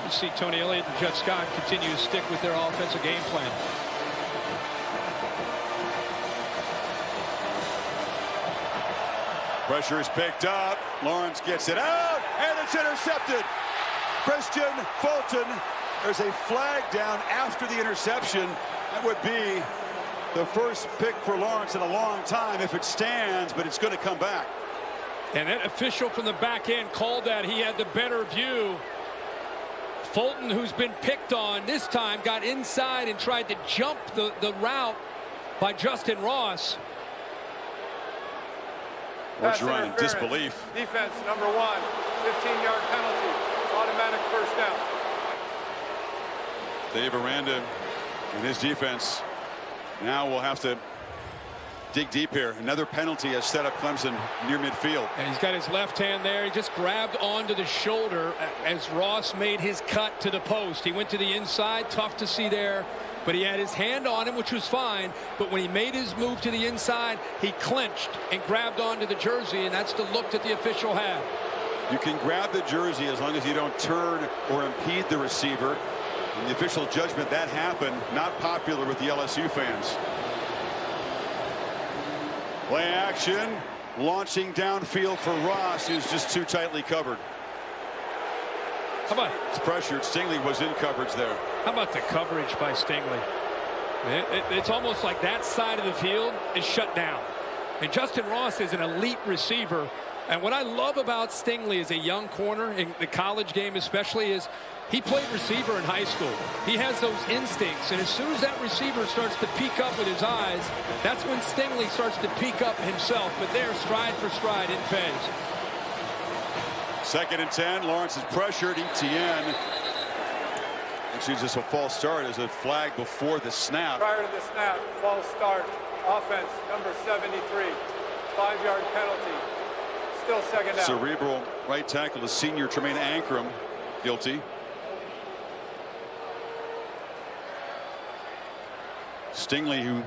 You see Tony Elliott and Jeff Scott continue to stick with their offensive game plan. Pressure is picked up. Lawrence gets it out, and it's intercepted. Christian Fulton. There's a flag down after the interception. That would be the first pick for Lawrence in a long time if it stands, but it's going to come back. And that official from the back end called that. He had the better view. Fulton, who's been picked on this time, got inside and tried to jump the route by Justin Ross. Orgeron in disbelief. Defense number 1, 15-yard penalty, automatic first down. Dave Aranda and his defense now will have to dig deep here. Another penalty has set up Clemson near midfield. And he's got his left hand there. He just grabbed onto the shoulder as Ross made his cut to the post. He went to the inside, tough to see there, but he had his hand on him, which was fine. But when he made his move to the inside, he clinched and grabbed onto the jersey, and that's the look that the official had. You can grab the jersey as long as you don't turn or impede the receiver. In the official judgment, that happened. Not popular with the LSU fans. Play action, launching downfield for Ross, who's just too tightly covered. How about it's pressured? Stingley was in coverage there. How about the coverage by Stingley? It's almost like that side of the field is shut down. And Justin Ross is an elite receiver. And what I love about Stingley as a young corner, in the college game especially, is he played receiver in high school. He has those instincts, and as soon as that receiver starts to peek up with his eyes, that's when Stingley starts to peek up himself. But there, stride for stride in phase. 2nd and 10. Lawrence is pressured. Etienne. Actually, just a false start as a flag before the snap. Prior to the snap, false start. Offense number 73. 5-yard penalty. Still 2nd down. Cerebral right tackle, the senior Tremaine Ankrum, guilty. Stingley, who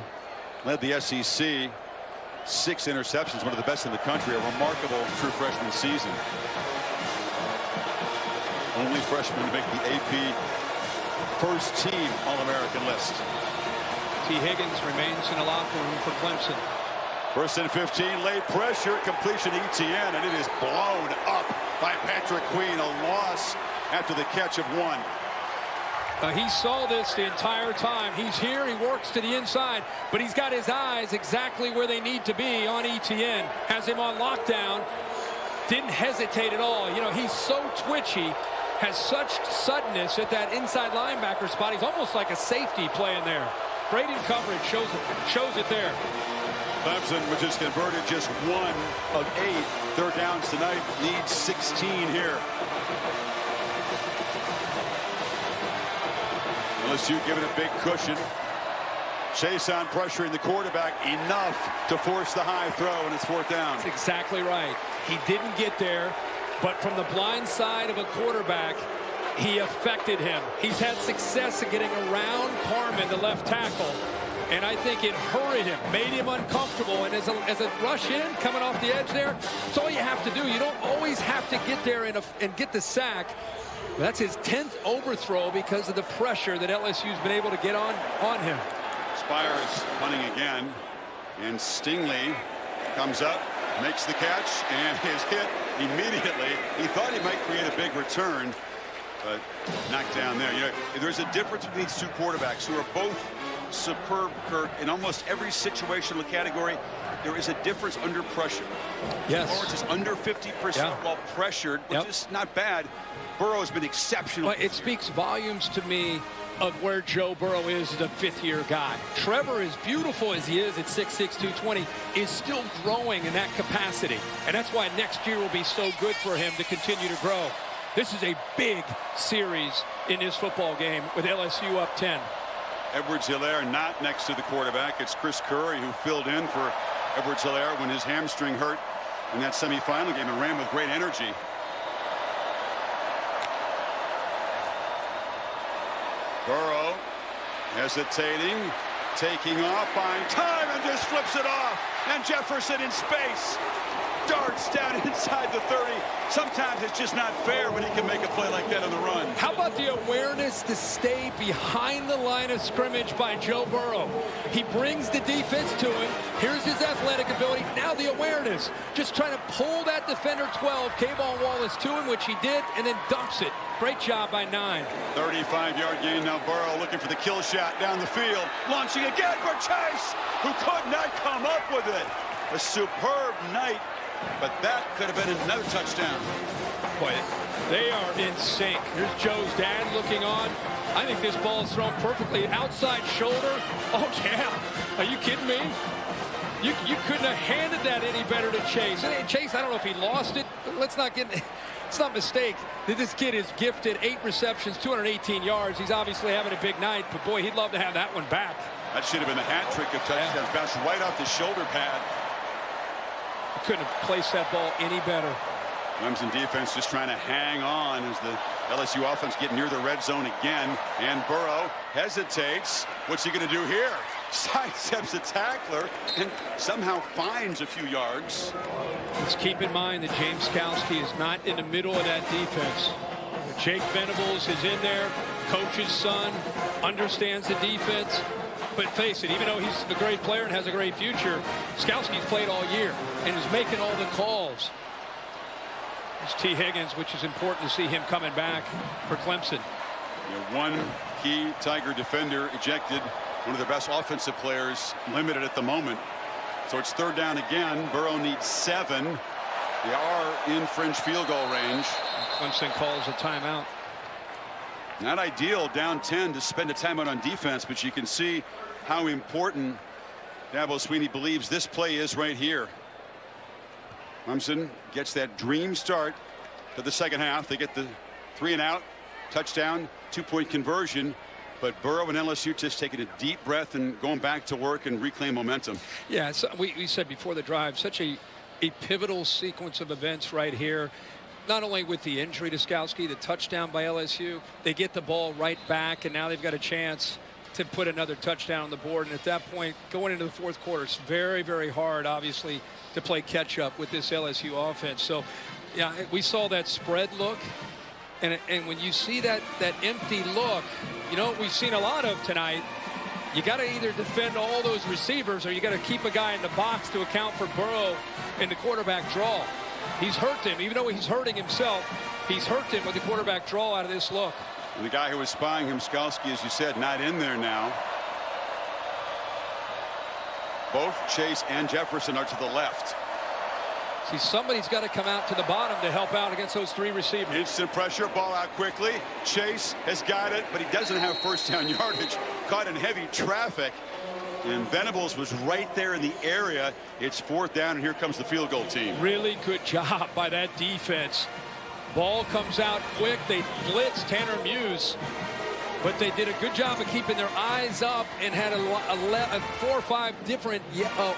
led the SEC, 6 interceptions, one of the best in the country, a remarkable true freshman season. Only freshman to make the AP first team All-American list. T. Higgins remains in the locker room for Clemson. 1st and 15, late pressure, completion Etienne, and it is blown up by Patrick Queen. A loss after the catch of 1. He saw this the entire time. He's here, he works to the inside, but he's got his eyes exactly where they need to be on Etienne. Has him on lockdown, didn't hesitate at all. You know, he's so twitchy, has such suddenness at that inside linebacker spot. He's almost like a safety playing there. Great in coverage, shows it there. Clemson, which has converted just 1 of 8 third downs tonight, needs 16 here. LSU giving a big cushion. Chase on pressuring the quarterback enough to force the high throw, and it's 4th down. That's exactly right. He didn't get there, but from the blind side of a quarterback, he affected him. He's had success in getting around Carmen, the left tackle, and I think it hurried him, made him uncomfortable. And as a rush in, coming off the edge there, it's all you have to do. You don't always have to get there and get the sack. That's his 10th overthrow because of the pressure that LSU's been able to get on him. Spires punting again, and Stingley comes up, makes the catch, and is hit immediately. He thought he might create a big return, but knocked down there. You know, there's a difference between these 2 quarterbacks who are both superb, Kirk, in almost every situational category. There is a difference under pressure. Yes. Lawrence is under 50% while pressured, which is not bad. Burrow has been exceptional. But it speaks volumes to me of where Joe Burrow is as a 5th-year guy. Trevor, as beautiful as he is at 6'6", 220, is still growing in that capacity. And that's why next year will be so good for him to continue to grow. This is a big series in this football game with LSU up 10. Edwards-Helaire not next to the quarterback. It's Chris Curry who filled in for Edwards-Helaire when his hamstring hurt in that semifinal game and ran with great energy. Burrow hesitating, taking off, buying time, and just flips it off. And Jefferson in space. Darts down inside the 30. Sometimes it's just not fair when he can make a play like that on the run. How about the awareness to stay behind the line of scrimmage by Joe Burrow? He brings the defense to him. Here's his athletic ability. Now the awareness. Just trying to pull that defender 12, Kayvon Wallace to him, which he did, and then dumps it. Great job by 9. 35-yard gain now. Burrow looking for the kill shot down the field. Launching again for Chase, who could not come up with it. A superb night. But that could have been another touchdown. Boy, they are in sync. Here's Joe's dad looking on. I think this ball is thrown perfectly. Outside shoulder. Oh, yeah. Are you kidding me? You couldn't have handed that any better to Chase. And Chase, I don't know if he lost it. Let's not get... It's not a mistake. This kid is gifted. 8 receptions, 218 yards. He's obviously having a big night. But, boy, he'd love to have that one back. That should have been a hat trick of touchdowns. Bounced right off the shoulder pad. Couldn't have placed that ball any better. Clemson defense just trying to hang on as the LSU offense get near the red zone again. And Burrow hesitates. What's he going to do here? Sidesteps a tackler and somehow finds a few yards. Let's keep in mind that James Skalski is not in the middle of that defense. Jake Venables is in there. Coach's son understands the defense. But face it, even though he's a great player and has a great future, Skalski's played all year and is making all the calls. It's T. Higgins, which is important to see him coming back for Clemson. One key Tiger defender ejected, one of their best offensive players limited at the moment. So it's 3rd down again. Burrow needs 7. They are in fringe field goal range. Clemson calls a timeout. Not ideal down 10 to spend a timeout on defense, but you can see how important Dabo Swinney believes this play is right here. Clemson gets that dream start to the second half. They get the 3 and out, touchdown, 2-point conversion. But Burrow and LSU just taking a deep breath and going back to work and reclaim momentum. Yeah, so we said before the drive, such a pivotal sequence of events right here. Not only with the injury to Skalski, the touchdown by LSU, they get the ball right back, and now they've got a chance to put another touchdown on the board. And at that point, going into the 4th quarter, it's very, very hard, obviously, to play catch-up with this LSU offense. So, yeah, we saw that spread look. And when you see that empty look, you know what we've seen a lot of tonight, you got to either defend all those receivers or you got to keep a guy in the box to account for Burrow in the quarterback draw. He's hurt him, even though he's hurting himself. He's hurt him with the quarterback draw out of this look. And the guy who was spying him, Skalski, as you said, not in there now. Both Chase and Jefferson are to the left. See, somebody's got to come out to the bottom to help out against those 3 receivers. Instant pressure, ball out quickly. Chase has got it, but he doesn't have first down yardage. Caught in heavy traffic. And Venables was right there in the area. It's 4th down, and here comes the field goal team. Really good job by that defense. Ball comes out quick. They blitz Tanner Muse. But they did a good job of keeping their eyes up and had 4 or 5 different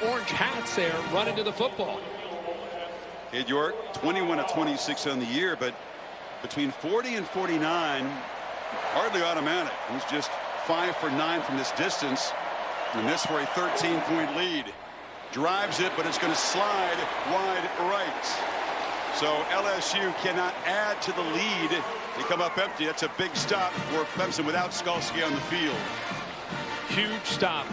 orange hats there running to the football. Ed York, 21 of 26 on the year, but between 40 and 49, hardly automatic. He's just 5 for 9 from this distance. And this for a 13-point lead. Drives it, but it's going to slide wide right. So LSU cannot add to the lead. They come up empty. That's a big stop for Clemson without Skalski on the field. Huge stop.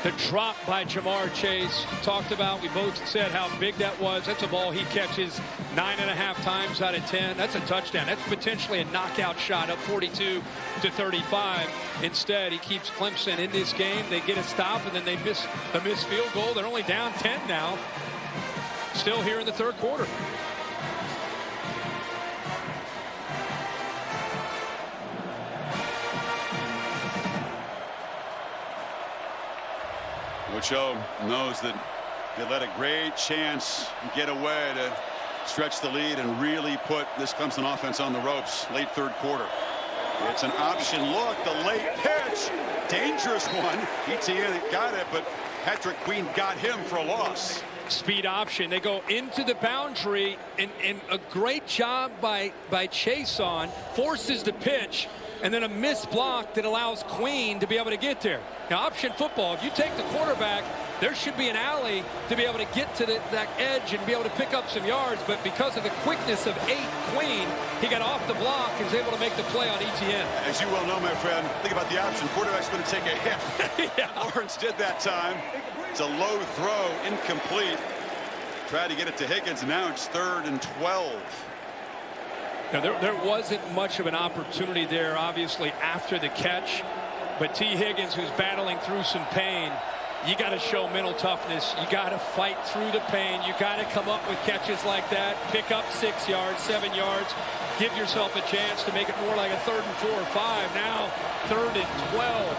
The drop by Jamar Chase, talked about, we both said how big that was. That's a ball he catches 9.5 times out of 10. That's a touchdown. That's potentially a knockout shot, up 42-35. Instead, he keeps Clemson in this game. They get a stop, and then they miss a missed field goal. They're only down 10 now. Still here in the 3rd quarter. Ocho knows that they let a great chance get away to stretch the lead and really put this Clemson offense on the ropes late 3rd quarter. It's an option look, the late pitch, dangerous one. Etienne got it, but Patrick Queen got him for a loss. Speed option. They go into the boundary, and a great job by Chase on, forces the pitch, and then a missed block that allows Queen to be able to get there. Now, option football, if you take the quarterback, there should be an alley to be able to get to that edge and be able to pick up some yards. But because of the quickness of 8 Queen, he got off the block and was able to make the play on ETN. As you well know, my friend, think about the option. Quarterback's going to take a hit. Yeah. Lawrence did that time. It's a low throw, incomplete. Tried to get it to Higgins, and now it's 3rd and 12. Now, there wasn't much of an opportunity there, obviously, after the catch. But T. Higgins, who's battling through some pain, you got to show mental toughness. You got to fight through the pain. You got to come up with catches like that. Pick up 6 yards, 7 yards. Give yourself a chance to make it more like a 3rd and 4 or 5. Now 3rd and 12.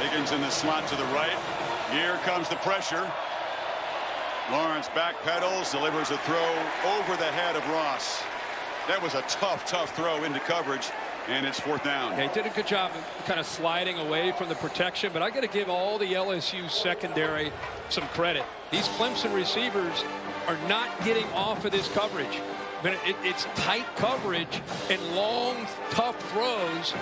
Higgins in the slot to the right. Here comes the pressure. Lawrence backpedals, delivers a throw over the head of Ross. That was a tough throw into coverage, and it's 4th down. Yeah, he did a good job of kind of sliding away from the protection, but I got to give all the LSU secondary some credit. These Clemson receivers are not getting off of this coverage. I mean, it's tight coverage and long, tough throws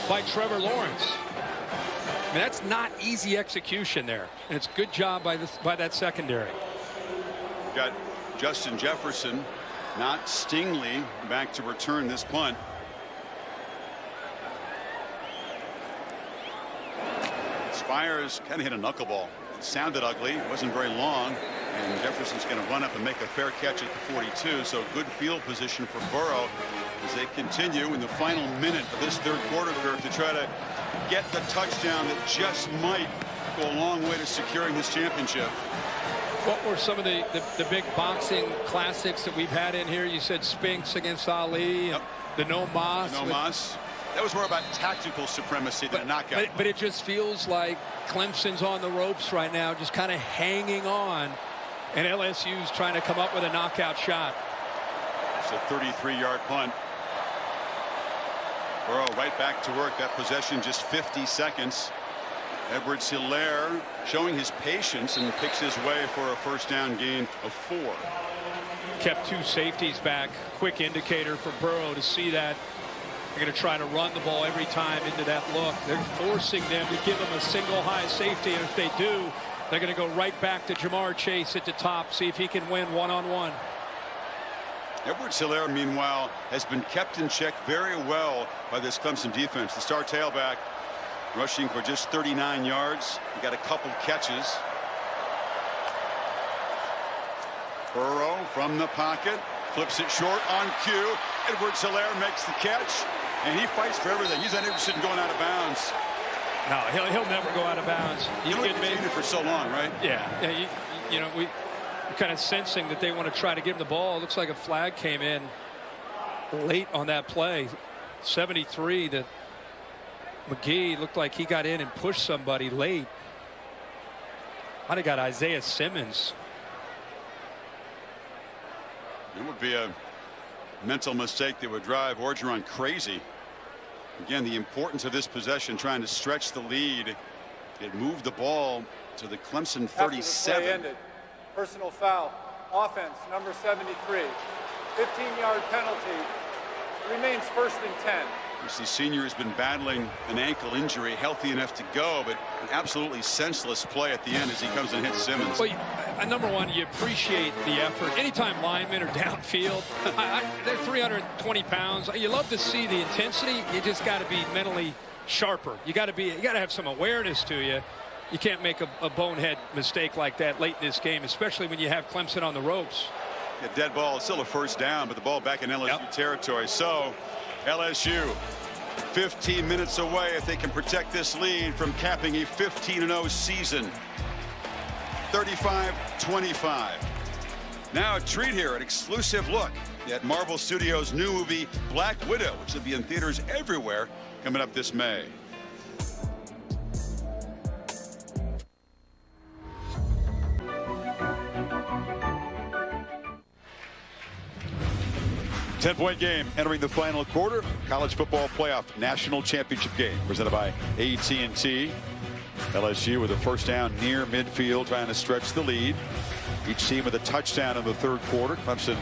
by Trevor Lawrence. I mean, that's not easy execution there, and it's good job by that secondary. Got Justin Jefferson, not Stingley, back to return this punt. Spires kind of hit a knuckleball. It sounded ugly. It wasn't very long. And Jefferson's going to run up and make a fair catch at the 42. So good field position for Burrow as they continue in the final minute of this 3rd quarter, Kirk, to try to get the touchdown that just might go a long way to securing this championship. What were some of the big boxing classics that we've had in here? You said Spinks against Ali, Yep. the No Mas. No Mas. That was more about tactical supremacy than a knockout. But it just feels like Clemson's on the ropes right now, just kind of hanging on, and LSU's trying to come up with a knockout shot. It's a 33-yard punt. Burrow right back to work. That possession just 50 seconds. Edwards-Helaire showing his patience and picks his way for a 1st down gain of 4. Kept 2 safeties back. Quick indicator for Burrow to see that. They're going to try to run the ball every time into that look. They're forcing them to give them a single high safety, and if they do, they're going to go right back to Jamar Chase at the top, see if he can win one-on-one. Edwards-Helaire, meanwhile, has been kept in check very well by this Clemson defense. The star tailback rushing for just 39 yards. He got a couple catches. Burrow from the pocket, flips it short on cue. Edwards-Helaire makes the catch, and he fights for everything. He's not interested in going out of bounds. No, he'll never go out of bounds. You know, he's been it for so long, right? Yeah. You know, we're kind of sensing that they want to try to give him the ball. It looks like a flag came in late on that play. 73 that McGee looked like he got in and pushed somebody late. Might have got Isaiah Simmons. It would be a mental mistake that would drive Orgeron crazy. Again, the importance of this possession, trying to stretch the lead. It moved the ball to the Clemson 37. After the play ended, personal foul, offense number 73, 15-yard penalty, remains 1st and 10. The senior has been battling an ankle injury, healthy enough to go, but an absolutely senseless play at the end as he comes and hits Simmons. Well, number one, you appreciate the effort. Anytime linemen are downfield, they're 320 pounds. You love to see the intensity. You just got to be mentally sharper. You got to have some awareness to you. You can't make a bonehead mistake like that late in this game, especially when you have Clemson on the ropes. A dead ball, still a 1st down, but the ball back in LSU territory. So LSU 15 minutes away if they can protect this lead from capping a 15-0 season. 35-25. Now a treat here, an exclusive look at Marvel Studios' new movie Black Widow, which will be in theaters everywhere coming up this May. Ten-point game entering the final quarter. College football playoff national championship game presented by AT&T. LSU with a 1st down near midfield, trying to stretch the lead. Each team with a touchdown in the 3rd quarter. Clemson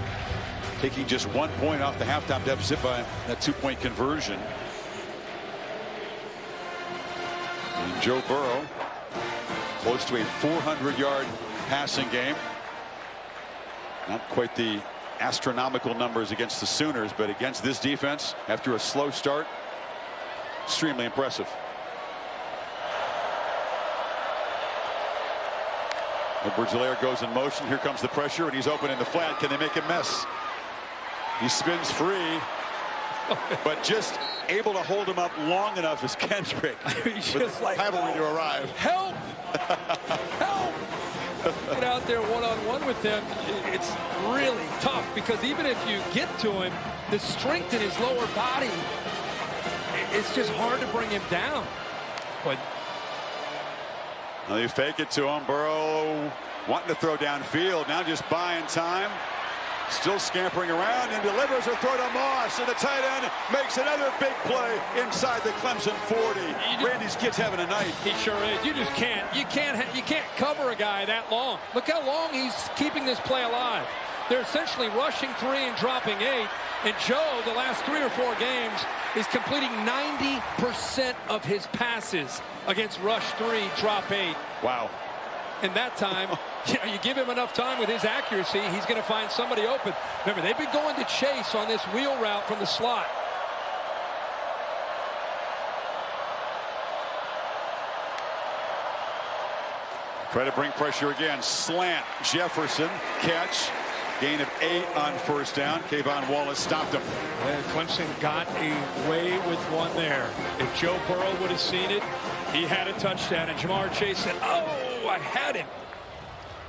taking just 1 point off the halftime deficit by that 2-point conversion. And Joe Burrow, close to a 400-yard passing game. Not quite the astronomical numbers against the Sooners, but against this defense, after a slow start, extremely impressive. Edwards-Helaire goes in motion. Here comes the pressure, and he's open in the flat. Can they make him miss? He spins free, but just able to hold him up long enough as Kendrick just like cavalry to arrive. Help! Help! Get out there one-on-one with him. It's really tough because even if you get to him, the strength in his lower body, it's just hard to bring him down. But well, they fake it to him. Burrow wanting to throw downfield, now just buying time. Still scampering around and delivers a throw to Moss, and the tight end makes another big play inside the Clemson 40. Randy's kid's having a night. He sure is. You just can't. You can't cover a guy that long. Look how long he's keeping this play alive. They're essentially rushing 3 and dropping 8. And Joe, the last 3 or 4 games, is completing 90% of his passes against rush 3, drop 8. Wow. And that time, you give him enough time with his accuracy, he's going to find somebody open. Remember, they've been going to Chase on this wheel route from the slot. Try to bring pressure again. Slant. Jefferson. Catch. Gain of 8 on first down. Kayvon Wallace stopped him. And Clemson got away with one there. If Joe Burrow would have seen it, he had a touchdown. And Jamar Chase said, oh, I had him.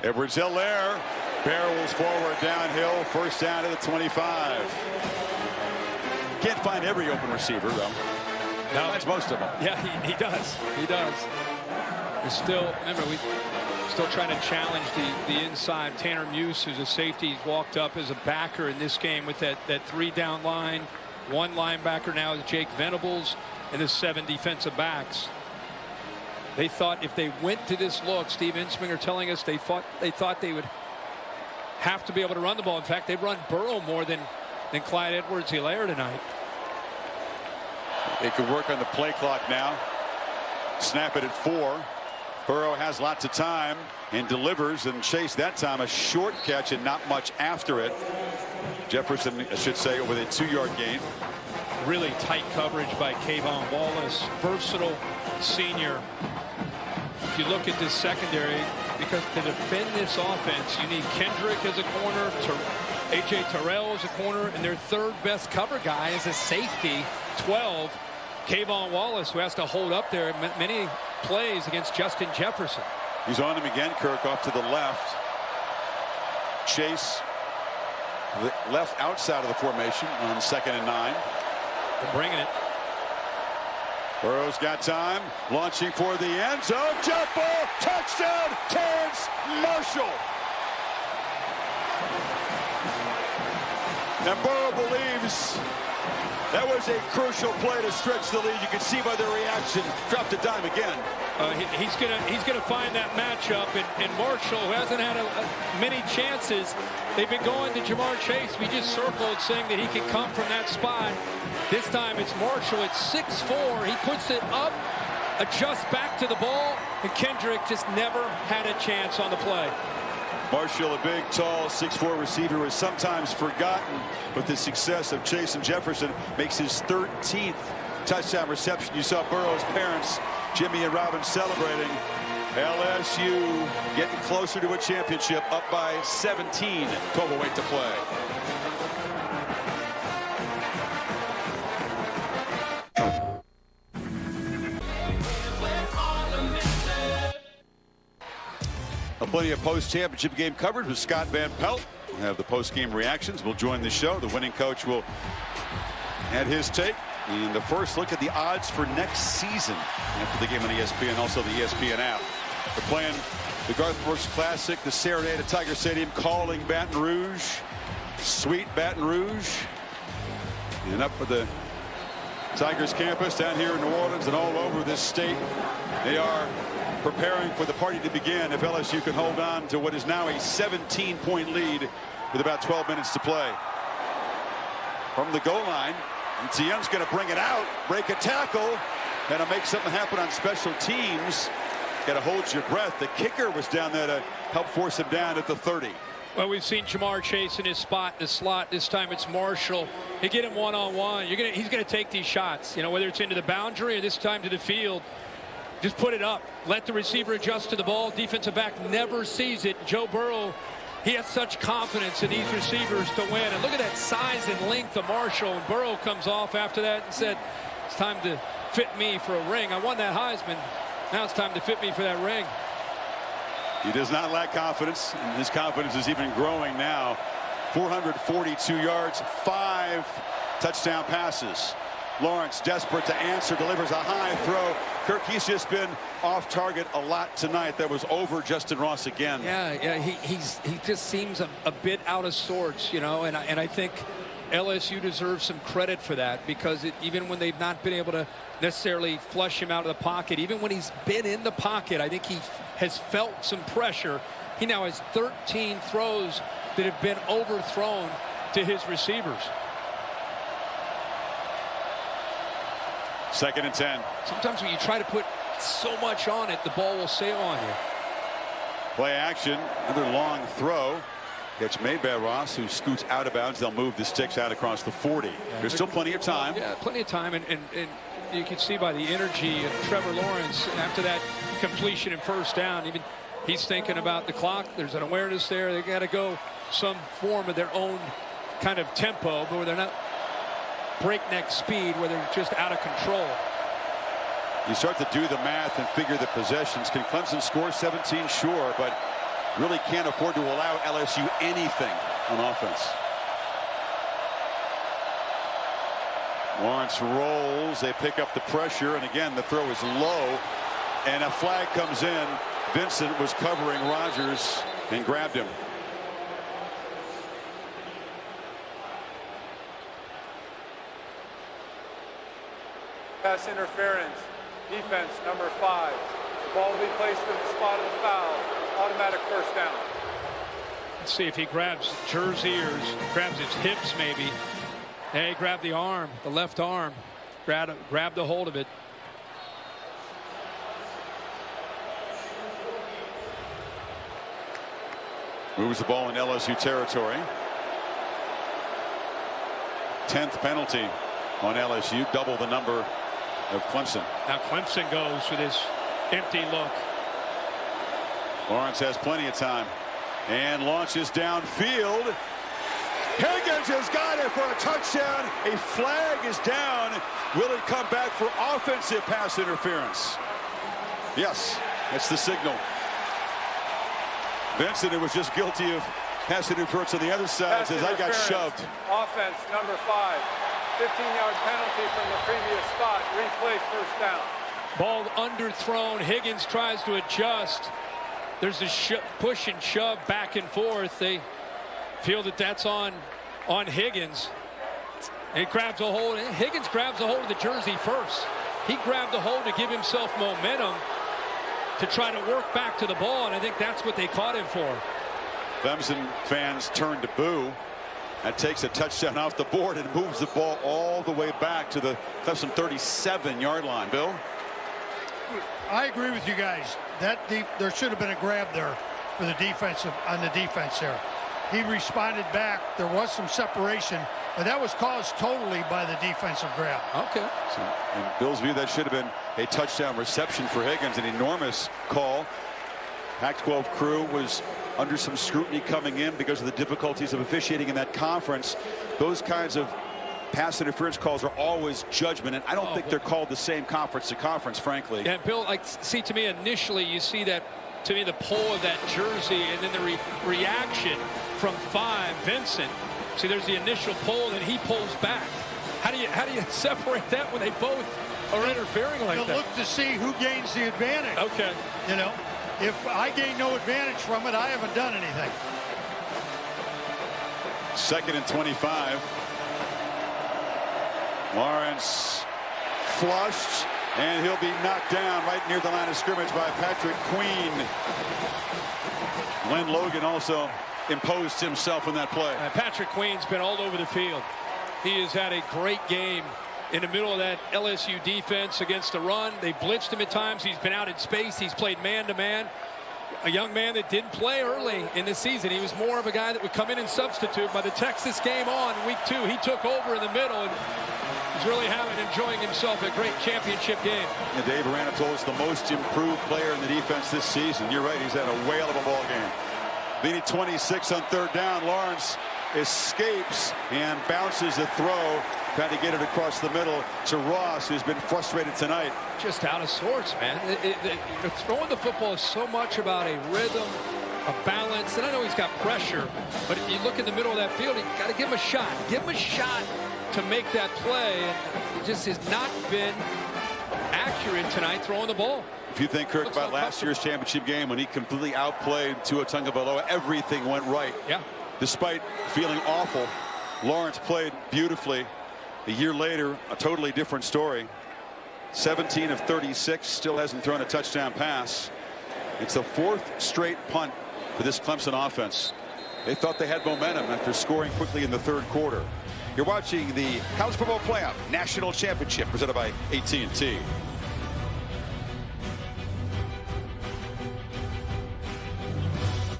Edwards-Helaire barrels forward downhill. First down to the 25. Can't find every open receiver, though. No, finds most of them. Yeah, he does. He does. We're still, remember, we still trying to challenge the inside. Tanner Muse, who's a safety, walked up as a backer in this game with that 3-down line. 1 linebacker now is Jake Venables, and the 7 defensive backs. They thought if they went to this look, Steve Insminger telling us they thought they would have to be able to run the ball. In fact, they run Burrow more than Clyde Edwards-Helaire tonight. They could work on the play clock now. Snap it at 4. Burrow has lots of time and delivers, and Chase that time a short catch and not much after it. Jefferson, I should say, with a 2-yard gain. Really tight coverage by Kayvon Wallace. Versatile senior. If you look at this secondary, because to defend this offense, you need Kendrick as a corner, A.J. Terrell as a corner, and their 3rd best cover guy is a safety, 12. Kayvon Wallace, who has to hold up there many plays against Justin Jefferson. He's on him again. Kirk off to the left. Chase left outside of the formation on 2nd and 9. They're bringing it. Burrow's got time, launching for the end zone. Jump ball, touchdown, Terrence Marshall. And Burrow believes that was a crucial play to stretch the lead. You can see by their reaction. Dropped a dime again. He's gonna find that matchup, and Marshall, who hasn't had many chances, they've been going to Jamar Chase. We just circled saying that he can come from that spot. This time it's Marshall at 6'4". He puts it up, adjusts back to the ball, and Kendrick just never had a chance on the play. Marshall, a big, tall, 6'4" receiver, is sometimes forgotten, but the success of Chase and Jefferson makes his 13th touchdown reception. You saw Burrow's parents, Jimmy and Robin, celebrating. LSU getting closer to a championship, up by 17. 12:08 to play. Plenty of post-championship game coverage with Scott Van Pelt. We'll have the post-game reactions. We'll join the show. The winning coach will add his take. And the first look at the odds for next season after the game on ESPN, also the ESPN app. They're playing the Garth Brooks Classic, the Serenade at Tiger Stadium, calling Baton Rouge. Sweet Baton Rouge. And up for the Tigers campus down here in New Orleans and all over this state. They are preparing for the party to begin if LSU can hold on to what is now a 17-point lead with about 12 minutes to play. From the goal line, Etienne's going to bring it out, break a tackle, and to make something happen on special teams, got to hold your breath. The kicker was down there to help force him down at the 30. Well, we've seen Jamar Chase in his spot in the slot. This time it's Marshall. You get him one-on-one. He's going to take these shots, you know, whether it's into the boundary or this time to the field. Just put it up. Let the receiver adjust to the ball. Defensive back never sees it. Joe Burrow, he has such confidence in these receivers to win. And look at that size and length of Marshall. And Burrow comes off after that and said, it's time to fit me for a ring. I won that Heisman. Now it's time to fit me for that ring. He does not lack confidence, and his confidence is even growing now. 442 yards, 5 touchdown passes. Lawrence, desperate to answer, delivers a high throw. Kirk, he's just been off target a lot tonight. That was over Justin Ross again. Yeah, he just seems a bit out of sorts, you know, and I think LSU deserves some credit for that, because even when they've not been able to necessarily flush him out of the pocket, even when he's been in the pocket, I think he has felt some pressure. He now has 13 throws that have been overthrown to his receivers. 2nd and 10. Sometimes when you try to put so much on it, the ball will sail on you. Play action, another long throw. Catch made by Ross, who scoots out of bounds. They'll move the sticks out across the 40. There's still plenty of time. Yeah, plenty of time, and you can see by the energy of Trevor Lawrence after that completion and first down. Even he's thinking about the clock. There's an awareness there. They got to go some form of their own kind of tempo, but where they're not breakneck speed, where they're just out of control. You start to do the math and figure the possessions. Can Clemson score 17? Sure, but really can't afford to allow LSU anything on offense. Lawrence rolls. They pick up the pressure, and again the throw is low, and a flag comes in. Vincent was covering Rodgers and grabbed him. Pass interference. Defense number 5. The ball will be placed in the spot of the foul. Automatic first down. Let's see if he grabs jersey or grabs his hips maybe. Hey, grab the arm, the left arm. Grab the hold of it. Moves the ball in LSU territory. 10th penalty on LSU, double the number of Clemson. Now Clemson goes with this empty look. Lawrence has plenty of time and launches downfield. Higgins has got it for a touchdown. A flag is down. Will it come back for offensive pass interference? Yes, that's the signal. Vincent, who was just guilty of pass interference on the other side, says I got shoved. Offense number 5. 15-yard penalty from the previous spot. Replay first down. Ball underthrown. Higgins tries to adjust. There's a push and shove back and forth. They feel that that's on Higgins. It grabs a hold. Higgins grabs a hold of the jersey first. He grabbed the hold to give himself momentum to try to work back to the ball, and I think that's what they caught him for. Clemson fans turn to boo. That takes a touchdown off the board and moves the ball all the way back to the Clemson 37-yard line. Bill? I agree with you guys. There should have been a grab there for the defensive on the defense there. He responded back. There was some separation, but that was caused totally by the defensive grab. Okay. So in Bill's view, that should have been a touchdown reception for Higgins. An enormous call. Pac-12 crew was under some scrutiny coming in because of the difficulties of officiating in that conference. Those kinds of pass interference calls are always judgment, and I don't think they're called the same conference to conference, frankly. Yeah, Bill, to me initially you see that, to me, the pull of that jersey and then the reaction from 5, Vincent. See, there's the initial pull, and he pulls back. How do you separate that when they both are interfering like that? You'll look to see who gains the advantage. Okay. You know, if I gain no advantage from it, I haven't done anything. 2nd and 25. Lawrence flushed, and he'll be knocked down right near the line of scrimmage by Patrick Queen. Len Logan also imposed himself in that play. Patrick Queen's been all over the field. He has had a great game in the middle of that LSU defense against the run. They blitzed him at times. He's been out in space. He's played man-to-man. A young man that didn't play early in the season. He was more of a guy that would come in and substitute. By the Texas game on week 2, he took over in the middle and he's really enjoying himself a great championship game. And Dave Aranda told us the most improved player in the defense this season. You're right, he's had a whale of a ball game. Leading 26 on 3rd down. Lawrence escapes and bounces the throw, trying to get it across the middle to Ross, who's been frustrated tonight. Just out of sorts, man. Throwing the football is so much about a rhythm, a balance, and I know he's got pressure, but if you look in the middle of that field, you got to give him a shot. Give him a shot to make that play, and he just has not been accurate tonight throwing the ball. If you think, Kirk, about last year's championship game when he completely outplayed Tua Tagovailoa, everything went right. Yeah. Despite feeling awful, Lawrence played beautifully. A year later, a totally different story. 17 of 36, still hasn't thrown a touchdown pass. It's the 4th straight punt for this Clemson offense. They thought they had momentum after scoring quickly in the 3rd quarter. You're watching the College Football Playoff National Championship presented by AT&T.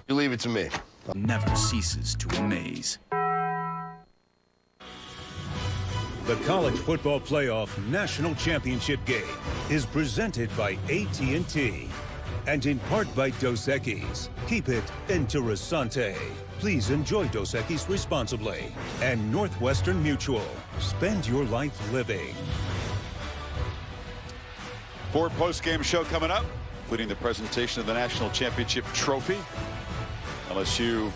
You leave it to me. Never ceases to amaze. The College Football Playoff National Championship game is presented by AT&T and in part by Dos Equis. Keep it interessante. Please enjoy Dos Equis responsibly. And Northwestern Mutual. Spend your life living. Ford post-game show coming up, including the presentation of the National Championship Trophy. LSU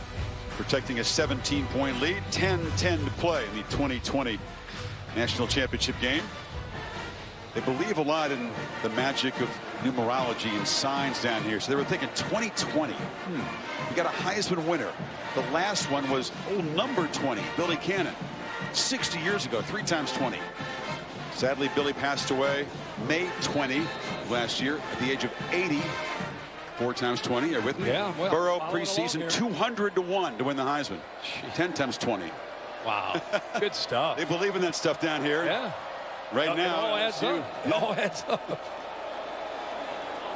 protecting a 17-point lead, 10-10 to play in the 2020 National Championship game. They believe a lot in the magic of numerology and signs down here. So they were thinking 2020. You got a Heisman winner. The last one was old number 20, Billy Cannon. 60 years ago, 3 times 20. Sadly, Billy passed away May 20 last year at the age of 80. 4 times 20. Are you with me? Yeah. Well, Burrow preseason 200 to 1 to win the Heisman. 10 times 20. Wow. Good stuff. They believe in that stuff down here. Yeah. Right now. It all adds up. It all adds up.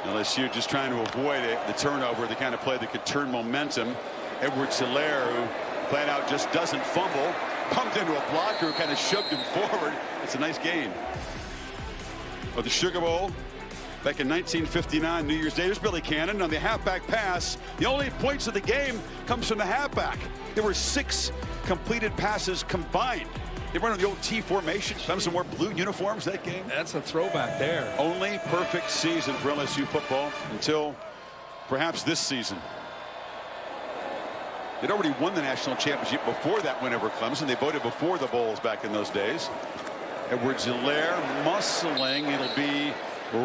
LSU just trying to avoid the turnover, the kind of play that could turn momentum. Edwards-Helaire, who flat out just doesn't fumble, bumped into a blocker who kind of shoved him forward. It's a nice gain. Oh, the Sugar Bowl back in 1959, New Year's Day. There's Billy Cannon on the halfback pass. The only points of the game comes from the halfback. There were 6 completed passes combined. They run on the old T formation. Clemson wore blue uniforms that game. That's a throwback there. Only perfect season for LSU football until perhaps this season. They'd already won the national championship before that win over Clemson. They voted before the bowls back in those days. Edwards-Helaire muscling. It'll be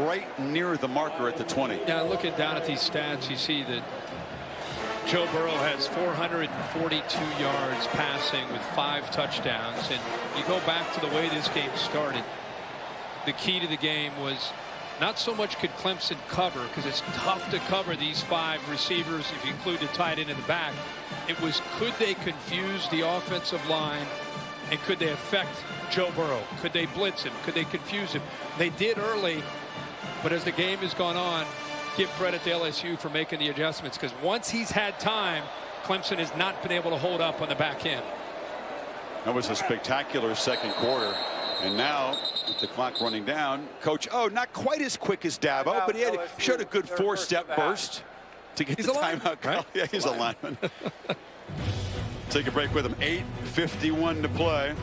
right near the marker at the 20. Yeah, looking down at these stats, you see that Joe Burrow has 442 yards passing with 5 touchdowns. And you go back to the way this game started. The key to the game was not so much could Clemson cover, because it's tough to cover these 5 receivers if you include the tight end in the back. It was, could they confuse the offensive line, and could they affect Joe Burrow? Could they blitz him? Could they confuse him? They did early, but as the game has gone on, give credit to LSU for making the adjustments, because once he's had time, Clemson has not been able to hold up on the back end. That was a spectacular second quarter. And now, with the clock running down, Coach not quite as quick as Dabo, but he showed a good 4-step burst to get the timeout call. Right? Yeah, he's a lineman. Take a break with him. 8:51 to play.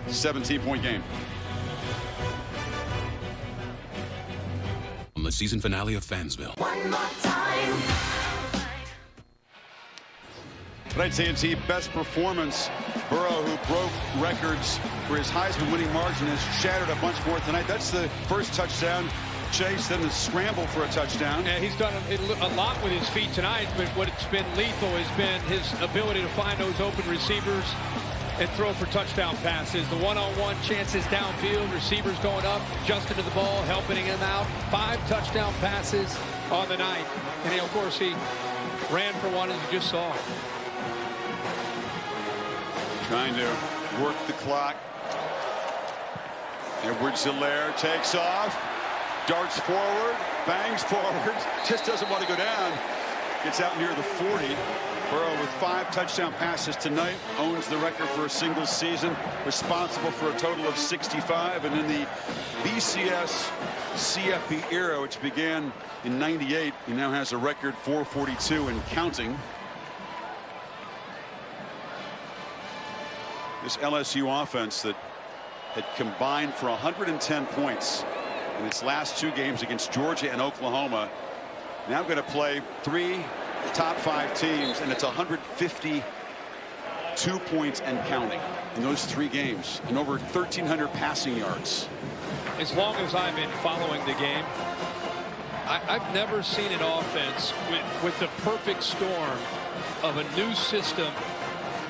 17-point game. On the season finale of Fansville. One more time. Tonight's A&T best performance. Burrow, who broke records for his Heisman winning margin, has shattered a bunch more tonight. That's the first touchdown chase, then the scramble for a touchdown. And he's done a lot with his feet tonight, but what's been lethal has been his ability to find those open receivers and throw for touchdown passes. The one-on-one chances downfield, receivers going up, adjusting to the ball, helping him out. 5 touchdown passes on the night. And of course, he ran for one, as you just saw. Trying to work the clock. Edwards-Helaire takes off, darts forward, bangs forward, just doesn't want to go down. Gets out near the 40. Burrow with 5 touchdown passes tonight, owns the record for a single season, responsible for a total of 65. And in the BCS CFP era, which began in '98, he now has a record 442 and counting. This LSU offense that had combined for 110 points in its last 2 games against Georgia and Oklahoma, now going to play 3 top 5 teams, and it's 152 points and counting in those 3 games, and over 1,300 passing yards. As long as I've been following the game, I've never seen an offense with the perfect storm of a new system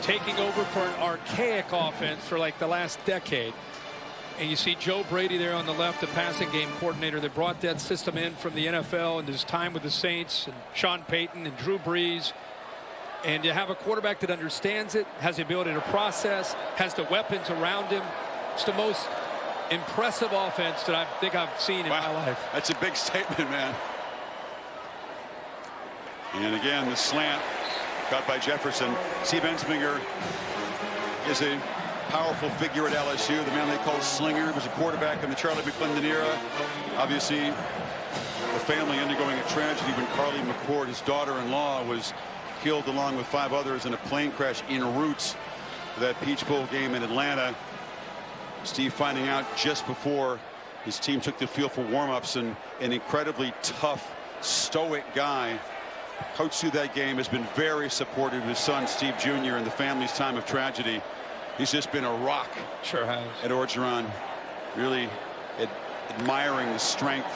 taking over for an archaic offense for like the last decade. And you see Joe Brady there on the left, the passing game coordinator that brought that system in from the NFL and his time with the Saints, and Sean Payton and Drew Brees. And you have a quarterback that understands it, has the ability to process, has the weapons around him. It's the most impressive offense that I think I've seen in my life. That's a big statement, man. And again, the slant caught by Jefferson. Steve Ensminger is a powerful figure at LSU, the man they call Slinger, was a quarterback in the Charlie McClendon era. Obviously, the family undergoing a tragedy when Carly McCord, his daughter-in-law, was killed along with 5 others in a plane crash en route to that Peach Bowl game in Atlanta. Steve finding out just before his team took the field for warm-ups, and an incredibly tough, stoic guy. Coach through that game, has been very supportive of his son Steve Jr. in the family's time of tragedy. He's just been a rock. Sure has. At Orgeron. Really admiring the strength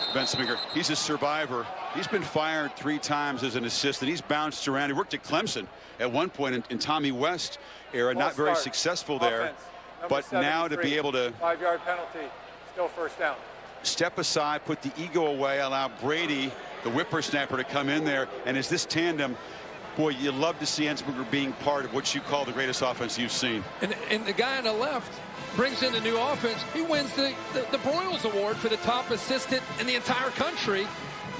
of Ensminger. He's a survivor. He's been fired 3 times as an assistant. He's bounced around. He worked at Clemson at one point in Tommy West era. Not very successful there. But now to be able to 5-yard penalty, still first down. Step aside, put the ego away, allow Brady, the whippersnapper, to come in there. And as this tandem, boy, you love to see Ensminger being part of what you call the greatest offense you've seen. And the guy on the left brings in the new offense. He wins the Broyles Award for the top assistant in the entire country,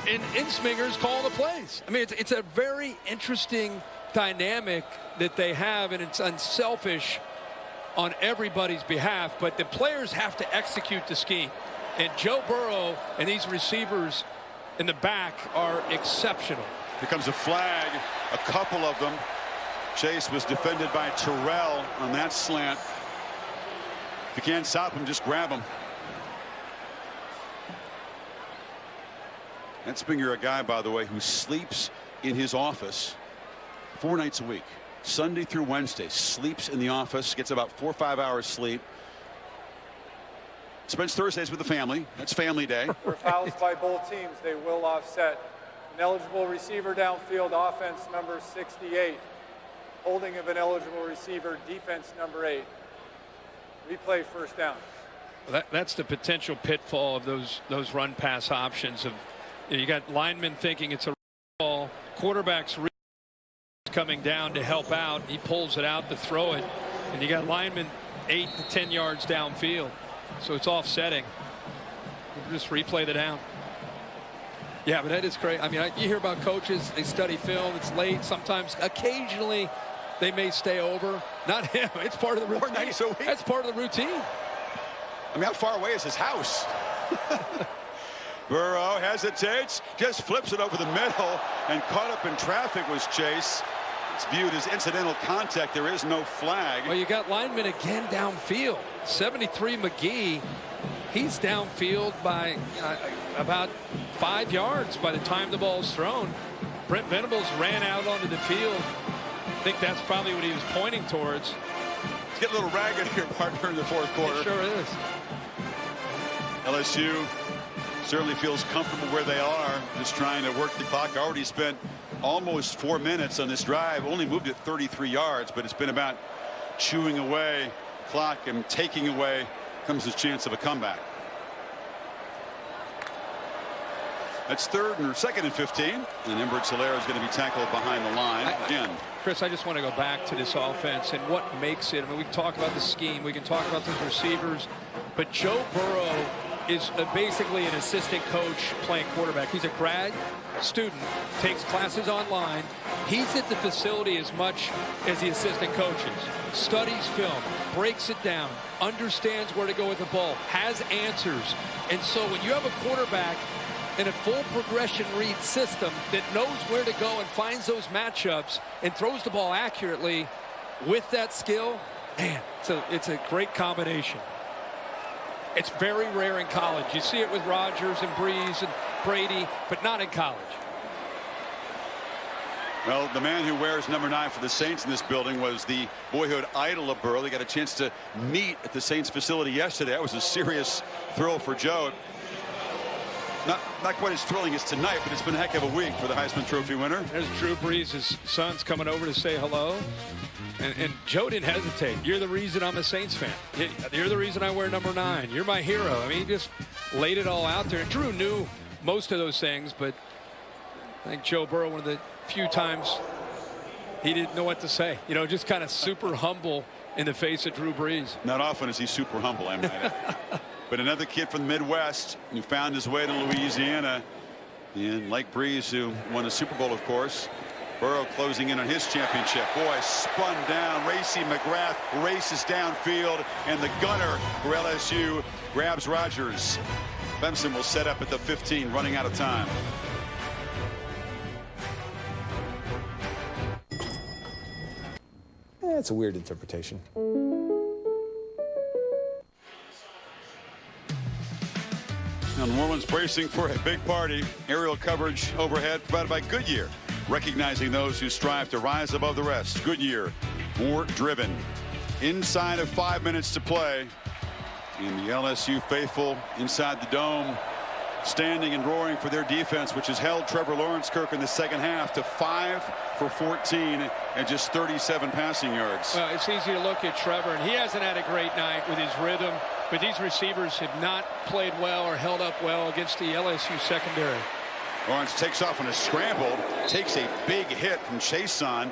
and Ensminger's calling the plays. I mean, it's a very interesting dynamic that they have, and it's unselfish on everybody's behalf, but the players have to execute the scheme. And Joe Burrow and these receivers in the back are exceptional. Here comes a flag, a couple of them. Chase was defended by Terrell on that slant. If you can't stop him, just grab him. Ensminger, a guy, by the way, who sleeps in his office 4 nights a week. Sunday through Wednesday, sleeps in the office, gets about 4 or 5 hours sleep. Spends Thursdays with the family. That's family day. For fouls by both teams, they will offset. An eligible receiver downfield, offense number 68. Holding of an eligible receiver, defense number 8. Replay first down. That's the potential pitfall of those run pass options. Of you got linemen thinking it's a ball, quarterbacks coming down to help out. He pulls it out to throw it, and you got linemen 8 to 10 yards downfield. So it's offsetting. We'll just replay the down. Yeah, but that is great. I mean, you hear about coaches, they study film, it's late. Sometimes, occasionally, they may stay over. Not him. It's part of the routine. 4 nights a week. That's part of the routine. I mean, how far away is his house? Burrow hesitates, just flips it over the middle, and caught up in traffic was Chase. It's viewed as incidental contact. There is no flag. Well, you got linemen again downfield. 73 McGee, he's downfield by about 5 yards by the time the ball's thrown. Brent Venables ran out onto the field. I think that's probably what he was pointing towards. It's getting a little ragged here, partner, in the 4th quarter. It sure is. LSU certainly feels comfortable where they are, just trying to work the clock. Already spent almost 4 minutes on this drive, only moved it 33 yards, but it's been about chewing away clock, and taking away comes the chance of a comeback. That's second and 15. And Edwards-Helaire is going to be tackled behind the line again. Chris, I just want to go back to this offense and what makes it. I mean, we can talk about the scheme. We can talk about those receivers. But Joe Burrow is basically an assistant coach playing quarterback. He's a grad student, takes classes online. He's at the facility as much as the assistant coaches. Studies film, breaks it down, understands where to go with the ball, has answers. And so when you have a quarterback in a full progression read system that knows where to go and finds those matchups and throws the ball accurately with that skill, man, it's a great combination. It's very rare in college. You see it with Rodgers and Breeze and Brady, but not in college. Well, the man who wears number 9 for the Saints in this building was the boyhood idol of Burrow. They got a chance to meet at the Saints facility yesterday. That was a serious thrill for Joe. Not quite as thrilling as tonight, but it's been a heck of a week for the Heisman Trophy winner. There's Drew Brees' son's coming over to say hello. And Joe didn't hesitate. You're the reason I'm a Saints fan. You're the reason I wear number 9. You're my hero. I mean, he just laid it all out there. And Drew knew most of those things, but I think Joe Burrow, one of the few times he didn't know what to say. You know, just kind of super humble in the face of Drew Brees. Not often is he super humble, I might add. But another kid from the Midwest who found his way to Louisiana. And like Brees, who won the Super Bowl, of course. Burrow closing in on his championship. Boy, spun down. Racy McGrath races downfield. And the gunner for LSU grabs Rodgers. Clemson will set up at the 15, running out of time. It's a weird interpretation. Now, New Orleans bracing for a big party. Aerial coverage overhead provided by Goodyear, recognizing those who strive to rise above the rest. Goodyear, more driven. Inside of 5 minutes to play. And the LSU faithful inside the dome, standing and roaring for their defense, which has held Trevor Lawrence Kirk in the second half to 5 for 14 and just 37 passing yards. Well, it's easy to look at Trevor, and he hasn't had a great night with his rhythm. But these receivers have not played well or held up well against the LSU secondary. Lawrence takes off on a scramble, takes a big hit from Chason,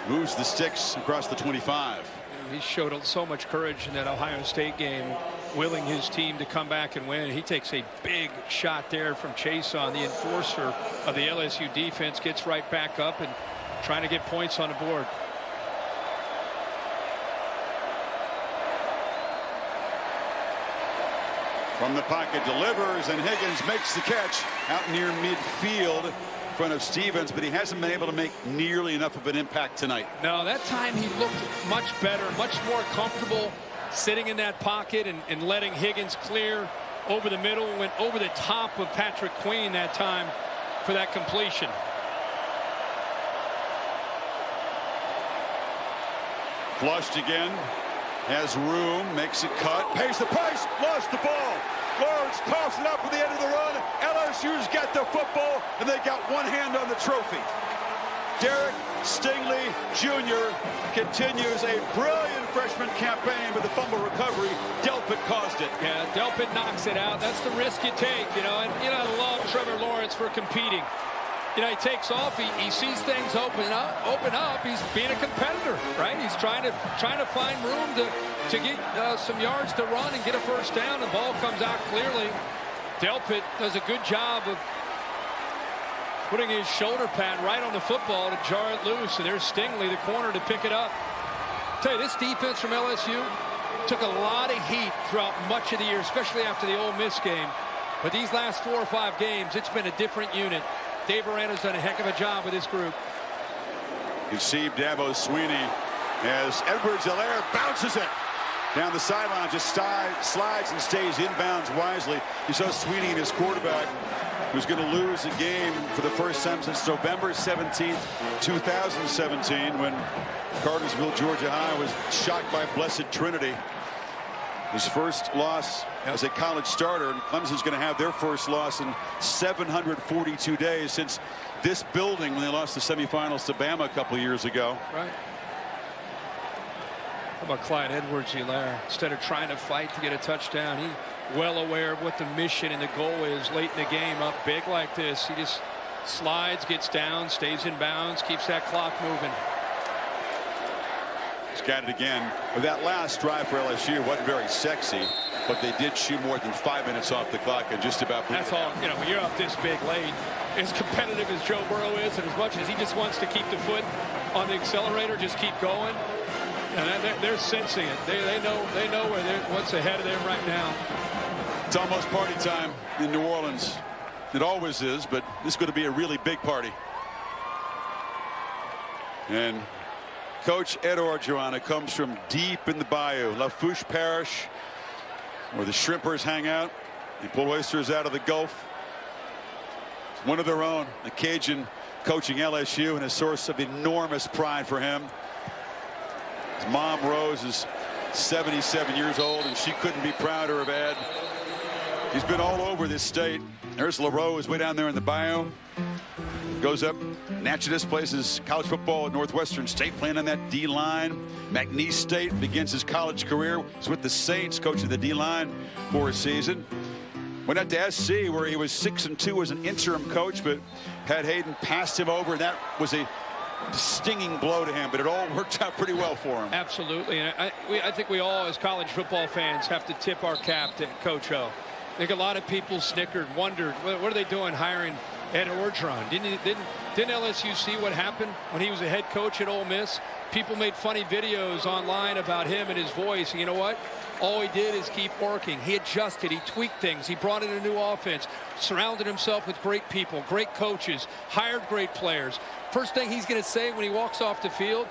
moves the sticks across the 25. He showed so much courage in that Ohio State game, willing his team to come back and win. He takes a big shot there from Chason, the enforcer of the LSU defense, gets right back up and trying to get points on the board. From the pocket delivers, and Higgins makes the catch out near midfield in front of Stevens, but he hasn't been able to make nearly enough of an impact tonight. No, that time he looked much better, much more comfortable sitting in that pocket and letting Higgins clear over the middle. Went over the top of Patrick Queen that time for that completion. Flushed again, has room, makes a cut, pays the price, lost the ball. Lawrence coughs it up at the end of the run. LSU's got the football, and they got one hand on the trophy. Derek Stingley Jr. continues a brilliant freshman campaign with the fumble recovery. Delpit caused it. Yeah, Delpit knocks it out. That's the risk you take, you know. And you know, I love Trevor Lawrence for competing. You know, he takes off. He sees things open up. He's being a competitor, right? He's trying to find room to get some yards to run and get a first down. The ball comes out clearly. Delpit does a good job of putting his shoulder pad right on the football to jar it loose. And there's Stingley, the corner, to pick it up. I'll tell you, this defense from LSU took a lot of heat throughout much of the year, especially after the Ole Miss game. But these last 4 or 5 games, it's been a different unit. Dave Aranda's done a heck of a job with this group. You see Dabo Sweeney as Edwards-Helaire bounces it down the sideline, just slides and stays inbounds wisely. You saw Sweeney and his quarterback, who's going to lose a game for the first time since November 17th, 2017, when Cartersville, Georgia High was shocked by Blessed Trinity. His first loss as a college starter, and Clemson's going to have their first loss in 742 days since this building when they lost the semifinals to Bama a couple of years ago. Right. How about Clyde Edwards-Helaire? Instead of trying to fight to get a touchdown, well aware of what the mission and the goal is late in the game, up big like this. He just slides, gets down, stays in bounds, keeps that clock moving. He's got it again. But that last drive for LSU wasn't very sexy, but they did shoot more than 5 minutes off the clock and just about. That's all. You know, when you're up this big late, as competitive as Joe Burrow is, and as much as he just wants to keep the foot on the accelerator, just keep going. And they're sensing it. They know what's ahead of them right now. It's almost party time in New Orleans. It always is, but this is going to be a really big party. And Coach Ed Orgeron comes from deep in the bayou, Lafourche Parish, where the shrimpers hang out. They pull oysters out of the Gulf. It's one of their own. The Cajun coaching LSU, and a source of enormous pride for him. His mom, Rose, is 77 years old, and she couldn't be prouder of Ed. He's been all over this state. There's LaRose way down there in the bayou. Goes up. Natchez plays his college football at Northwestern State, playing on that D-line. McNeese State begins his college career. He's with the Saints, coaching the D-line for a season. Went out to SC, where he was 6-2 as an interim coach, but had Hayden passed him over, and that was a stinging blow to him, but it all worked out pretty well for him. Absolutely. And I think we all, as college football fans, have to tip our cap to Coach O. I think a lot of people snickered, wondered, what are they doing hiring Ed Orgeron? Didn't LSU see what happened when he was a head coach at Ole Miss? People made funny videos online about him and his voice. And you know what? All he did is keep working. He adjusted. He tweaked things. He brought in a new offense, surrounded himself with great people, great coaches, hired great players. First thing he's going to say when he walks off the field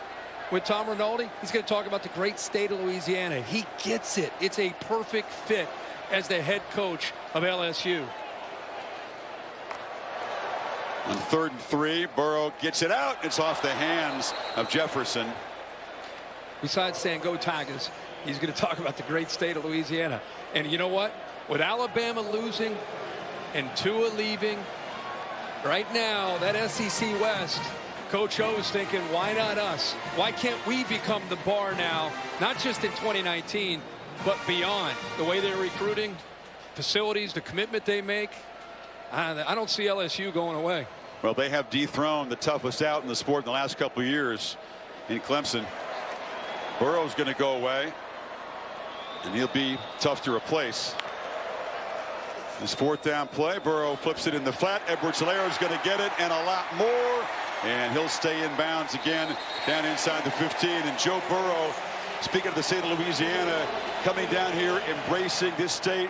with Tom Rinaldi, he's going to talk about the great state of Louisiana. He gets it. It's a perfect fit as the head coach of LSU. On 3rd and 3, Burrow gets it out. It's off the hands of Jefferson. Besides saying go Tigers, he's going to talk about the great state of Louisiana. And you know what? With Alabama losing and Tua leaving, right now, that SEC West, Coach O is thinking, why not us? Why can't we become the bar now, not just in 2019, but beyond? The way they're recruiting, facilities, the commitment they make, I don't see LSU going away. Well, they have dethroned the toughest out in the sport in the last couple of years in Clemson. Burrow's going to go away, and he'll be tough to replace. This 4th down play, Burrow flips it in the flat. Edwards-Helaire is going to get it, and a lot more. And he'll stay in bounds again down inside the 15. And Joe Burrow, speaking of the state of Louisiana, coming down here, embracing this state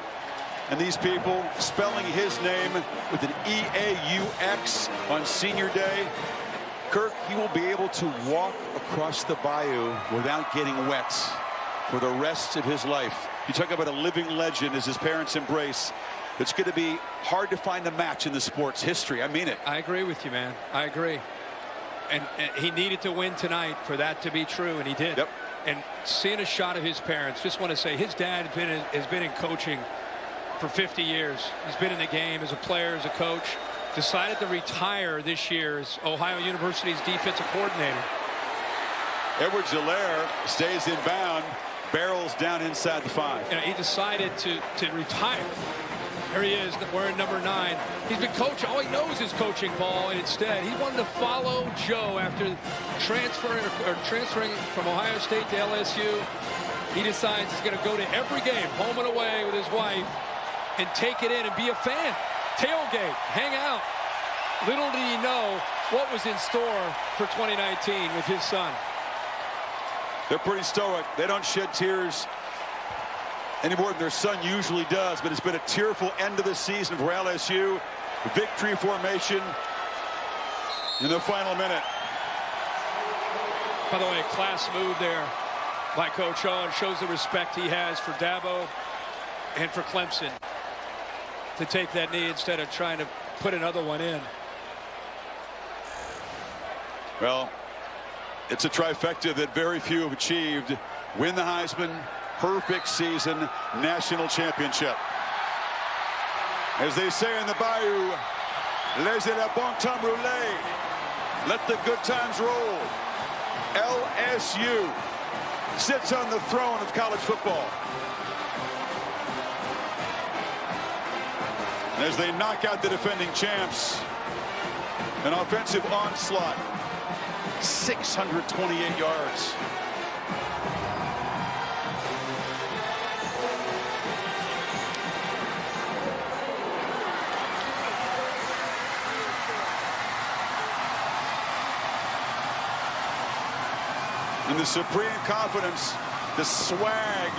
and these people, spelling his name with an E-A-U-X on Senior Day. Kirk, he will be able to walk across the bayou without getting wet for the rest of his life. You talk about a living legend as his parents embrace. It's going to be hard to find a match in the sport's history. I mean it. I agree with you, man. I agree. And he needed to win tonight for that to be true, and he did. Yep. And seeing a shot of his parents, just want to say his dad has been in coaching for 50 years. He's been in the game as a player, as a coach. Decided to retire this year as Ohio University's defensive coordinator. Edwards-Helaire stays in bound, barrels down inside the 5. You know, he decided to retire. There he is, wearing number 9. He's been coaching. All he knows is coaching ball, and instead he wanted to follow Joe after transferring from Ohio State to LSU. He decides he's going to go to every game, home and away, with his wife, and take it in and be a fan. Tailgate, hang out. Little did he know what was in store for 2019 with his son. They're pretty stoic. They don't shed tears any more than their son usually does, but it's been a tearful end of the season for LSU. Victory formation in the final minute. By the way, a class move there by Coach O, and shows the respect he has for Dabo and for Clemson to take that knee instead of trying to put another one in. Well, it's a trifecta that very few have achieved. Win the Heisman, perfect season, national championship. As they say in the bayou, laissez le bon temps rouler. Let the good times roll. LSU sits on the throne of college football. as they knock out the defending champs. An offensive onslaught, 628 yards. And the supreme confidence, the swag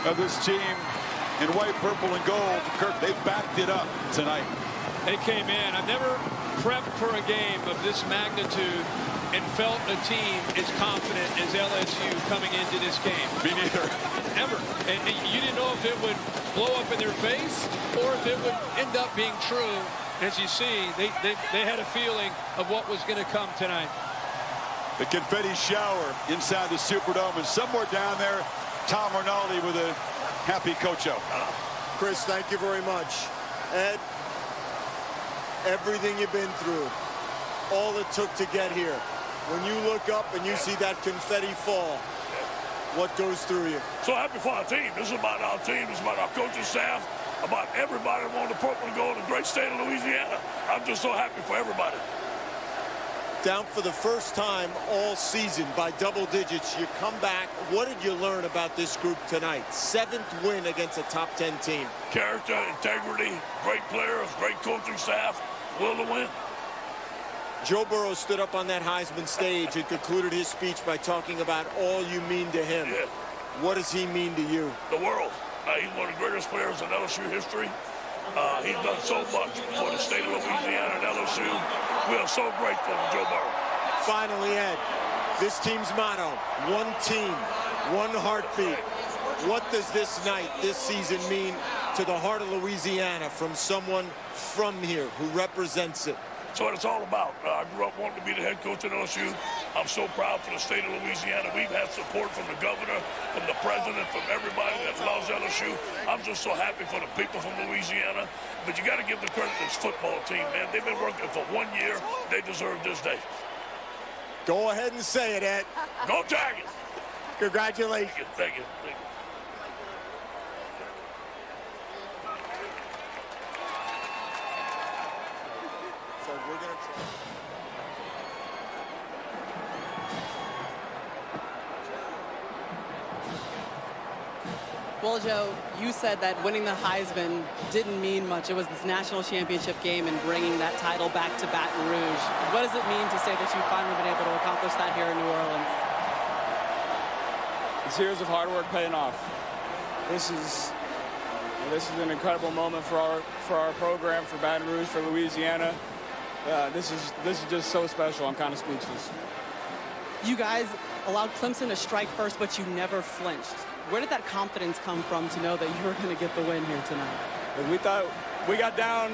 of this team in white, purple, and gold. Kirk, they backed it up tonight. They came in. I've never prepped for a game of this magnitude and felt a team as confident as LSU coming into this game. Me neither. Ever. And you didn't know if it would blow up in their face or if it would end up being true. As you see, they had a feeling of what was going to come tonight. The confetti shower inside the Superdome, and somewhere down there, Tom Rinaldi with a happy Cocho. Chris, thank you very much. Ed, everything you've been through, all it took to get here. When you look up and you see that confetti fall, what goes through you? So happy for our team. This is about our team. This is about our coaching staff, about everybody that wanted the purple and gold in the great state of Louisiana. I'm just so happy for everybody. Down for the first time all season by double digits. You come back. What did you learn about this group tonight? 7th win against a top 10 team. Character, integrity, great players, great coaching staff, will to win. Joe Burrow stood up on that Heisman stage and concluded his speech by talking about all you mean to him. Yeah. What does he mean to you? The world. He's one of the greatest players in LSU history. He's done so much for the state of Louisiana and LSU. We are so grateful to Joe Burrow. Finally, Ed, this team's motto, one team, one heartbeat. What does this night, this season mean to the heart of Louisiana from someone from here who represents it? That's what it's all about. I grew up wanting to be the head coach at LSU. I'm so proud for the state of Louisiana. We've had support from the governor, from the president, from everybody that loves LSU. I'm just so happy for the people from Louisiana. But you got to give the credit to this football team, man. They've been working for 1 year. They deserve this day. Go ahead and say it, Ed. Go Tigers! Congratulations. Thank you. Thank you. So we're going to try. Well, Joe, you said that winning the Heisman didn't mean much. It was this national championship game and bringing that title back to Baton Rouge. What does it mean to say that you've finally been able to accomplish that here in New Orleans? It's years of hard work paying off. This is an incredible moment for our program, for Baton Rouge, for Louisiana. This is just so special. I'm kind of speechless. You guys allowed Clemson to strike first, but you never flinched. Where did that confidence come from to know that you were going to get the win here tonight? We thought we got down,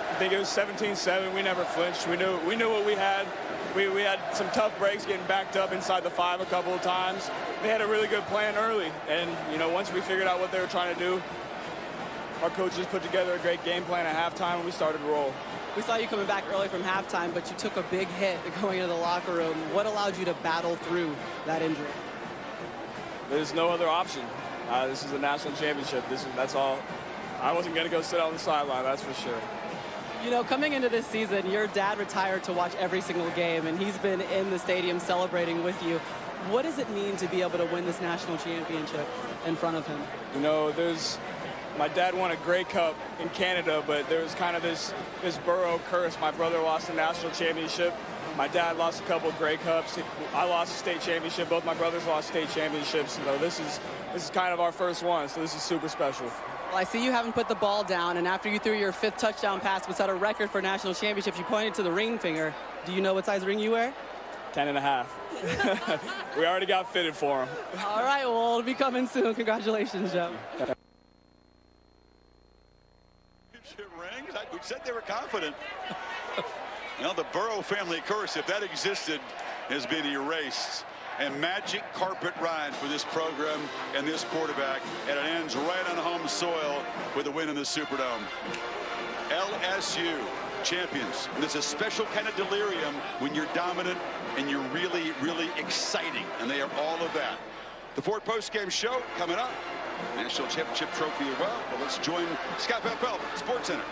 I think it was 17-7. We never flinched. We knew what we had. We had some tough breaks getting backed up inside the 5 a couple of times. They had a really good plan early. And, once we figured out what they were trying to do, our coaches put together a great game plan at halftime, and we started to roll. We saw you coming back early from halftime, but you took a big hit going into the locker room. What allowed you to battle through that injury? There's no other option. This is a national championship. That's all. I wasn't going to go sit on the sideline, that's for sure. Coming into this season, your dad retired to watch every single game, and he's been in the stadium celebrating with you. What does it mean to be able to win this national championship in front of him? My dad won a Grey Cup in Canada, but there was kind of this Burrow curse. My brother lost a national championship. My dad lost a couple of Grey Cups. I lost a state championship. Both my brothers lost state championships. So this is kind of our first one, so this is super special. Well, I see you haven't put the ball down, and after you threw your 5th touchdown pass, which set a record for national championships, you pointed to the ring finger. Do you know what size ring you wear? 10.5. We already got fitted for him. All right, well, it'll be coming soon. Congratulations, Joe. Rings? We said they were confident. The Burrow family curse, if that existed, has been erased. And magic carpet ride for this program and this quarterback, and it ends right on home soil with a win in the Superdome. LSU champions. And it's a special kind of delirium when you're dominant and you're really, really exciting. And they are all of that. The Ford Postgame Show coming up national championship trophy as well. But let's join Scott Bell, Sports Center.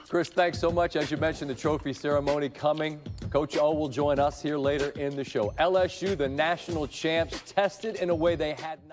Chris, thanks so much. As you mentioned, the trophy ceremony coming. Coach O will join us here later in the show. LSU, the national champs, tested in a way they had not.